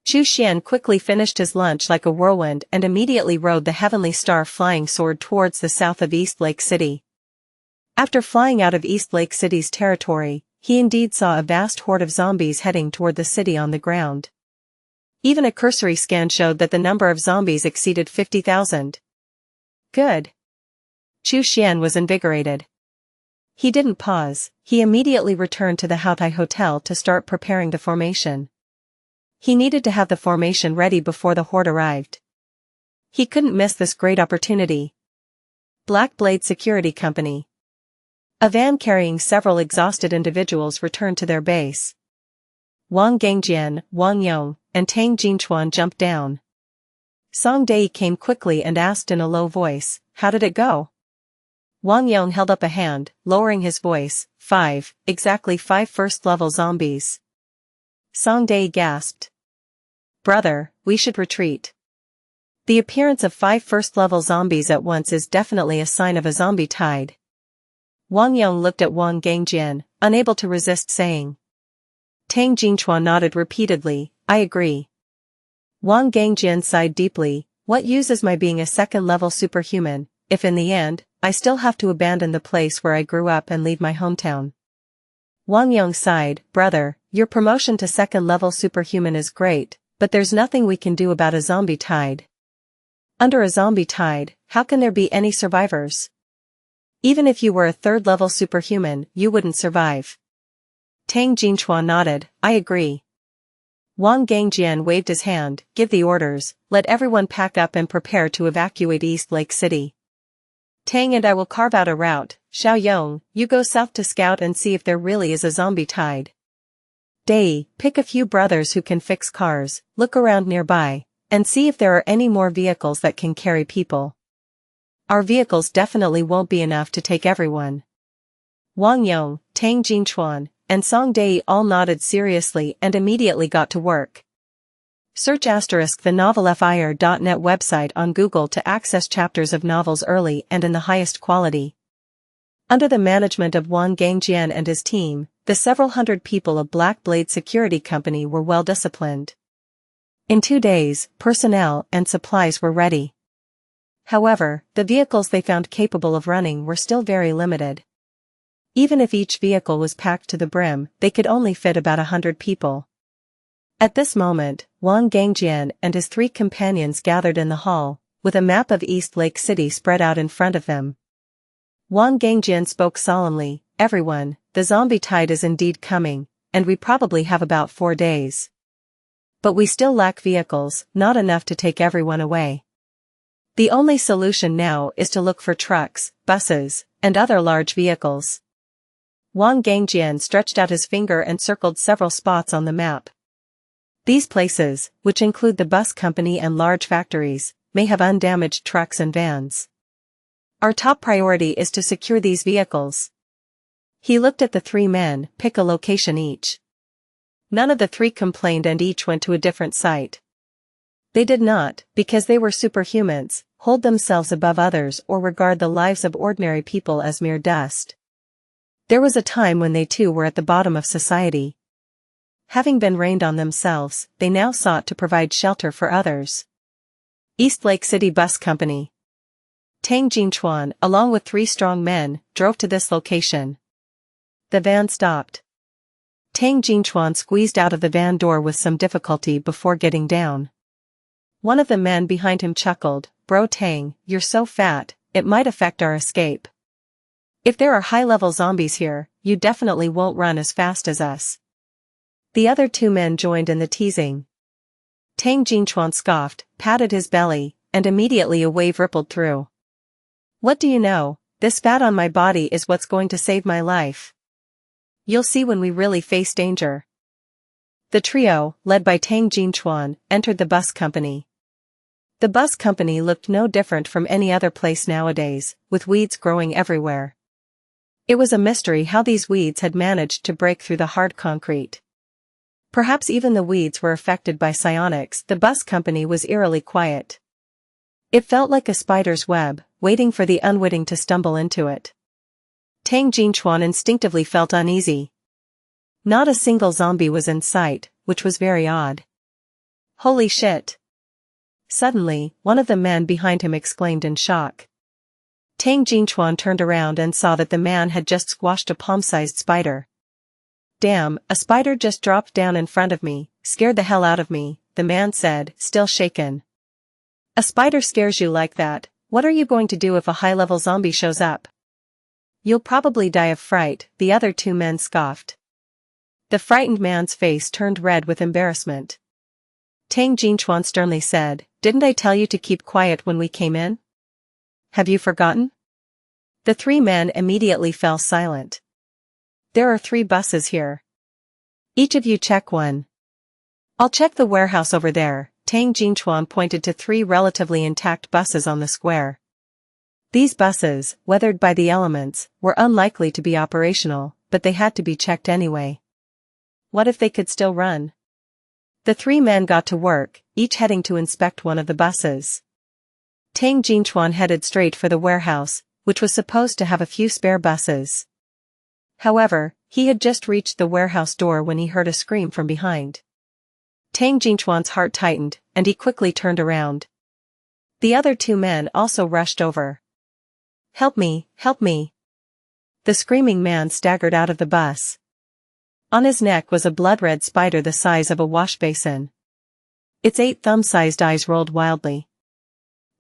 A: Xuan quickly finished his lunch like a whirlwind and immediately rode the heavenly star flying sword towards the south of East Lake City. After flying out of East Lake City's territory, he indeed saw a vast horde of zombies heading toward the city on the ground. Even a cursory scan showed that the number of zombies exceeded 50,000. Good. Xuan was invigorated. He didn't pause, he immediately returned to the Houtai Hotel to start preparing the formation. He needed to have the formation ready before the horde arrived. He couldn't miss this great opportunity. Black Blade Security Company. A van carrying several exhausted individuals returned to their base. Wang Gangjian, Wang Yong, and Tang Jinchuan jumped down. Song Dai came quickly and asked in a low voice, "How did it go?" Wang Yong held up a hand, lowering his voice, exactly 5 first-level zombies. Song Dai gasped. "Brother, we should retreat." The appearance of 5 first-level zombies at once is definitely a sign of a zombie tide. Wang Yong looked at Wang Gangjian, unable to resist saying. Tang Jinchuan nodded repeatedly, "I agree." Wang Gangjian sighed deeply, "What use is my being a second-level superhuman, if in the end, I still have to abandon the place where I grew up and leave my hometown? Wang Yong sighed, brother, your promotion to second-level superhuman is great, but there's nothing we can do about a zombie tide. Under a zombie tide, how can there be any survivors? Even if you were a third-level superhuman, you wouldn't survive. Tang Jinchuan nodded, I agree. Wang Gangjian waved his hand, give the orders, let everyone pack up and prepare to evacuate East Lake City. Tang and I will carve out a route. Xiao Yong, you go south to scout and see if there really is a zombie tide. Dai, pick a few brothers who can fix cars, look around nearby, and see if there are any more vehicles that can carry people. Our vehicles definitely won't be enough to take everyone. Wang Yong, Tang Jinchuan, and Song Dai all nodded seriously and immediately got to work. Search the novelfire.net website on Google to access chapters of novels early and in the highest quality. Under the management of Wang Gangjian and his team, the several hundred people of Black Blade Security Company were well disciplined. In 2 days, personnel and supplies were ready. However, the vehicles they found capable of running were still very limited. Even if each vehicle was packed to the brim, they could only fit about 100 people. At this moment, Wang Gangjian and his 3 companions gathered in the hall, with a map of East Lake City spread out in front of them. Wang Gangjian spoke solemnly, everyone, the zombie tide is indeed coming, and we probably have about 4 days. But we still lack vehicles, not enough to take everyone away. The only solution now is to look for trucks, buses, and other large vehicles. Wang Gangjian stretched out his finger and circled several spots on the map. These places, which include the bus company and large factories, may have undamaged trucks and vans. Our top priority is to secure these vehicles. He looked at the 3 men, pick a location each. None of the 3 complained and each went to a different site. They did not, because they were superhumans, hold themselves above others or regard the lives of ordinary people as mere dust. There was a time when they too were at the bottom of society. Having been rained on themselves, they now sought to provide shelter for others. East Lake City Bus Company. Tang Jinchuan, along with 3 strong men, drove to this location. The van stopped. Tang Jinchuan squeezed out of the van door with some difficulty before getting down. One of the men behind him chuckled, Bro Tang, you're so fat, it might affect our escape. If there are high-level zombies here, you definitely won't run as fast as us. The other 2 men joined in the teasing. Tang Jinchuan scoffed, patted his belly, and immediately a wave rippled through. What do you know, this fat on my body is what's going to save my life. You'll see when we really face danger. The trio, led by Tang Jinchuan, entered the bus company. The bus company looked no different from any other place nowadays, with weeds growing everywhere. It was a mystery how these weeds had managed to break through the hard concrete. Perhaps even the weeds were affected by psionics. The bus company was eerily quiet. It felt like a spider's web, waiting for the unwitting to stumble into it. Tang Jinchuan instinctively felt uneasy. Not a single zombie was in sight, which was very odd. Holy shit! Suddenly, one of the men behind him exclaimed in shock. Tang Jinchuan turned around and saw that the man had just squashed a palm-sized spider. Damn, a spider just dropped down in front of me, scared the hell out of me, the man said, still shaken. A spider scares you like that, what are you going to do if a high-level zombie shows up? You'll probably die of fright, the other 2 men scoffed. The frightened man's face turned red with embarrassment. Tang Jinchuan sternly said, didn't I tell you to keep quiet when we came in? Have you forgotten? The 3 men immediately fell silent. There are 3 buses here. Each of you check one. I'll check the warehouse over there. Tang Jinchuan pointed to 3 relatively intact buses on the square. These buses, weathered by the elements, were unlikely to be operational, but they had to be checked anyway. What if they could still run? The 3 men got to work, each heading to inspect one of the buses. Tang Jinchuan headed straight for the warehouse, which was supposed to have a few spare buses. However, he had just reached the warehouse door when he heard a scream from behind. Tang Jinchuan's heart tightened, and he quickly turned around. The other 2 men also rushed over. Help me, help me. The screaming man staggered out of the bus. On his neck was a blood-red spider the size of a washbasin. Its 8 thumb-sized eyes rolled wildly.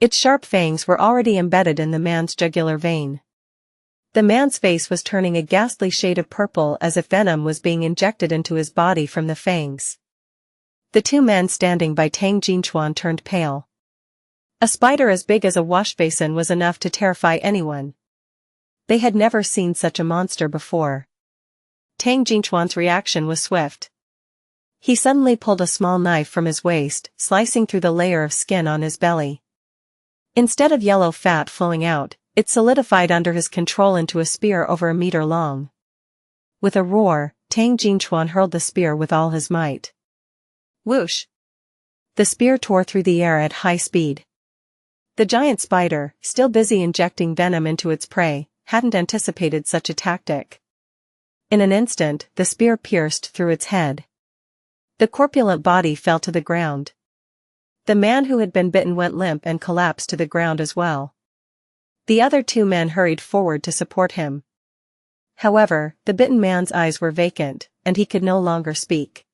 A: Its sharp fangs were already embedded in the man's jugular vein. The man's face was turning a ghastly shade of purple as if venom was being injected into his body from the fangs. The 2 men standing by Tang Jinchuan turned pale. A spider as big as a washbasin was enough to terrify anyone. They had never seen such a monster before. Tang Jinchuan's reaction was swift. He suddenly pulled a small knife from his waist, slicing through the layer of skin on his belly. Instead of yellow fat flowing out, it solidified under his control into a spear over a meter long. With a roar, Tang Jinchuan hurled the spear with all his might. Whoosh! The spear tore through the air at high speed. The giant spider, still busy injecting venom into its prey, hadn't anticipated such a tactic. In an instant, the spear pierced through its head. The corpulent body fell to the ground. The man who had been bitten went limp and collapsed to the ground as well. The other 2 men hurried forward to support him. However, the bitten man's eyes were vacant, and he could no longer speak.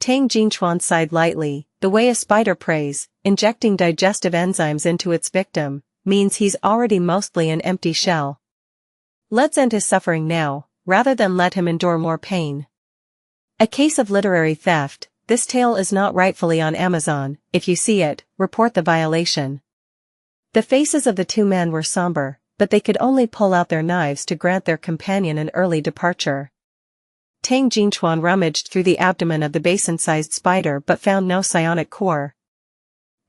A: Tang Jinchuan sighed lightly. The way a spider preys, injecting digestive enzymes into its victim, means he's already mostly an empty shell. Let's end his suffering now, rather than let him endure more pain. A case of literary theft. This tale is not rightfully on Amazon. If you see it, report the violation. The faces of the 2 men were somber, but they could only pull out their knives to grant their companion an early departure. Tang Jinchuan rummaged through the abdomen of the basin-sized spider but found no psionic core.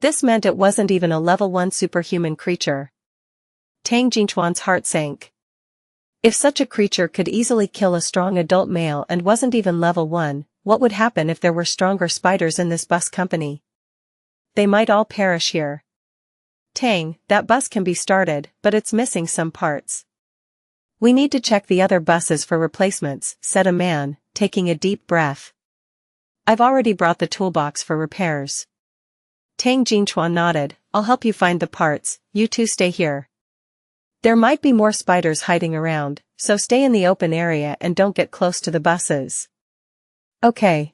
A: This meant it wasn't even a level 1 superhuman creature. Tang Jinchuan's heart sank. If such a creature could easily kill a strong adult male and wasn't even level 1, what would happen if there were stronger spiders in this bus company? They might all perish here. Tang, that bus can be started, but it's missing some parts. We need to check the other buses for replacements, said a man, taking a deep breath. I've already brought the toolbox for repairs. Tang Jinchuan nodded. I'll help you find the parts, you 2 stay here. There might be more spiders hiding around, so stay in the open area and don't get close to the buses. Okay.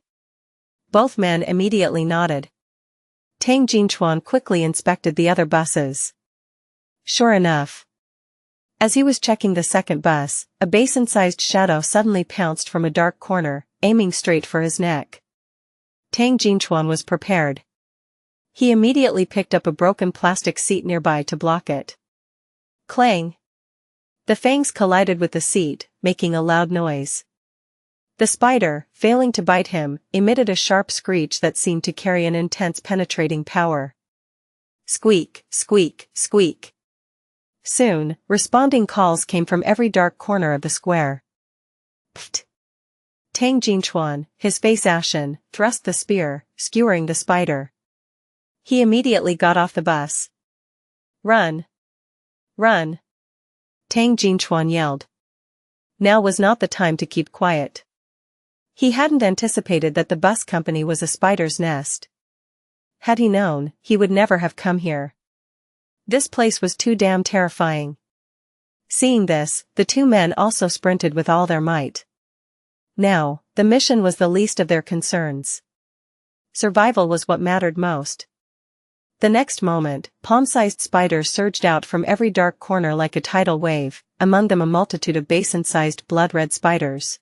A: Both men immediately nodded. Tang Jinchuan quickly inspected the other buses. Sure enough. As he was checking the second bus, a basin-sized shadow suddenly pounced from a dark corner, aiming straight for his neck. Tang Jinchuan was prepared. He immediately picked up a broken plastic seat nearby to block it. Clang! The fangs collided with the seat, making a loud noise. The spider, failing to bite him, emitted a sharp screech that seemed to carry an intense penetrating power. Squeak, squeak, squeak. Soon, responding calls came from every dark corner of the square. Pfft! Tang Jinchuan, his face ashen, thrust the spear, skewering the spider. He immediately got off the bus. Run! Run! Tang Jinchuan yelled. Now was not the time to keep quiet. He hadn't anticipated that the bus company was a spider's nest. Had he known, he would never have come here. This place was too damn terrifying. Seeing this, the 2 men also sprinted with all their might. Now, the mission was the least of their concerns. Survival was what mattered most. The next moment, palm-sized spiders surged out from every dark corner like a tidal wave, among them a multitude of basin-sized blood-red spiders.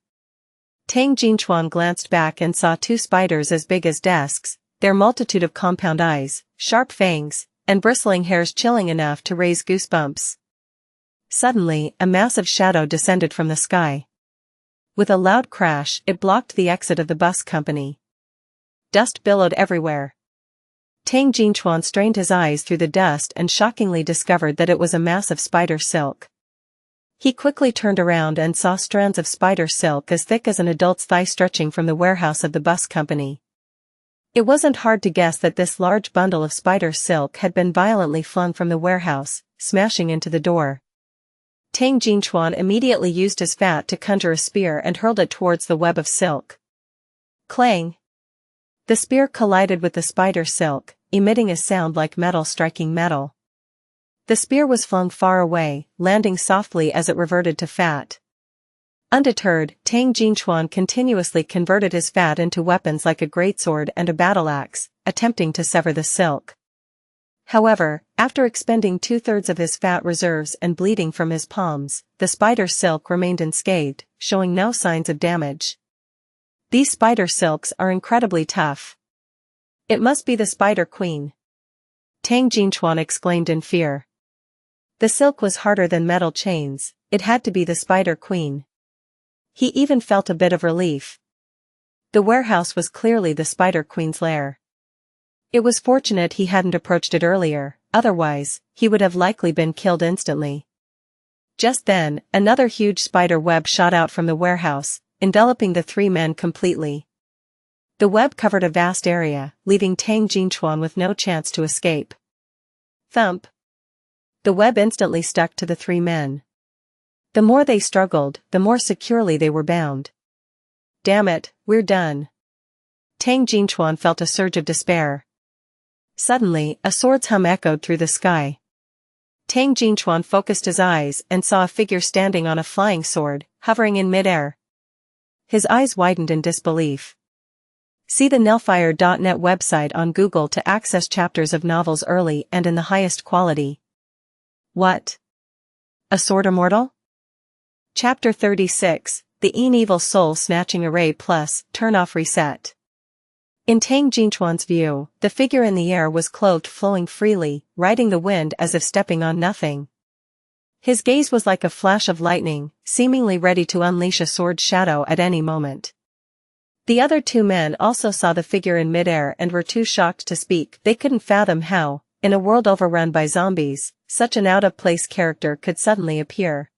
A: Tang Jinchuan glanced back and saw 2 spiders as big as desks, their multitude of compound eyes, sharp fangs, and bristling hairs chilling enough to raise goosebumps. Suddenly, a massive shadow descended from the sky. With a loud crash, it blocked the exit of the bus company. Dust billowed everywhere. Tang Jinchuan strained his eyes through the dust and shockingly discovered that it was a mass of spider silk. He quickly turned around and saw strands of spider silk as thick as an adult's thigh stretching from the warehouse of the bus company. It wasn't hard to guess that this large bundle of spider silk had been violently flung from the warehouse, smashing into the door. Tang Jinchuan immediately used his fat to conjure a spear and hurled it towards the web of silk. Clang! The spear collided with the spider silk, emitting a sound like metal striking metal. The spear was flung far away, landing softly as it reverted to fat. Undeterred, Tang Jinchuan continuously converted his fat into weapons like a greatsword and a battle axe, attempting to sever the silk. However, after expending 2/3 of his fat reserves and bleeding from his palms, the spider silk remained unscathed, showing no signs of damage. These spider silks are incredibly tough. It must be the Spider Queen. Tang Jinchuan exclaimed in fear. The silk was harder than metal chains, it had to be the Spider Queen. He even felt a bit of relief. The warehouse was clearly the Spider Queen's lair. It was fortunate he hadn't approached it earlier, otherwise, he would have likely been killed instantly. Just then, another huge spider web shot out from the warehouse, enveloping the three men completely. The web covered a vast area, leaving Tang Jinchuan with no chance to escape. Thump! The web instantly stuck to the three men. The more they struggled, the more securely they were bound. Damn it, we're done. Tang Jinchuan felt a surge of despair. Suddenly, a sword's hum echoed through the sky. Tang Jinchuan focused his eyes and saw a figure standing on a flying sword, hovering in midair. His eyes widened in disbelief. See the Nelfire.net website on Google to access chapters of novels early and in the highest quality. What? A sword immortal? Chapter 36, The Evil Soul Snatching Array Plus, Turn Off Reset. In Tang Jinchuan's view, the figure in the air was clothed flowing freely, riding the wind as if stepping on nothing. His gaze was like a flash of lightning, seemingly ready to unleash a sword's shadow at any moment. The other two men also saw the figure in midair and were too shocked to speak. They couldn't fathom how, in a world overrun by zombies, such an out-of-place character could suddenly appear.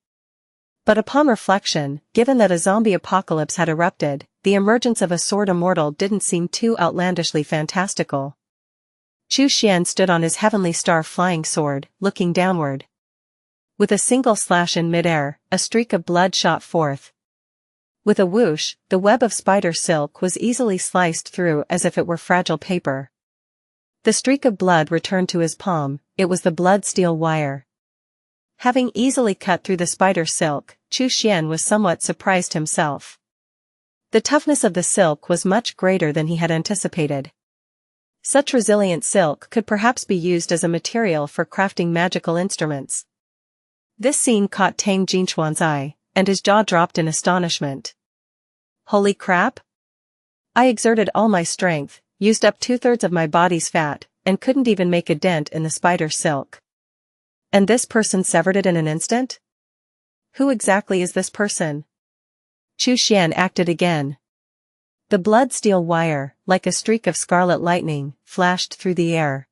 A: But upon reflection, given that a zombie apocalypse had erupted, the emergence of a sword immortal didn't seem too outlandishly fantastical. Xuan stood on his heavenly star flying sword, looking downward. With a single slash in midair, a streak of blood shot forth. With a whoosh, the web of spider silk was easily sliced through as if it were fragile paper. The streak of blood returned to his palm, it was the blood steel wire. Having easily cut through the spider silk, Xuan was somewhat surprised himself. The toughness of the silk was much greater than he had anticipated. Such resilient silk could perhaps be used as a material for crafting magical instruments. This scene caught Tang Jinchuan's eye, and his jaw dropped in astonishment. Holy crap! I exerted all my strength, used up 2/3 of my body's fat, and couldn't even make a dent in the spider silk. And this person severed it in an instant? Who exactly is this person? Xuan acted again. The blood steel wire, like a streak of scarlet lightning, flashed through the air.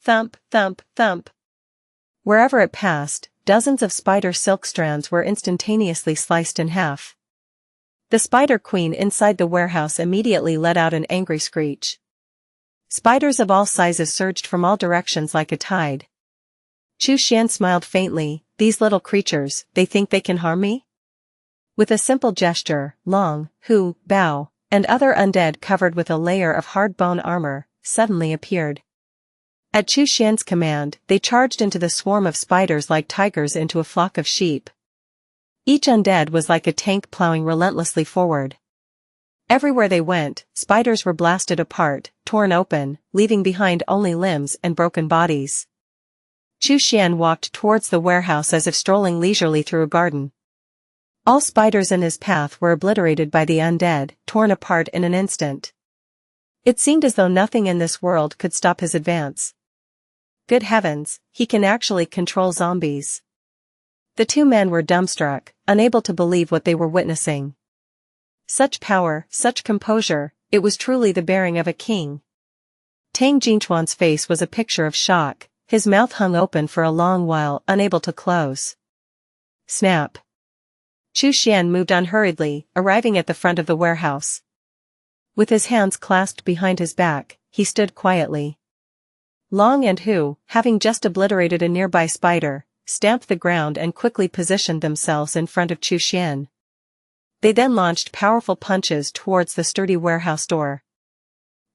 A: Thump, thump, thump. Wherever it passed, dozens of spider silk strands were instantaneously sliced in half. The Spider Queen inside the warehouse immediately let out an angry screech. Spiders of all sizes surged from all directions like a tide. Xuan smiled faintly. These little creatures, they think they can harm me? With a simple gesture, Long, Hu, Bao, and other undead covered with a layer of hard bone armor, suddenly appeared. At Xuan's command, they charged into the swarm of spiders like tigers into a flock of sheep. Each undead was like a tank plowing relentlessly forward. Everywhere they went, spiders were blasted apart, torn open, leaving behind only limbs and broken bodies. Xuan walked towards the warehouse as if strolling leisurely through a garden. All spiders in his path were obliterated by the undead, torn apart in an instant. It seemed as though nothing in this world could stop his advance. Good heavens, he can actually control zombies. The two men were dumbstruck, unable to believe what they were witnessing. Such power, such composure, it was truly the bearing of a king. Tang Jinchuan's face was a picture of shock, his mouth hung open for a long while, unable to close. Snap. Xuan moved unhurriedly, arriving at the front of the warehouse. With his hands clasped behind his back, he stood quietly. Long and Hu, having just obliterated a nearby spider, stamped the ground and quickly positioned themselves in front of Xuan. They then launched powerful punches towards the sturdy warehouse door.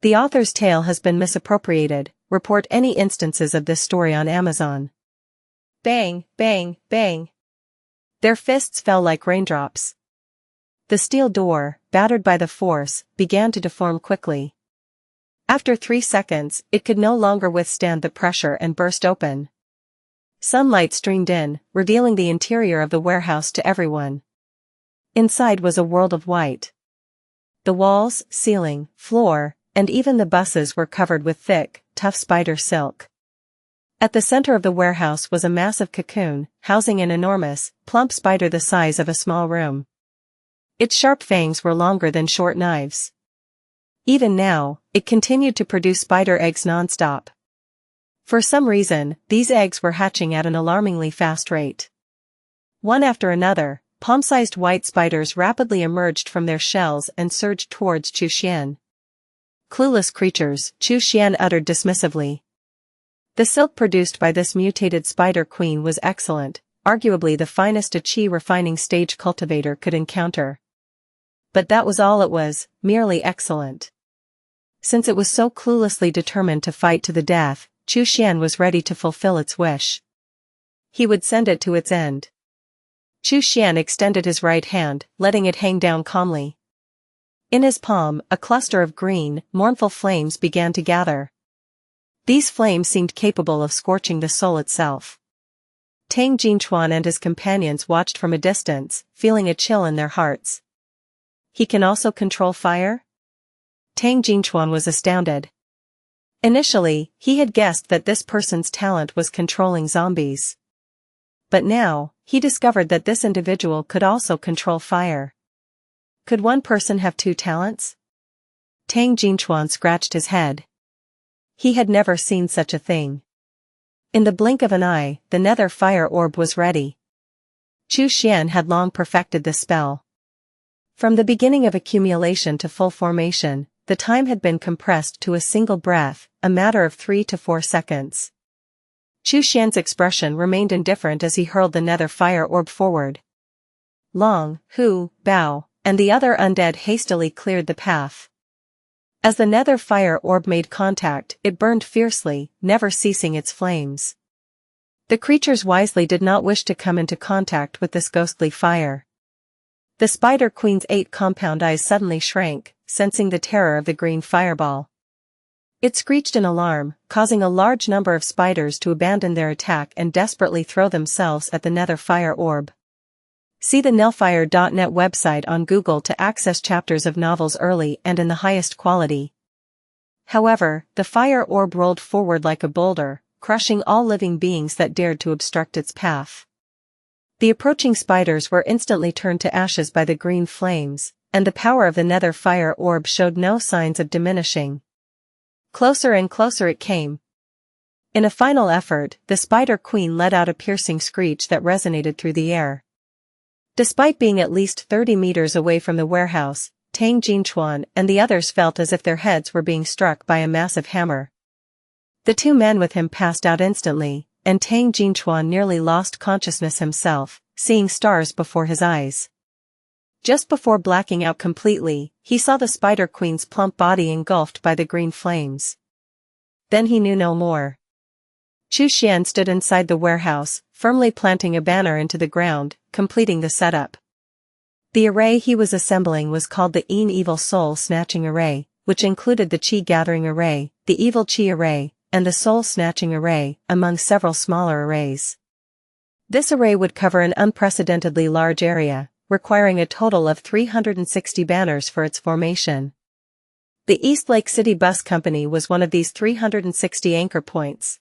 A: The author's tale has been misappropriated. Report any instances of this story on Amazon. Bang, bang, bang. Their fists fell like raindrops. The steel door, battered by the force, began to deform quickly. After 3 seconds, it could no longer withstand the pressure and burst open. Sunlight streamed in, revealing the interior of the warehouse to everyone. Inside was a world of white. The walls, ceiling, floor, and even the buses were covered with thick, tough spider silk. At the center of the warehouse was a massive cocoon, housing an enormous, plump spider the size of a small room. Its sharp fangs were longer than short knives. Even now, it continued to produce spider eggs non-stop. For some reason, these eggs were hatching at an alarmingly fast rate. One after another, palm-sized white spiders rapidly emerged from their shells and surged towards Xuan. Clueless creatures, Xuan uttered dismissively. The silk produced by this mutated spider queen was excellent, arguably the finest a chi refining stage cultivator could encounter. But that was all it was, merely excellent. Since it was so cluelessly determined to fight to the death, Xuan was ready to fulfill its wish. He would send it to its end. Xuan extended his right hand, letting it hang down calmly. In his palm, a cluster of green, mournful flames began to gather. These flames seemed capable of scorching the soul itself. Tang Jinchuan and his companions watched from a distance, feeling a chill in their hearts. He can also control fire? Tang Jinchuan was astounded. Initially, he had guessed that this person's talent was controlling zombies. But now, he discovered that this individual could also control fire. Could one person have 2 talents? Tang Jinchuan scratched his head. He had never seen such a thing. In the blink of an eye, the nether fire orb was ready. Xuan had long perfected this spell. From the beginning of accumulation to full formation, the time had been compressed to a single breath, a matter of 3 to 4 seconds. Xuan's expression remained indifferent as he hurled the nether fire orb forward. Long, Hu, Bao, and the other undead hastily cleared the path. As the nether fire orb made contact, it burned fiercely, never ceasing its flames. The creatures wisely did not wish to come into contact with this ghostly fire. The Spider Queen's 8 compound eyes suddenly shrank, sensing the terror of the green fireball. It screeched in alarm, causing a large number of spiders to abandon their attack and desperately throw themselves at the nether fire orb. See the nelfire.net website on Google to access chapters of novels early and in the highest quality. However, the fire orb rolled forward like a boulder, crushing all living beings that dared to obstruct its path. The approaching spiders were instantly turned to ashes by the green flames, and the power of the nether fire orb showed no signs of diminishing. Closer and closer it came. In a final effort, the Spider Queen let out a piercing screech that resonated through the air. Despite being at least 30 meters away from the warehouse, Tang Jinchuan and the others felt as if their heads were being struck by a massive hammer. The 2 men with him passed out instantly, and Tang Jinchuan nearly lost consciousness himself, seeing stars before his eyes. Just before blacking out completely, he saw the Spider Queen's plump body engulfed by the green flames. Then he knew no more. Xuan stood inside the warehouse, firmly planting a banner into the ground, completing the setup. The array he was assembling was called the Evil Soul Snatching Array, which included the Chi Gathering Array, the Evil Chi Array, and the Soul Snatching Array, among several smaller arrays. This array would cover an unprecedentedly large area, requiring a total of 360 banners for its formation. The East Lake City Bus Company was one of these 360 anchor points.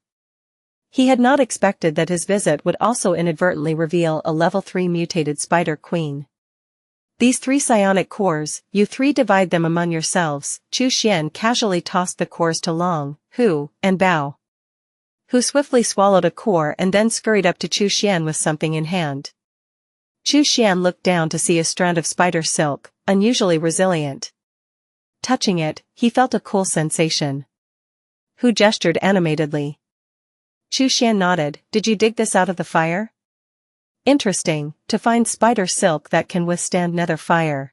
A: He had not expected that his visit would also inadvertently reveal a level 3 mutated Spider Queen. These 3 psionic cores, you 3 divide them among yourselves. Xuan casually tossed the cores to Long, Hu, and Bao. Hu swiftly swallowed a core and then scurried up to Xuan with something in hand. Xuan looked down to see a strand of spider silk, unusually resilient. Touching it, he felt a cool sensation. Hu gestured animatedly. Xuan nodded. Did you dig this out of the fire? Interesting, to find spider silk that can withstand nether fire.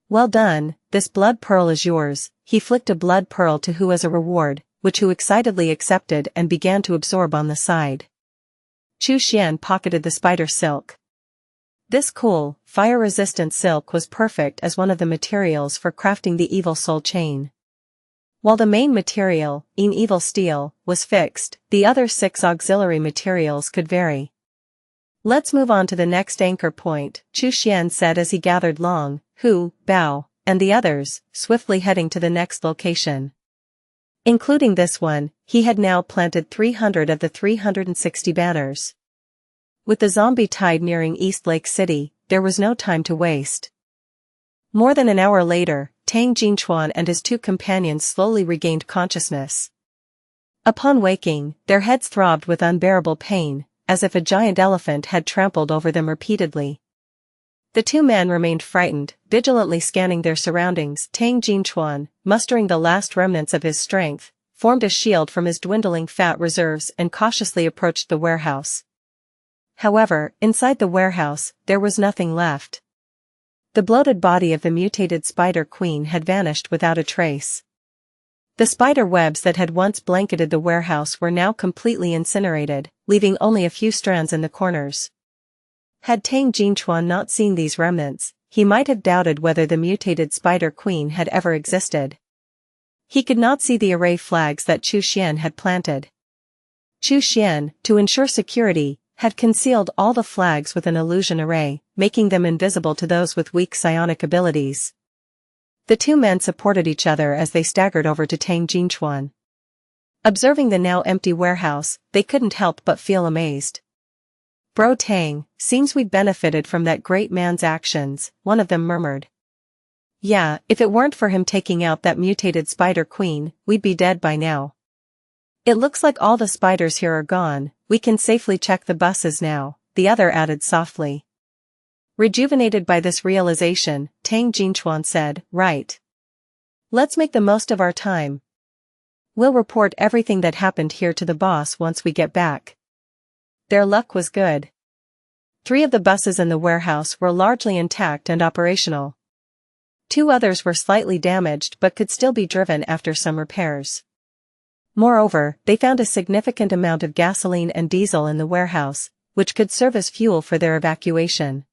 A: Well done, this blood pearl is yours. He flicked a blood pearl to Hu as a reward, which Hu excitedly accepted and began to absorb on the side. Xuan pocketed the spider silk. This cool, fire-resistant silk was perfect as one of the materials for crafting the evil soul chain. While the main material, evil steel, was fixed, the other 6 auxiliary materials could vary. Let's move on to the next anchor point, Xuan said as he gathered Long, Hu, Bao, and the others, swiftly heading to the next location. Including this one, he had now planted 300 of the 360 banners. With the zombie tide nearing East Lake City, there was no time to waste. More than an hour later, Tang Jinchuan and his 2 companions slowly regained consciousness. Upon waking, their heads throbbed with unbearable pain, as if a giant elephant had trampled over them repeatedly. The 2 men remained frightened, vigilantly scanning their surroundings. Tang Jinchuan, mustering the last remnants of his strength, formed a shield from his dwindling fat reserves and cautiously approached the warehouse. However, inside the warehouse, there was nothing left. The bloated body of the mutated spider queen had vanished without a trace. The spider webs that had once blanketed the warehouse were now completely incinerated, leaving only a few strands in the corners. Had Tang Jinchuan not seen these remnants, he might have doubted whether the mutated spider queen had ever existed. He could not see the array flags that Xuan had planted. Xuan, to ensure security, had concealed all the flags with an illusion array, making them invisible to those with weak psionic abilities. The 2 men supported each other as they staggered over to Tang Jinchuan. Observing the now empty warehouse, they couldn't help but feel amazed. "Bro Tang, seems we benefited from that great man's actions," one of them murmured. "Yeah, if it weren't for him taking out that mutated spider queen, we'd be dead by now. It looks like all the spiders here are gone, we can safely check the buses now," the other added softly. Rejuvenated by this realization, Tang Jinchuan said, "Right. Let's make the most of our time. We'll report everything that happened here to the boss once we get back." Their luck was good. 3 of the buses in the warehouse were largely intact and operational. 2 others were slightly damaged but could still be driven after some repairs. Moreover, they found a significant amount of gasoline and diesel in the warehouse, which could serve as fuel for their evacuation.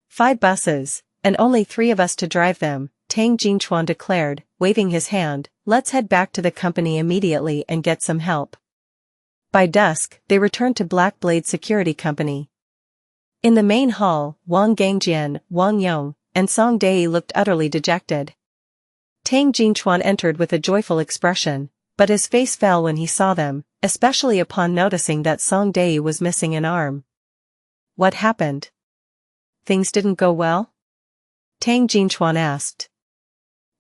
A: 5 buses, and only 3 of us to drive them, Tang Jinchuan declared, waving his hand. "Let's head back to the company immediately and get some help." By dusk, they returned to Black Blade Security Company. In the main hall, Wang Gangjian, Wang Yong, and Song Dai looked utterly dejected. Tang Jinchuan entered with a joyful expression, but his face fell when he saw them, especially upon noticing that Song Dai was missing an arm. "What happened? Things didn't go well?" Tang Jinchuan asked.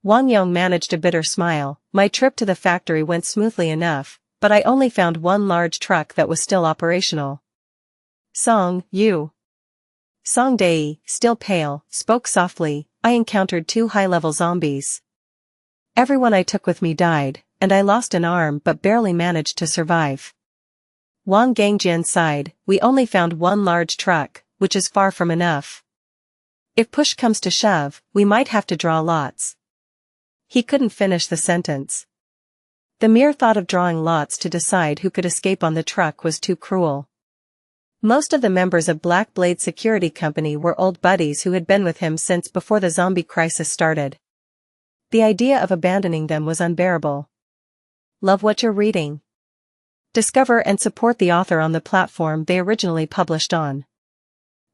A: Wang Yong managed a bitter smile. "My trip to the factory went smoothly enough, but I only found 1 large truck that was still operational." "Song, you." Song Dai, still pale, spoke softly, "I encountered 2 high-level zombies. Everyone I took with me died, and I lost an arm but barely managed to survive." Wang Gangjian sighed. "We only found 1 large truck, which is far from enough. If push comes to shove, we might have to draw lots." He couldn't finish the sentence. The mere thought of drawing lots to decide who could escape on the truck was too cruel. Most of the members of Black Blade Security Company were old buddies who had been with him since before the zombie crisis started. The idea of abandoning them was unbearable. Love what you're reading? Discover and support the author on the platform they originally published on.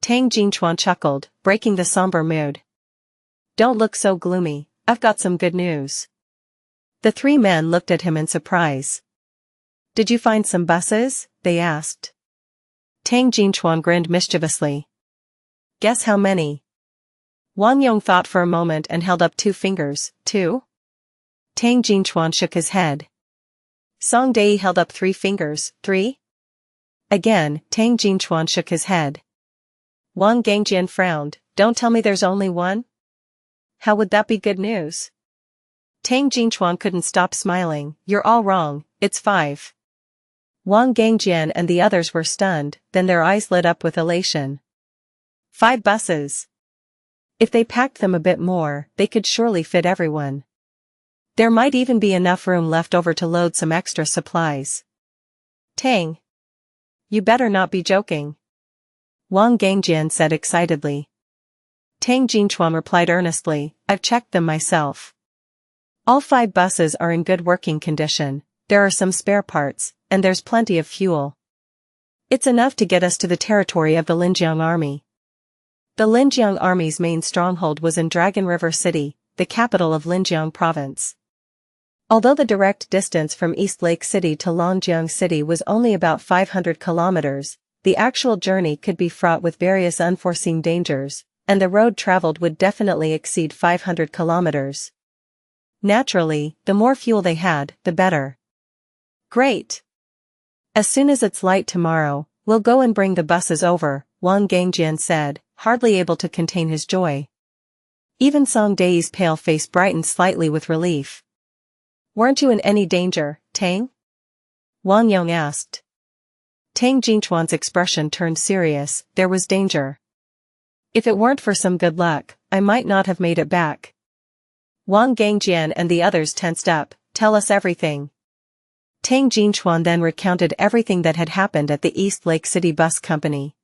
A: Tang Jinchuan chuckled, breaking the somber mood. "Don't look so gloomy, I've got some good news." The 3 men looked at him in surprise. "Did you find some buses?" they asked. Tang Jinchuan grinned mischievously. "Guess how many?" Wang Yong thought for a moment and held up 2 fingers. 2? Tang Jinchuan shook his head. Song Dai held up 3 fingers. 3? Again, Tang Jinchuan shook his head. Wang Gangjian frowned. "Don't tell me there's only 1? How would that be good news?" Tang Jinchuan couldn't stop smiling. "You're all wrong, it's 5. Wang Gangjian and the others were stunned, then their eyes lit up with elation. 5 buses. If they packed them a bit more, they could surely fit everyone. There might even be enough room left over to load some extra supplies. Tang. You better not be joking. Wang Gangjian said excitedly. Tang Jinchuan replied earnestly, I've checked them myself. All 5 buses are in good working condition, there are some spare parts, and there's plenty of fuel. It's enough to get us to the territory of the Linjiang army. The Linjiang army's main stronghold was in Dragon River City, the capital of Linjiang province. Although the direct distance from East Lake City to Longjiang City was only about 500 kilometers, the actual journey could be fraught with various unforeseen dangers, and the road traveled would definitely exceed 500 kilometers. Naturally, the more fuel they had, the better. Great! As soon as it's light tomorrow, we'll go and bring the buses over, Wang Gangjian said, hardly able to contain his joy. Even Song Dai's pale face brightened slightly with relief. Weren't you in any danger, Tang? Wang Yong asked. Tang Jinchuan's expression turned serious, there was danger. If it weren't for some good luck, I might not have made it back. Wang Gangjian and the others tensed up, tell us everything. Tang Jinchuan then recounted everything that had happened at the East Lake City Bus Company.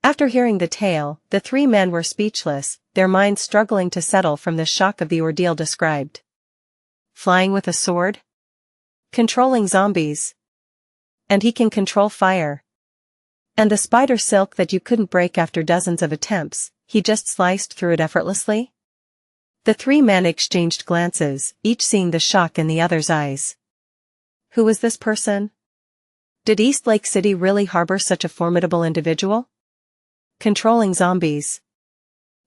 A: After hearing the tale, the 3 men were speechless, their minds struggling to settle from the shock of the ordeal described. Flying with a sword? Controlling zombies. And he can control fire. And the spider silk that you couldn't break after dozens of attempts, he just sliced through it effortlessly? The 3 men exchanged glances, each seeing the shock in the other's eyes. Who was this person? Did East Lake City really harbor such a formidable individual? Controlling zombies.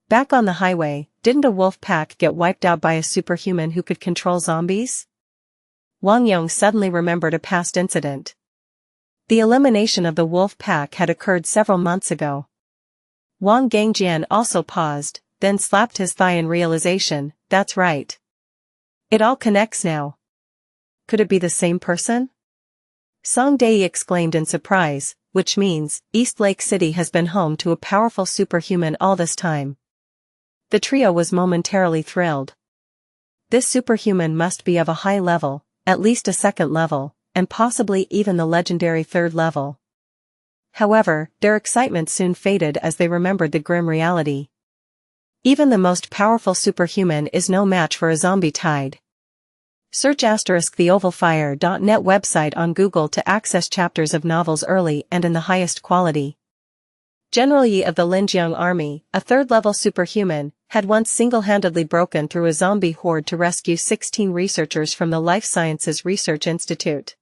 A: Back on the highway, didn't a wolf pack get wiped out by a superhuman who could control zombies? Wang Yong suddenly remembered a past incident. The elimination of the wolf pack had occurred several months ago. Wang Gangjian also paused, then slapped his thigh in realization, that's right. It all connects now. Could it be the same person? Song Dai exclaimed in surprise, which means, East Lake City has been home to a powerful superhuman all this time. The trio was momentarily thrilled. This superhuman must be of a high level, at least a 2nd level, and possibly even the legendary 3rd level. However, their excitement soon faded as they remembered the grim reality. Even the most powerful superhuman is no match for a zombie tide. Search *theovalfire.net website on Google to access chapters of novels early and in the highest quality. General Yi of the Linjiang army, a 3rd-level superhuman, had once single-handedly broken through a zombie horde to rescue 16 researchers from the Life Sciences Research Institute.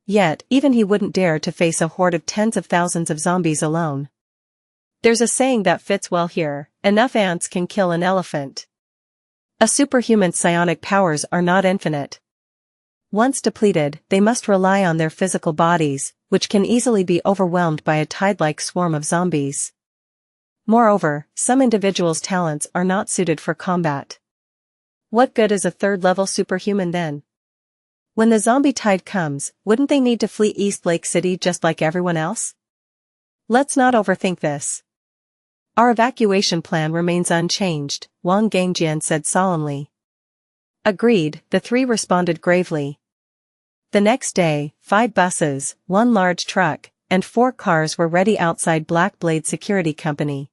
A: Yet, even he wouldn't dare to face a horde of tens of thousands of zombies alone. There's a saying that fits well here, enough ants can kill an elephant. A superhuman's psionic powers are not infinite. Once depleted, they must rely on their physical bodies, which can easily be overwhelmed by a tide-like swarm of zombies. Moreover, some individuals' talents are not suited for combat. What good is a 3rd-level superhuman then? When the zombie tide comes, wouldn't they need to flee East Lake City just like everyone else? Let's not overthink this. Our evacuation plan remains unchanged, Wang Gangjian said solemnly. Agreed, the 3 responded gravely. The next day, 5 buses, 1 large truck, and 4 cars were ready outside Black Blade Security Company.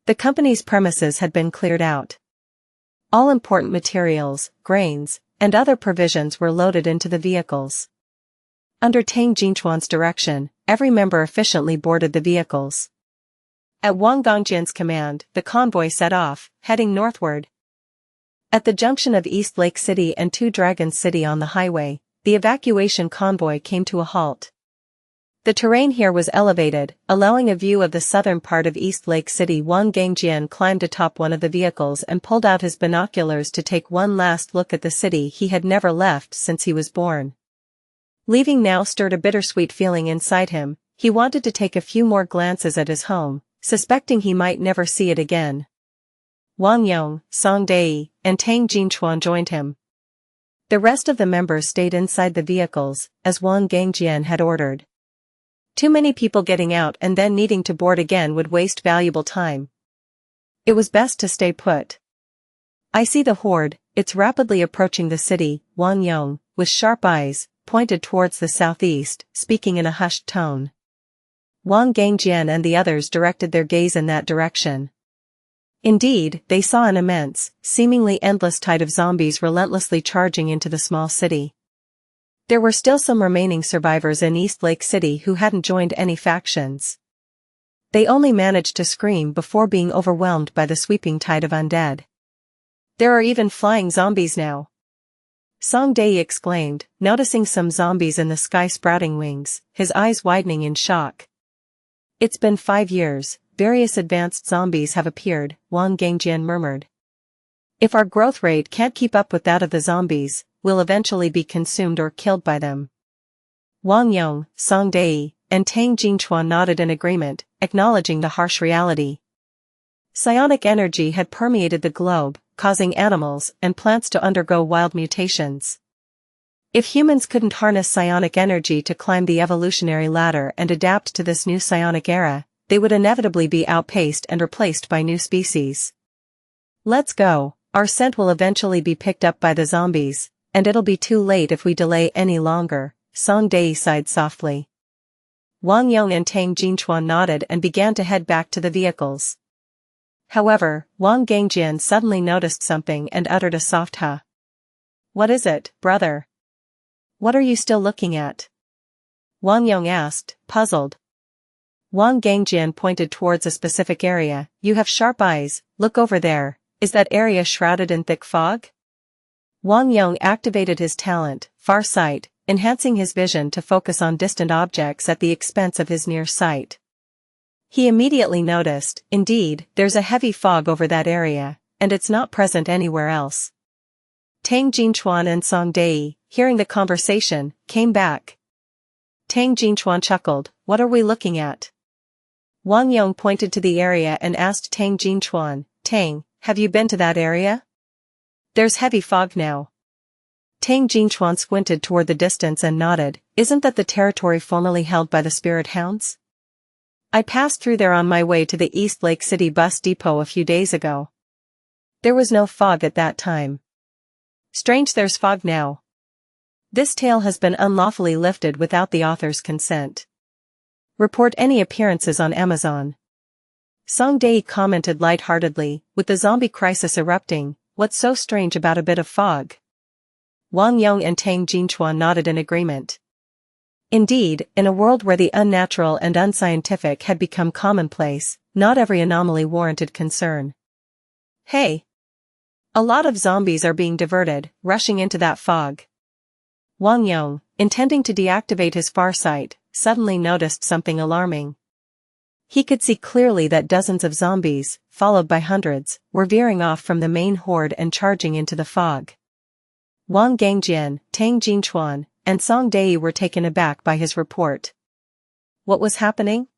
A: The company's premises had been cleared out. All important materials, grains, and other provisions were loaded into the vehicles. Under Tang Jinchuan's direction, every member efficiently boarded the vehicles. At Wang Gangjian's command, the convoy set off, heading northward. At the junction of East Lake City and Two Dragons City on the highway, the evacuation convoy came to a halt. The terrain here was elevated, allowing a view of the southern part of East Lake City. Wang Gangjian climbed atop one of the vehicles and pulled out his binoculars to take one last look at the city he had never left since he was born. Leaving now stirred a bittersweet feeling inside him. He wanted to take a few more glances at his home, suspecting he might never see it again. Wang Yong, Song Dai, and Tang Jinchuan joined him. The rest of the members stayed inside the vehicles, as Wang Gangjian had ordered. Too many people getting out and then needing to board again would waste valuable time. It was best to stay put. I see the horde, it's rapidly approaching the city, Wang Yong, with sharp eyes, pointed towards the southeast, speaking in a hushed tone. Wang Gangjian and the others directed their gaze in that direction. Indeed, they saw an immense, seemingly endless tide of zombies relentlessly charging into the small city. There were still some remaining survivors in East Lake City who hadn't joined any factions. They only managed to scream before being overwhelmed by the sweeping tide of undead. There are even flying zombies now. Song Dei exclaimed, noticing some zombies in the sky sprouting wings, his eyes widening in shock. It's been 5 years, various advanced zombies have appeared, Wang Gangjian murmured. If our growth rate can't keep up with that of the zombies, we'll eventually be consumed or killed by them. Wang Yong, Song Dei, and Tang Jingchuan nodded in agreement, acknowledging the harsh reality. Psionic energy had permeated the globe, causing animals and plants to undergo wild mutations. If humans couldn't harness psionic energy to climb the evolutionary ladder and adapt to this new psionic era, they would inevitably be outpaced and replaced by new species. Let's go, our scent will eventually be picked up by the zombies, and it'll be too late if we delay any longer, Song Dei sighed softly. Wang Yong and Tang Jingchuan nodded and began to head back to the vehicles. However, Wang Gangjian suddenly noticed something and uttered a soft huh. What is it, brother? What are you still looking at? Wang Yong asked, puzzled. Wang Gangjian pointed towards a specific area. You have sharp eyes, look over there, is that area shrouded in thick fog? Wang Yong activated his talent, far sight, enhancing his vision to focus on distant objects at the expense of his near sight. He immediately noticed, indeed, there's a heavy fog over that area, and it's not present anywhere else. Tang Jingchuan and Song Dei, hearing the conversation, came back. Tang Jingchuan chuckled, what are we looking at? Wang Yong pointed to the area and asked Tang Jingchuan, Tang, have you been to that area? There's heavy fog now. Tang Jingchuan squinted toward the distance and nodded, isn't that the territory formerly held by the spirit hounds? I passed through there on my way to the East Lake City bus depot a few days ago. There was no fog at that time. Strange there's fog now. This tale has been unlawfully lifted without the author's consent. Report any appearances on Amazon. Song Dei commented lightheartedly, with the zombie crisis erupting, what's so strange about a bit of fog? Wang Yong and Tang Jingchuan nodded in agreement. Indeed, in a world where the unnatural and unscientific had become commonplace, not every anomaly warranted concern. Hey! A lot of zombies are being diverted, rushing into that fog. Wang Yong, intending to deactivate his farsight, suddenly noticed something alarming. He could see clearly that dozens of zombies, followed by hundreds, were veering off from the main horde and charging into the fog. Wang Gangjian, Tang Jingchuan, and Song Dei were taken aback by his report. What was happening?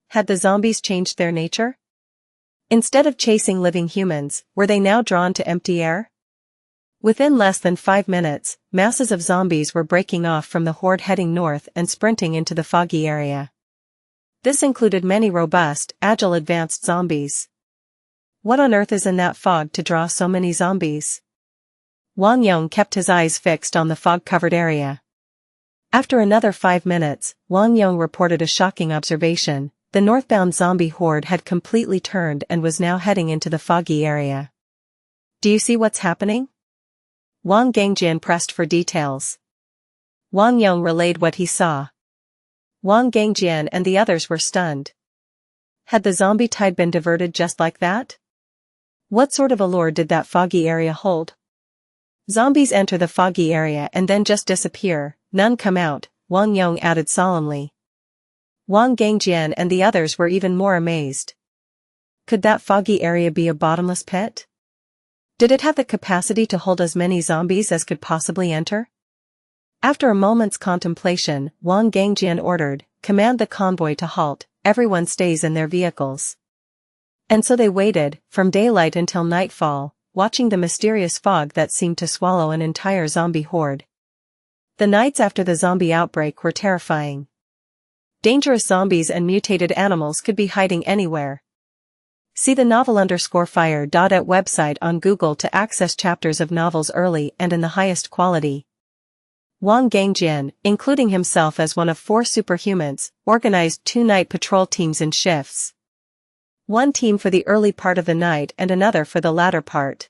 A: Had the zombies changed their nature? Instead of chasing living humans, were they now drawn to empty air? Within less than 5 minutes, masses of zombies were breaking off from the horde heading north and sprinting into the foggy area. This included many robust, agile advanced zombies. What on earth is in that fog to draw so many zombies? Wang Yong kept his eyes fixed on the fog-covered area. After another 5 minutes, Wang Yong reported a shocking observation. The northbound zombie horde had completely turned and was now heading into the foggy area. Do you see what's happening? Wang Gangjian pressed for details. Wang Yong relayed what he saw. Wang Gangjian and the others were stunned. Had the zombie tide been diverted just like that? What sort of allure did that foggy area hold? Zombies enter the foggy area and then just disappear, none come out, Wang Yong added solemnly. Wang Gangjian and the others were even more amazed. Could that foggy area be a bottomless pit? Did it have the capacity to hold as many zombies as could possibly enter? After a moment's contemplation, Wang Gangjian ordered, command the convoy to halt, everyone stays in their vehicles. And so they waited, from daylight until nightfall, watching the mysterious fog that seemed to swallow an entire zombie horde. The nights after the zombie outbreak were terrifying. Dangerous zombies and mutated animals could be hiding anywhere. See the novel_fire.at website on Google to access chapters of novels early and in the highest quality. Wang Gangjian, including himself as one of 4 superhumans, organized 2 night patrol teams in shifts. One team for the early part of the night and another for the latter part.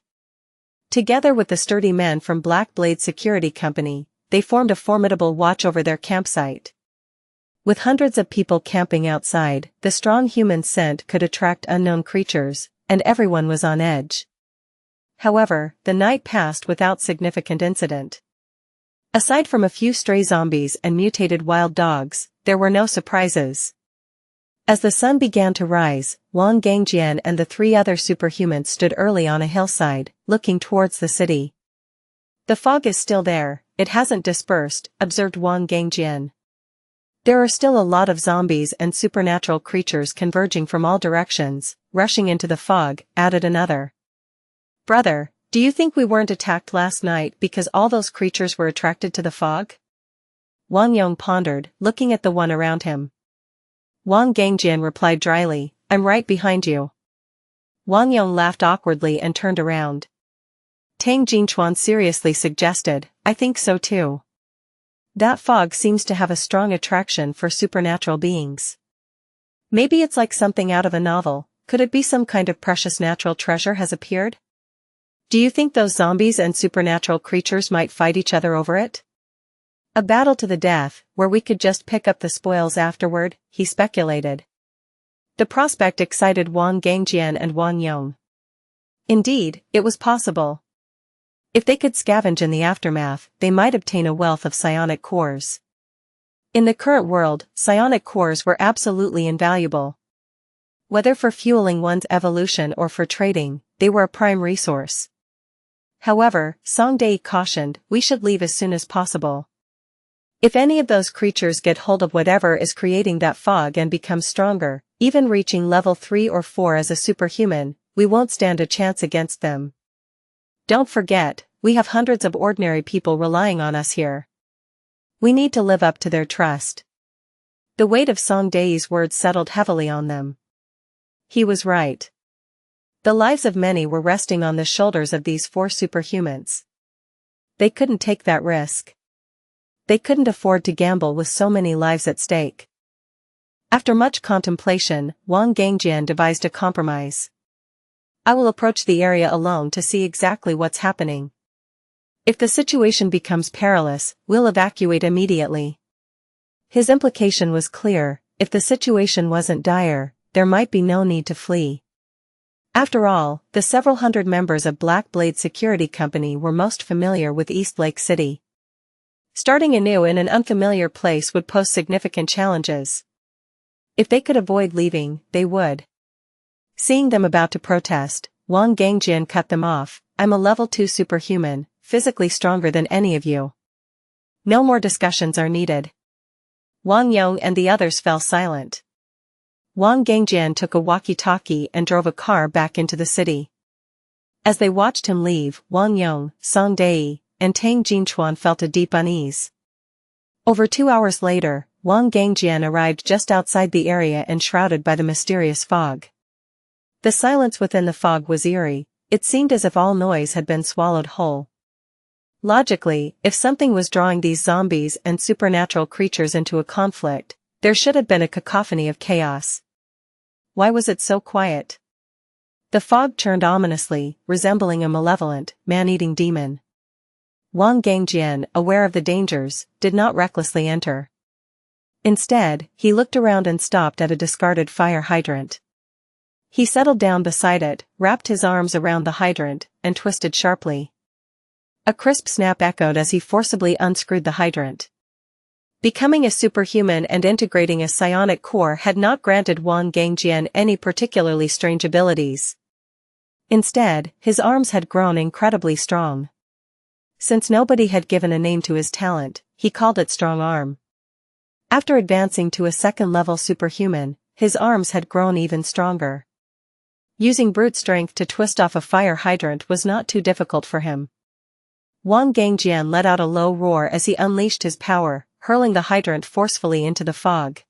A: Together with the sturdy men from Black Blade Security Company, they formed a formidable watch over their campsite. With hundreds of people camping outside, the strong human scent could attract unknown creatures, and everyone was on edge. However, the night passed without significant incident. Aside from a few stray zombies and mutated wild dogs, there were no surprises. As the sun began to rise, Wang Gangjian and the 3 other superhumans stood early on a hillside, looking towards the city. The fog is still there, it hasn't dispersed, observed Wang Gangjian. There are still a lot of zombies and supernatural creatures converging from all directions, rushing into the fog, added another. Brother, do you think we weren't attacked last night because all those creatures were attracted to the fog? Wang Yong pondered, looking at the one around him. Wang Gangjian replied dryly, I'm right behind you. Wang Yong laughed awkwardly and turned around. Tang Jinchuan seriously suggested, I think so too. That fog seems to have a strong attraction for supernatural beings. Maybe it's like something out of a novel, could it be some kind of precious natural treasure has appeared? Do you think those zombies and supernatural creatures might fight each other over it? A battle to the death, where we could just pick up the spoils afterward, he speculated. The prospect excited Wang Gangjian and Wang Yong. Indeed, it was possible. If they could scavenge in the aftermath, they might obtain a wealth of psionic cores. In the current world, psionic cores were absolutely invaluable. Whether for fueling one's evolution or for trading, they were a prime resource. However, Song Dei cautioned, we should leave as soon as possible. If any of those creatures get hold of whatever is creating that fog and become stronger, even reaching level 3 or 4 as a superhuman, we won't stand a chance against them. Don't forget, we have hundreds of ordinary people relying on us here. We need to live up to their trust. The weight of Song Dei's words settled heavily on them. He was right. The lives of many were resting on the shoulders of these 4 superhumans. They couldn't take that risk. They couldn't afford to gamble with so many lives at stake. After much contemplation, Wang Gangjian devised a compromise. I will approach the area alone to see exactly what's happening. If the situation becomes perilous, we'll evacuate immediately. His implication was clear, if the situation wasn't dire, there might be no need to flee. After all, the several hundred members of Black Blade Security Company were most familiar with East Lake City. Starting anew in an unfamiliar place would pose significant challenges. If they could avoid leaving, they would. Seeing them about to protest, Wang Gangjian cut them off. I'm a level 2 superhuman, physically stronger than any of you. No more discussions are needed. Wang Yong and the others fell silent. Wang Gangjian took a walkie-talkie and drove a car back into the city. As they watched him leave, Wang Yong, Song Dei, and Tang Jinchuan felt a deep unease. Over 2 hours later, Wang Gangjian arrived just outside the area enshrouded by the mysterious fog. The silence within the fog was eerie, it seemed as if all noise had been swallowed whole. Logically, if something was drawing these zombies and supernatural creatures into a conflict, there should have been a cacophony of chaos. Why was it so quiet? The fog churned ominously, resembling a malevolent, man-eating demon. Wang Gangjian, aware of the dangers, did not recklessly enter. Instead, he looked around and stopped at a discarded fire hydrant. He settled down beside it, wrapped his arms around the hydrant, and twisted sharply. A crisp snap echoed as he forcibly unscrewed the hydrant. Becoming a superhuman and integrating a psionic core had not granted Wang Gangjian any particularly strange abilities. Instead, his arms had grown incredibly strong. Since nobody had given a name to his talent, he called it Strong Arm. After advancing to a second-level superhuman, his arms had grown even stronger. Using brute strength to twist off a fire hydrant was not too difficult for him. Wang Gangjian let out a low roar as he unleashed his power, hurling the hydrant forcefully into the fog.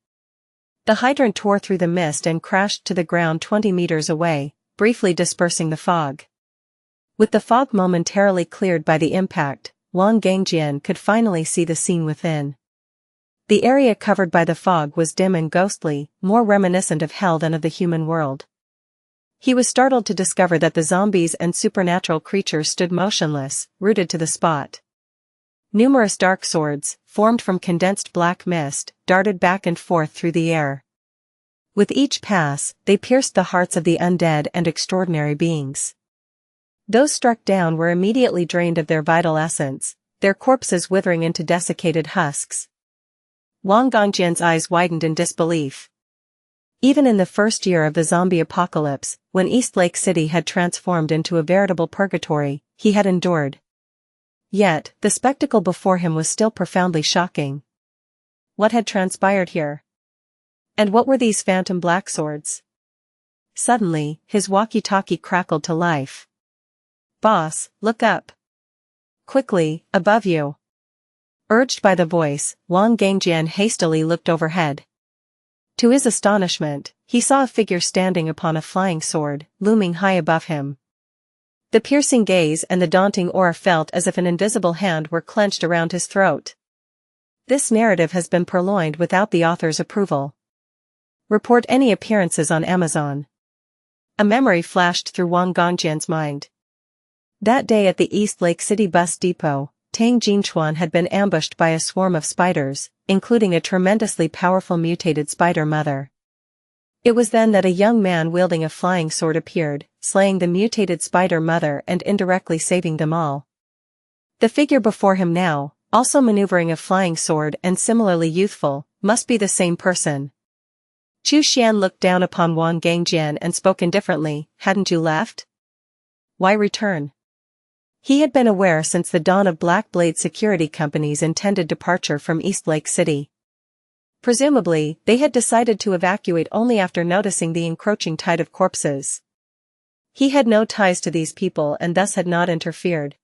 A: The hydrant tore through the mist and crashed to the ground 20 meters away, briefly dispersing the fog. With the fog momentarily cleared by the impact, Wang Gangjian could finally see the scene within. The area covered by the fog was dim and ghostly, more reminiscent of hell than of the human world. He was startled to discover that the zombies and supernatural creatures stood motionless, rooted to the spot. Numerous dark swords, formed from condensed black mist, darted back and forth through the air. With each pass, they pierced the hearts of the undead and extraordinary beings. Those struck down were immediately drained of their vital essence, their corpses withering into desiccated husks. Wang Gangjian's eyes widened in disbelief. Even in the first year of the zombie apocalypse, when East Lake City had transformed into a veritable purgatory, he had endured. Yet, the spectacle before him was still profoundly shocking. What had transpired here? And what were these phantom black swords? Suddenly, his walkie-talkie crackled to life. "Boss, look up. Quickly, above you." Urged by the voice, Wang Gangjian hastily looked overhead. To his astonishment, he saw a figure standing upon a flying sword, looming high above him. The piercing gaze and the daunting aura felt as if an invisible hand were clenched around his throat. This narrative has been purloined without the author's approval. Report any appearances on Amazon. A memory flashed through Wang Gangjian's mind. That day at the East Lake City bus depot, Tang Jinchuan had been ambushed by a swarm of spiders, including a tremendously powerful mutated spider mother. It was then that a young man wielding a flying sword appeared, slaying the mutated spider mother and indirectly saving them all. The figure before him now, also maneuvering a flying sword and similarly youthful, must be the same person. Chu Xian looked down upon Wang Gangjian and spoke indifferently, "Hadn't you left? Why return?" He had been aware since the dawn of Black Blade Security Company's intended departure from East Lake City. Presumably, they had decided to evacuate only after noticing the encroaching tide of corpses. He had no ties to these people and thus had not interfered.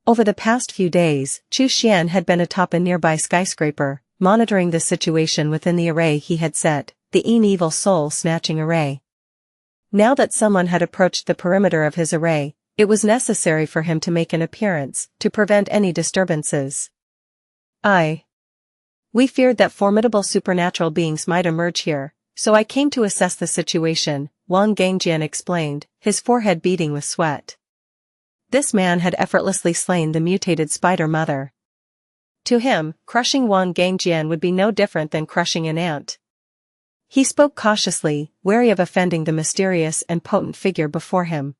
A: Over the past few days, Chu Xian had been atop a nearby skyscraper, monitoring the situation within the array he had set, the evil soul snatching array. Now that someone had approached the perimeter of his array, it was necessary for him to make an appearance, to prevent any disturbances. We feared that formidable supernatural beings might emerge here, so I came to assess the situation, Wang Gangjian explained, his forehead beading with sweat. This man had effortlessly slain the mutated spider mother. To him, crushing Wang Gangjian would be no different than crushing an ant. He spoke cautiously, wary of offending the mysterious and potent figure before him.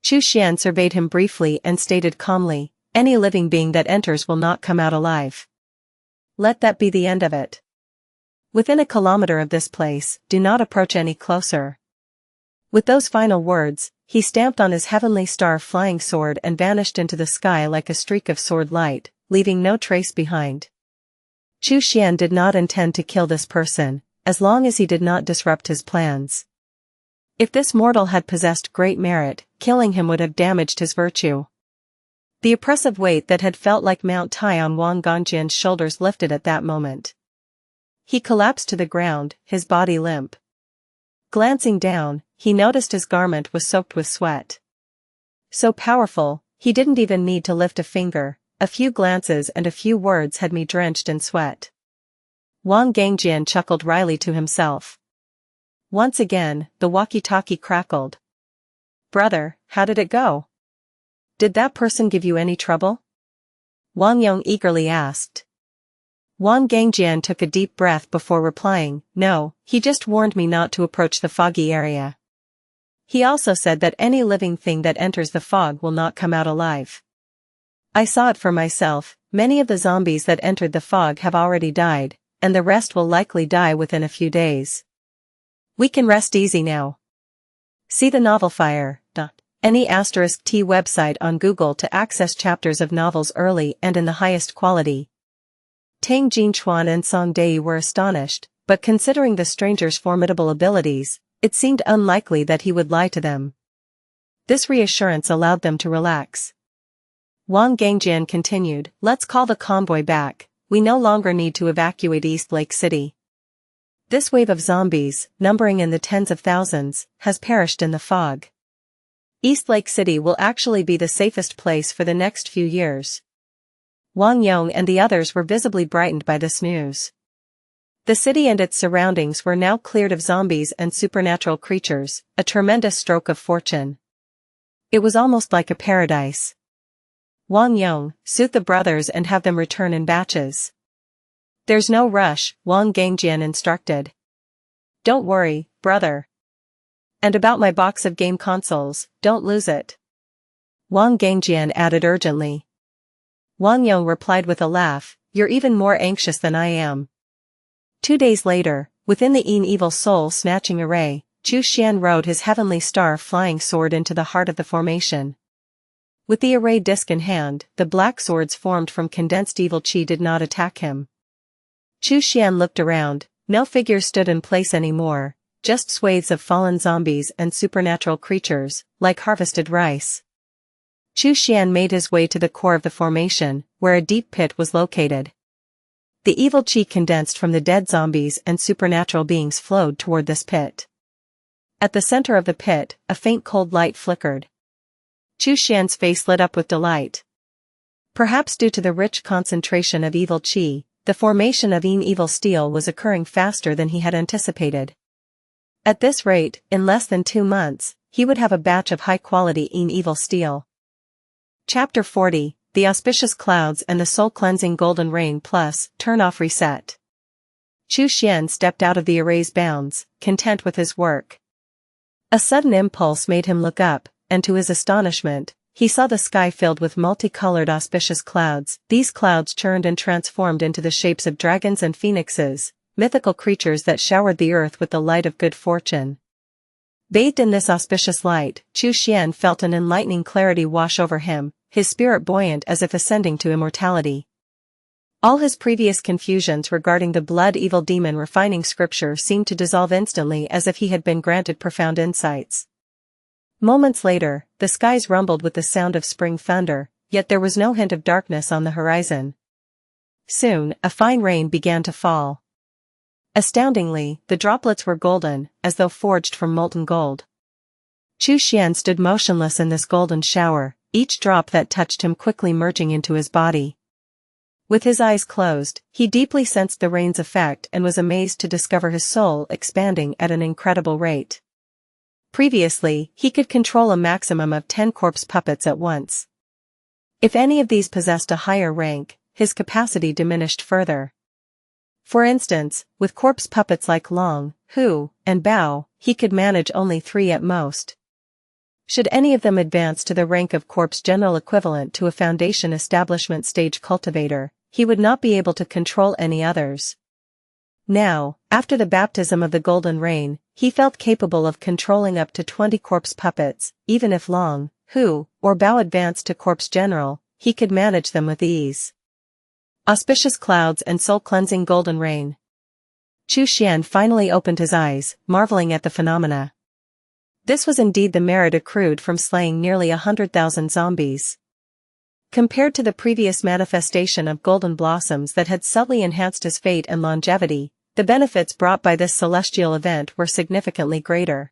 A: Chu Xian surveyed him briefly and stated calmly, "Any living being that enters will not come out alive. Let that be the end of it. Within a kilometer of this place, do not approach any closer." With those final words, he stamped on his heavenly star flying sword and vanished into the sky like a streak of sword light, leaving no trace behind. Chu Xian did not intend to kill this person, as long as he did not disrupt his plans. If this mortal had possessed great merit, killing him would have damaged his virtue. The oppressive weight that had felt like Mount Tai on Wang Gangjian's shoulders lifted at that moment. He collapsed to the ground, his body limp. Glancing down, he noticed his garment was soaked with sweat. So powerful, he didn't even need to lift a finger. A few glances and a few words had me drenched in sweat. Wang Gangjian chuckled wryly to himself. Once again, the walkie-talkie crackled. "Brother, how did it go? Did that person give you any trouble?" Wang Yong eagerly asked. Wang Gangjian took a deep breath before replying, "No, he just warned me not to approach the foggy area. He also said that any living thing that enters the fog will not come out alive. I saw it for myself, many of the zombies that entered the fog have already died, and the rest will likely die within a few days. We can rest easy now. See the novel Fire. Any *T website on Google to access chapters of novels early and in the highest quality." Tang Jinchuan and Song Dei were astonished, but considering the stranger's formidable abilities, it seemed unlikely that he would lie to them. This reassurance allowed them to relax. Wang Gangjian continued, "Let's call the convoy back. We no longer need to evacuate East Lake City. This wave of zombies, numbering in the tens of thousands, has perished in the fog. East Lake City will actually be the safest place for the next few years." Wang Yong and the others were visibly brightened by this news. The city and its surroundings were now cleared of zombies and supernatural creatures, a tremendous stroke of fortune. It was almost like a paradise. Wang Yong, soothe the brothers and have them return in batches. There's no rush, Wang Gangjian instructed. Don't worry, brother. And about my box of game consoles, don't lose it. Wang Gangjian added urgently. Wang Yong replied with a laugh, you're even more anxious than I am. 2 days later, within the evil soul snatching array, Xuan rode his heavenly star flying sword into the heart of the formation. With the array disc in hand, the black swords formed from condensed evil chi did not attack him. Xuan looked around, no figures stood in place anymore, just swathes of fallen zombies and supernatural creatures, like harvested rice. Xuan made his way to the core of the formation, where a deep pit was located. The evil chi condensed from the dead zombies and supernatural beings flowed toward this pit. At the center of the pit, a faint cold light flickered. Xuan's face lit up with delight. Perhaps due to the rich concentration of evil chi, the formation of evil steel was occurring faster than he had anticipated. At this rate, in less than 2 months, he would have a batch of high-quality evil steel. Chapter 40, The Auspicious Clouds and the Soul-Cleansing Golden Rain Plus, Turn-Off Reset. Xuan stepped out of the array's bounds, content with his work. A sudden impulse made him look up, and to his astonishment, he saw the sky filled with multicolored auspicious clouds. These clouds churned and transformed into the shapes of dragons and phoenixes, mythical creatures that showered the earth with the light of good fortune. Bathed in this auspicious light, Xuan felt an enlightening clarity wash over him, his spirit buoyant as if ascending to immortality. All his previous confusions regarding the blood-evil demon refining scripture seemed to dissolve instantly as if he had been granted profound insights. Moments later, the skies rumbled with the sound of spring thunder, yet there was no hint of darkness on the horizon. Soon, a fine rain began to fall. Astoundingly, the droplets were golden, as though forged from molten gold. Xuan stood motionless in this golden shower, each drop that touched him quickly merging into his body. With his eyes closed, he deeply sensed the rain's effect and was amazed to discover his soul expanding at an incredible rate. Previously, he could control a maximum of 10 corpse puppets at once. If any of these possessed a higher rank, his capacity diminished further. For instance, with corpse puppets like Long, Hu, and Bao, he could manage only 3 at most. Should any of them advance to the rank of corpse general equivalent to a foundation establishment stage cultivator, he would not be able to control any others. Now, after the baptism of the golden rain, he felt capable of controlling up to 20 corpse puppets. Even if Long, Hu, or Bao advanced to corpse general, he could manage them with ease. Auspicious clouds and soul-cleansing golden rain. Xuan finally opened his eyes, marveling at the phenomena. This was indeed the merit accrued from slaying nearly 100,000 zombies. Compared to the previous manifestation of golden blossoms that had subtly enhanced his fate and longevity, the benefits brought by this celestial event were significantly greater.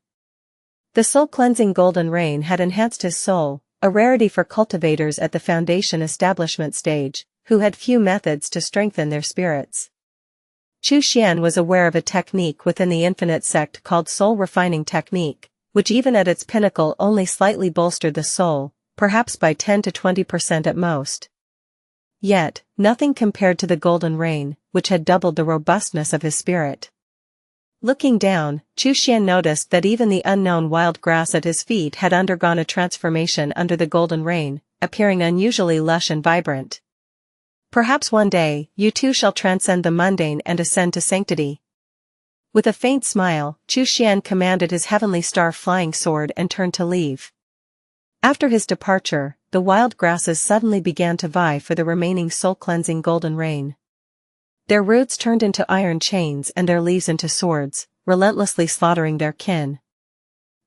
A: The soul-cleansing golden rain had enhanced his soul, a rarity for cultivators at the foundation establishment stage, who had few methods to strengthen their spirits. Xuan was aware of a technique within the infinite sect called soul refining technique, which even at its pinnacle only slightly bolstered the soul, perhaps by 10 to 20% at most. Yet, nothing compared to the golden rain, which had doubled the robustness of his spirit. Looking down, Xuan noticed that even the unknown wild grass at his feet had undergone a transformation under the golden rain, appearing unusually lush and vibrant. Perhaps one day, you too shall transcend the mundane and ascend to sanctity. With a faint smile, Xuan commanded his heavenly star flying sword and turned to leave. After his departure, the wild grasses suddenly began to vie for the remaining soul-cleansing golden rain. Their roots turned into iron chains and their leaves into swords, relentlessly slaughtering their kin.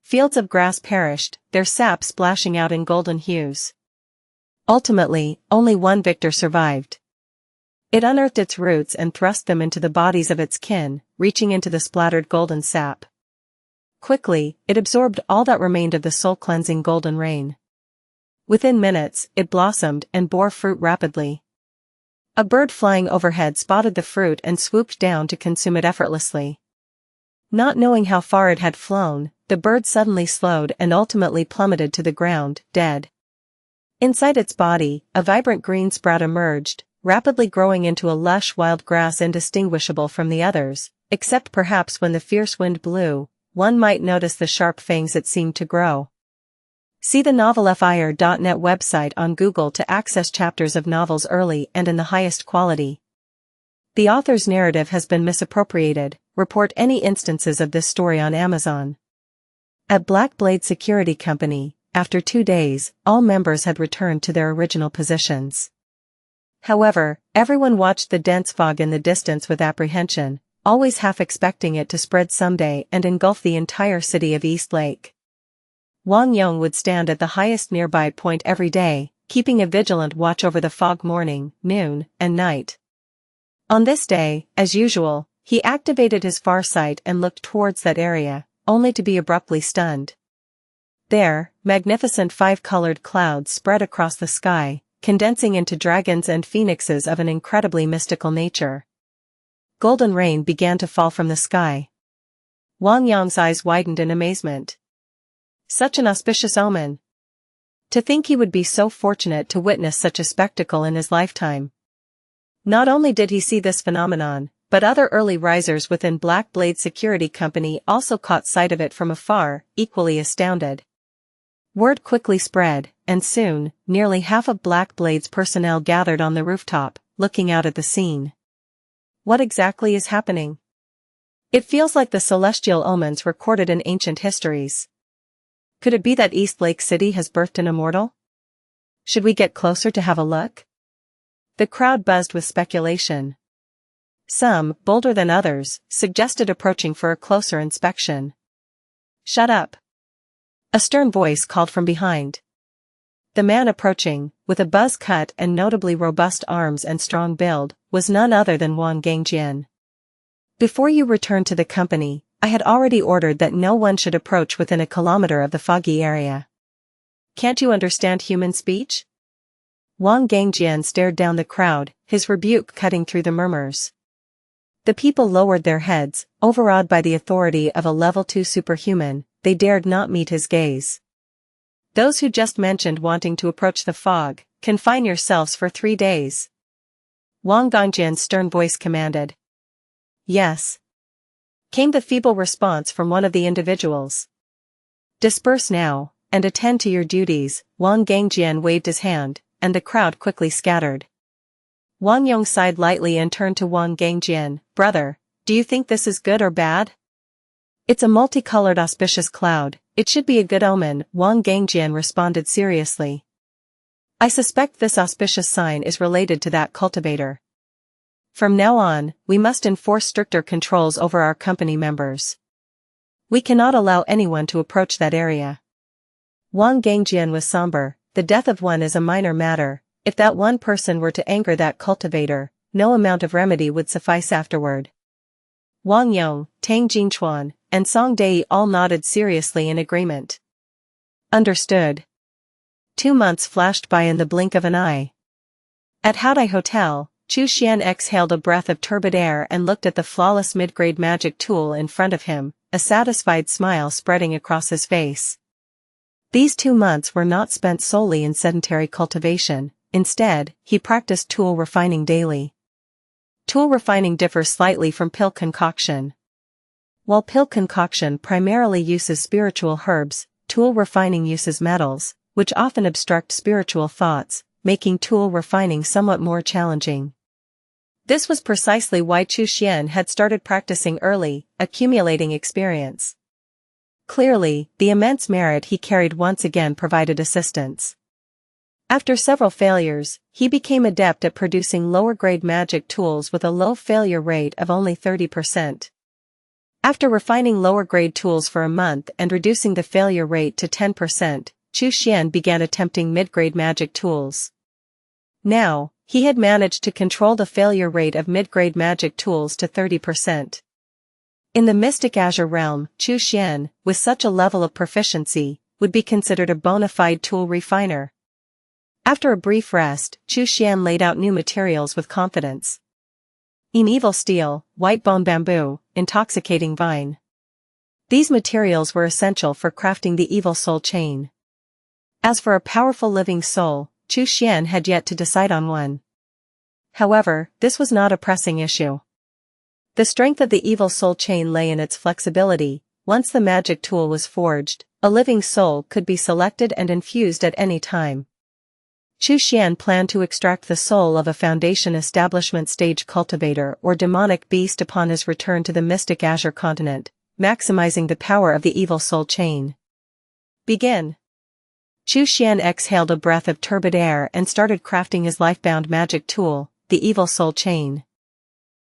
A: Fields of grass perished, their sap splashing out in golden hues. Ultimately, only one victor survived. It unearthed its roots and thrust them into the bodies of its kin, reaching into the splattered golden sap. Quickly, it absorbed all that remained of the soul-cleansing golden rain. Within minutes, it blossomed and bore fruit rapidly. A bird flying overhead spotted the fruit and swooped down to consume it effortlessly. Not knowing how far it had flown, the bird suddenly slowed and ultimately plummeted to the ground, dead. Inside its body, a vibrant green sprout emerged, rapidly growing into a lush wild grass indistinguishable from the others, except perhaps when the fierce wind blew, one might notice the sharp fangs it seemed to grow. See the novelfire.net website on Google to access chapters of novels early and in the highest quality. The author's narrative has been misappropriated. Report any instances of this story on Amazon. At Black Blade Security Company, after 2 days, all members had returned to their original positions. However, everyone watched the dense fog in the distance with apprehension, always half expecting it to spread someday and engulf the entire city of East Lake. Wang Yong would stand at the highest nearby point every day, keeping a vigilant watch over the fog morning, noon, and night. On this day, as usual, he activated his far sight and looked towards that area, only to be abruptly stunned. There, magnificent 5-colored clouds spread across the sky, condensing into dragons and phoenixes of an incredibly mystical nature. Golden rain began to fall from the sky. Wang Yong's eyes widened in amazement. Such an auspicious omen. To think he would be so fortunate to witness such a spectacle in his lifetime. Not only did he see this phenomenon, but other early risers within Black Blade Security Company also caught sight of it from afar, equally astounded. Word quickly spread, and soon, nearly half of Black Blade's personnel gathered on the rooftop, looking out at the scene. What exactly is happening? It feels like the celestial omens recorded in ancient histories. Could it be that East Lake City has birthed an immortal? Should we get closer to have a look? The crowd buzzed with speculation. Some, bolder than others, suggested approaching for a closer inspection. Shut up! A stern voice called from behind. The man approaching, with a buzz cut and notably robust arms and strong build, was none other than Wang Gangjian. Before you returned to the company, I had already ordered that no one should approach within a kilometer of the foggy area. Can't you understand human speech? Wang Gangjian stared down the crowd, his rebuke cutting through the murmurs. The people lowered their heads, overawed by the authority of a level 2 superhuman. They dared not meet his gaze. Those who just mentioned wanting to approach the fog, confine yourselves for 3 days. Wang Gangjian's stern voice commanded. Yes. Came the feeble response from one of the individuals. Disperse now, and attend to your duties. Wang Gangjian waved his hand, and the crowd quickly scattered. Wang Yong sighed lightly and turned to Wang Gangjian. Brother, do you think this is good or bad? It's a multicolored auspicious cloud, it should be a good omen, Wang Gangjian responded seriously. I suspect this auspicious sign is related to that cultivator. From now on, we must enforce stricter controls over our company members. We cannot allow anyone to approach that area. Wang Gangjian was somber. The death of one is a minor matter. If that one person were to anger that cultivator, no amount of remedy would suffice afterward. Wang Yong, Tang Jinchuan, and Song Dei all nodded seriously in agreement. Understood. 2 months flashed by in the blink of an eye. At Haodai Hotel, Chu Xian exhaled a breath of turbid air and looked at the flawless mid-grade magic tool in front of him, a satisfied smile spreading across his face. These 2 months were not spent solely in sedentary cultivation. Instead, he practiced tool refining daily. Tool refining differs slightly from pill concoction. While pill concoction primarily uses spiritual herbs, tool refining uses metals, which often obstruct spiritual thoughts, making tool refining somewhat more challenging. This was precisely why Chu Xian had started practicing early, accumulating experience. Clearly, the immense merit he carried once again provided assistance. After several failures, he became adept at producing lower-grade magic tools with a low failure rate of only 30%. After refining lower-grade tools for a month and reducing the failure rate to 10%, Chu Xian began attempting mid-grade magic tools. Now, he had managed to control the failure rate of mid-grade magic tools to 30%. In the Mystic Azure realm, Chu Xian, with such a level of proficiency, would be considered a bona fide tool refiner. After a brief rest, Xuan laid out new materials with confidence. Evil steel, white bone bamboo, intoxicating vine. These materials were essential for crafting the evil soul chain. As for a powerful living soul, Xuan had yet to decide on one. However, this was not a pressing issue. The strength of the evil soul chain lay in its flexibility. Once the magic tool was forged, a living soul could be selected and infused at any time. Xuan planned to extract the soul of a Foundation establishment stage cultivator or demonic beast upon his return to the mystic Azure continent, maximizing the power of the evil soul chain. Begin. Xuan exhaled a breath of turbid air and started crafting his life-bound magic tool, the evil soul chain.